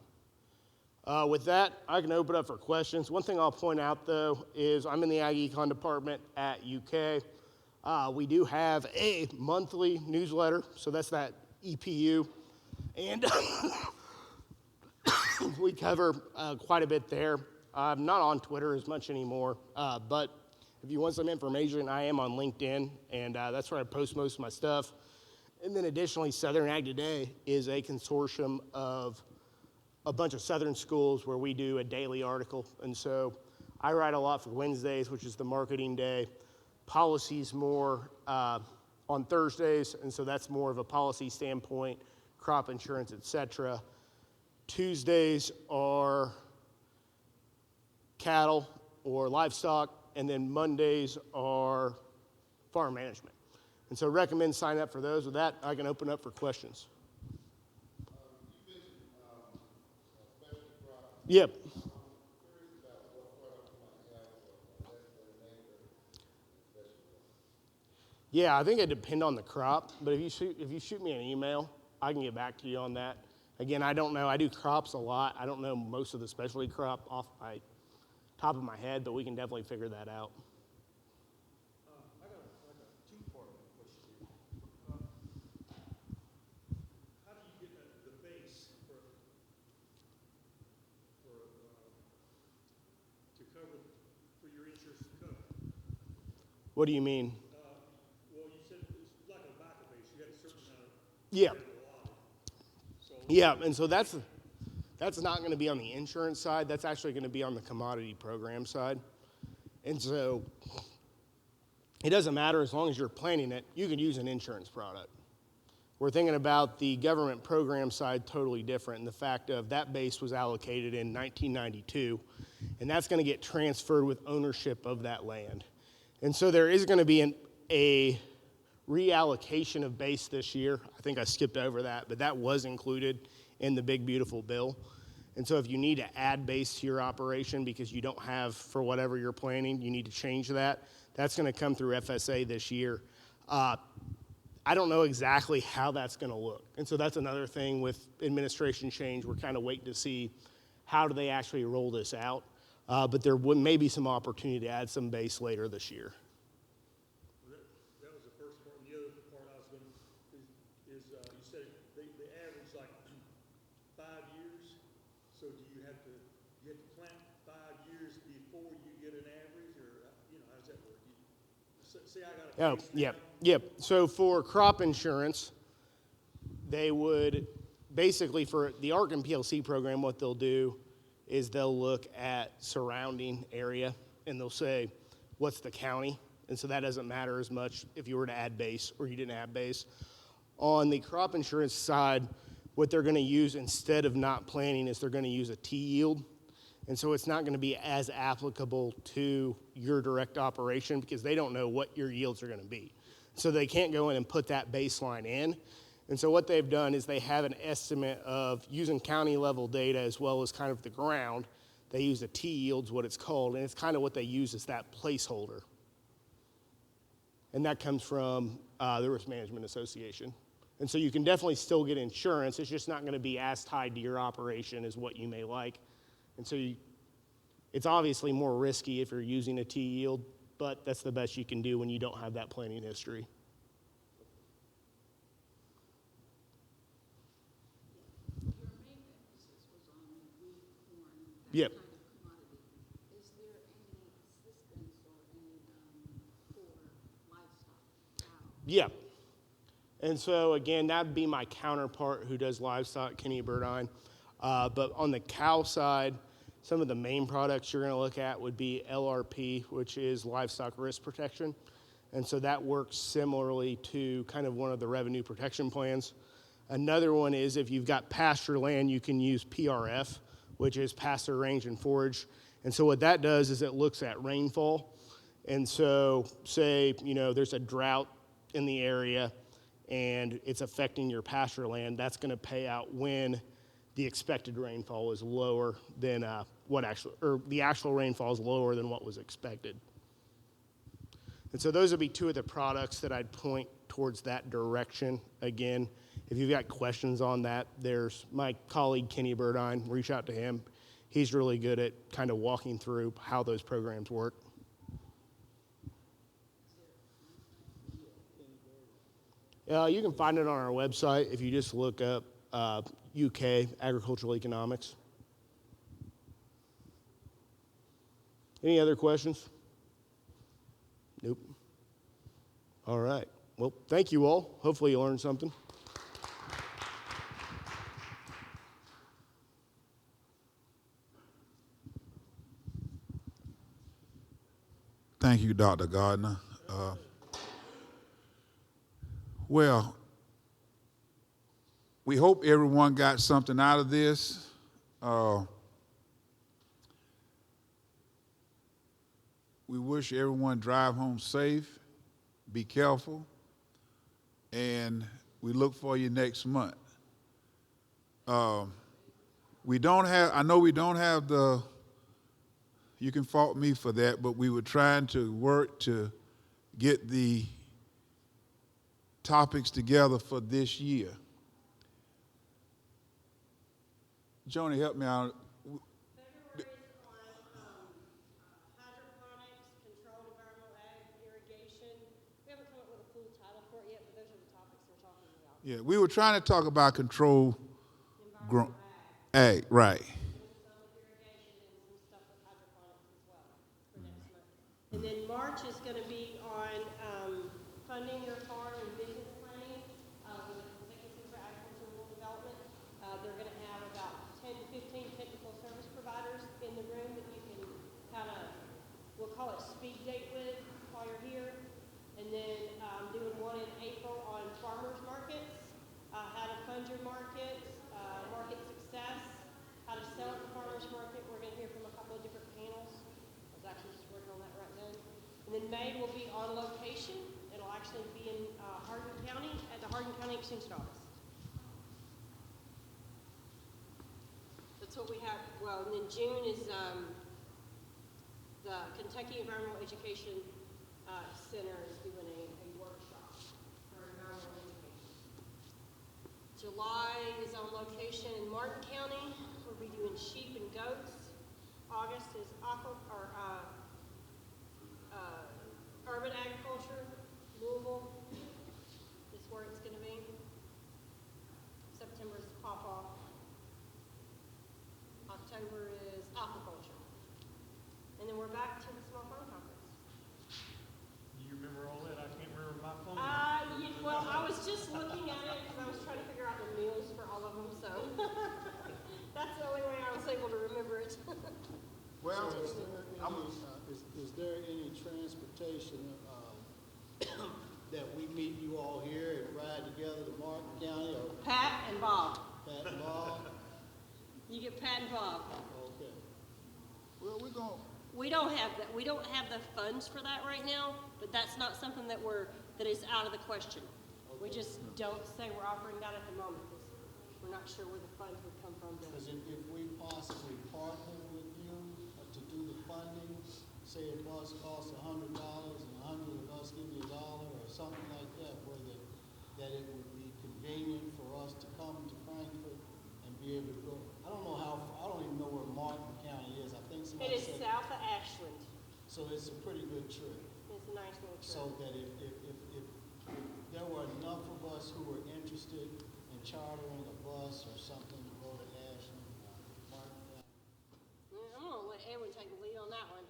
With that, I can open up for questions. One thing I'll point out, though, is I'm in the Ag Econ department at UK. We do have a monthly newsletter, so that's that EPU. And we cover quite a bit there. I'm not on Twitter as much anymore, but if you want some information, I am on LinkedIn, and that's where I post most of my stuff. And then additionally, Southern Ag Today is a consortium of a bunch of Southern schools where we do a daily article. And so I write a lot for Wednesdays, which is the marketing day. Policies more on Thursdays, and so that's more of a policy standpoint, crop insurance, et cetera. Tuesdays are cattle or livestock, and then Mondays are farm management. And so recommend sign up for those. With that, I can open up for questions. You mentioned specialty crops. Yep. I'm curious about what product you might have less than an acre specialty. Yeah, I think it depends on the crop, but if you shoot me an email, I can get back to you on that. Again, I don't know. I do crops a lot. I don't know most of the specialty crop off my top of my head, but we can definitely figure that out. I got a two-part question. How do you get the base to cover for your insurance to cover? What do you mean? Well, you said it's like a backer base. You got a certain amount of. Yeah. Yeah, and so that's not going to be on the insurance side. That's actually going to be on the commodity program side. And so it doesn't matter as long as you're planning it, you can use an insurance product. We're thinking about the government program side totally different, and the fact of that base was allocated in 1992, and that's going to get transferred with ownership of that land. And so there is going to be a reallocation of base this year. I think I skipped over that, but that was included in the big beautiful bill. And so if you need to add base to your operation because you don't have, for whatever you're planning, you need to change that, that's going to come through FSA this year. I don't know exactly how that's going to look. And so that's another thing with administration change. We're kind of waiting to see how do they actually roll this out. But there may be some opportunity to add some base later this year. That was the first part. And the other part I was going to is you said they average like 5 years. So do you have to plant 5 years before you get an average, or how does that work? Say I got a base now. Yep. So for crop insurance, they would basically, for the ARC and PLC program, what they'll do is they'll look at surrounding area and they'll say, what's the county? And so that doesn't matter as much if you were to add base or you didn't add base. On the crop insurance side, what they're going to use instead of not planning is they're going to use a T yield. And so it's not going to be as applicable to your direct operation because they don't know what your yields are going to be. So they can't go in and put that baseline in. And so what they've done is they have an estimate of using county level data as well as kind of the ground. They use a T yield's what it's called, and it's kind of what they use as that placeholder. And that comes from the Risk Management Association. And so you can definitely still get insurance. It's just not going to be as tied to your operation as what you may like. And so it's obviously more risky if you're using a T yield, but that's the best you can do when you don't have that planning history. Your main emphasis was on wheat, corn, that Yep. kind of commodity. Is there any assistance or any for livestock, cows? Yeah. And so, again, that'd be my counterpart who does livestock, Kenny Burdine. But on the cow side, some of the main products you're going to look at would be LRP, which is livestock risk protection. And so that works similarly to kind of one of the revenue protection plans. Another one is if you've got pasture land, you can use PRF, which is pasture range and forage. And so what that does is it looks at rainfall. And so say, there's a drought in the area and it's affecting your pasture land, that's going to pay out when the expected rainfall is lower than the actual rainfall is lower than what was expected. And so those would be two of the products that I'd point towards that direction. Again, if you've got questions on that, there's my colleague Kenny Burdine. Reach out to him. He's really good at kind of walking through how those programs work. You can find it on our website if you just look up UK agricultural economics. Any other questions? Nope. All right. Well, thank you all. Hopefully you learned something. Thank you, Dr. Gardner. Well, we hope everyone got something out of this. We wish everyone drive home safe, be careful, and we look for you next month. I know we don't have you can fault me for that, but we were trying to work to get the topics together for this year. Joni, help me out. February is on hydroponics, controlled environmental ag, irrigation. We haven't come up with a full title for it yet, but those are the topics we're talking about. Yeah, we were trying to talk about control ag, right. And then March is going to be on funding your farm and business planning with the Vacancy for Agricultural Development. They're going to have about 10 to 15 technical service providers in the room that you can kind of, we'll call it speed date with while you're here. And then doing one in April on farmers markets, how to fund your markets, market success, how to sell at the farmers market. We're going to hear from a couple of different panels. I was actually just working on that right now. And then May will be on location. It'll actually be in Hardin County at the Hardin County Extension Office. That's what we have. Well, and then June is the Kentucky Environmental Education Center is doing a workshop for environmental education. July is on location in Martin County. We'll be doing sheep and goats. August is urban agriculture, Louisville is where it's going to be. September is pawpaw. October is aquaculture. And then we're back to the small farm conference. Do you remember all that? I can't remember my phone. Well, I was just looking at it because I was trying to figure out the meals for all of them, so that's the only way I was able to remember it. Well, is there any transportation that we meet you all here and ride together to Martin County? Or Pat and Bob. Pat and Bob? You get Pat and Bob. Okay. Well, We don't have that. We don't have the funds for that right now, but that's not something that is out of the question. Okay. We just don't say we're offering that at the moment because we're not sure where the funds would come from. Because if we possibly partner with you to do the funding, say a bus costs $100 and 100 of us give you $1 or something like that, where that it would be convenient for us to come to Frankfurt and be able to go. I don't even know where Martin County is. I think somebody It is said south of Ashland. So it's a pretty good trip. It's a nice little trip. So that if there were enough of us who were interested in chartering a bus or something to go to Ashland, Martin County. I'm gonna let Edwin take the lead on that one.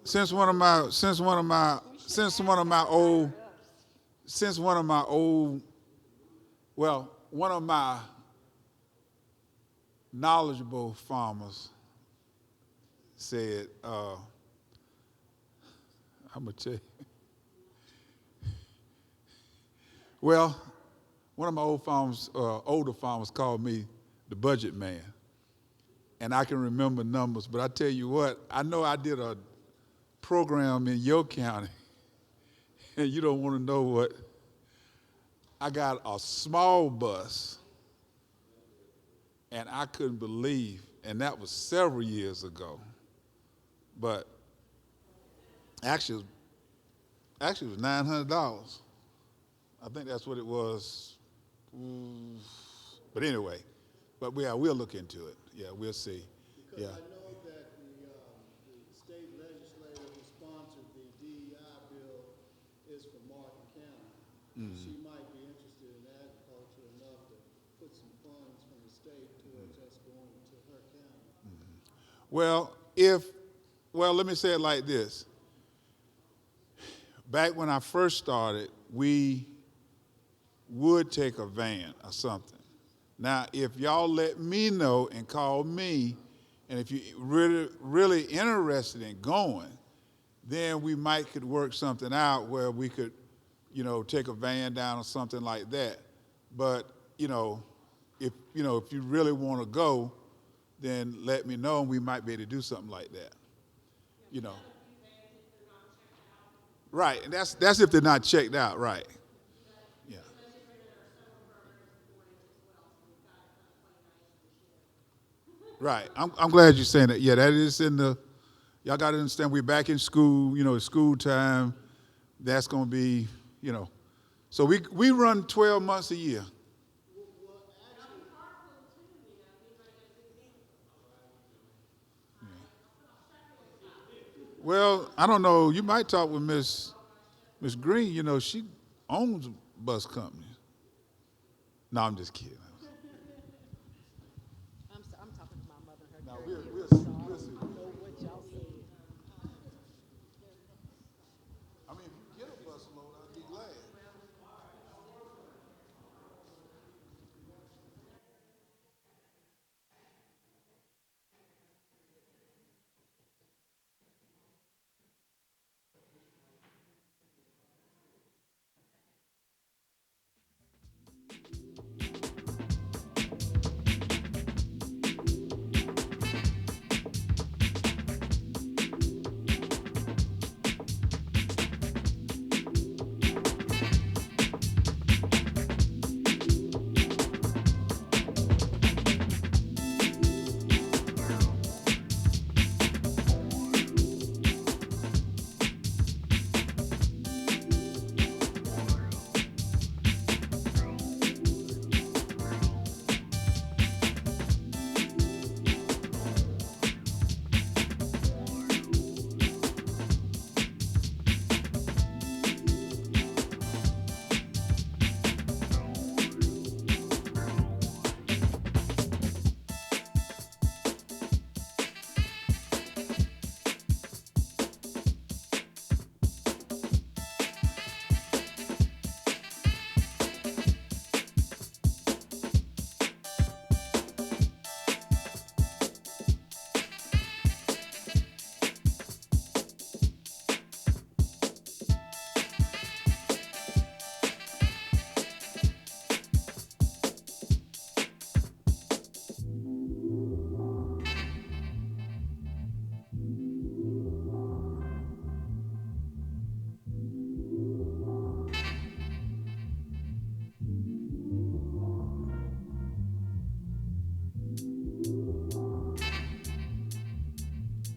Since one of my knowledgeable farmers said, I'm gonna tell you. Well, one of my older farmers called me the budget man. And I can remember numbers, but I tell you what, I know I did a program in your county, and you don't want to know what. I got a small bus, and I couldn't believe, and that was several years ago, but actually it was $900. I think that's what it was. But anyway, we'll look into it. Yeah, we'll see. Because I know that the state legislator who sponsored the DEI bill is from Martin County. Mm-hmm. She might be interested in agriculture enough to put some funds from the state towards us going to her county. Mm-hmm. Well, let me say it like this. Back when I first started, we would take a van or something. Now, if y'all let me know and call me, and if you're really interested in going, then we could work something out where we could, take a van down or something like that. But, if you really want to go, then let me know and we might be able to do something like that. Right, and that's if they're not checked out, right. Yeah. Right. I'm glad you're saying that. Yeah, that is y'all got to understand we're back in school, it's school time. That's going to be, So we run 12 months a year. Well, I don't know. You might talk with Miss Green. She owns a bus company. No, I'm just kidding.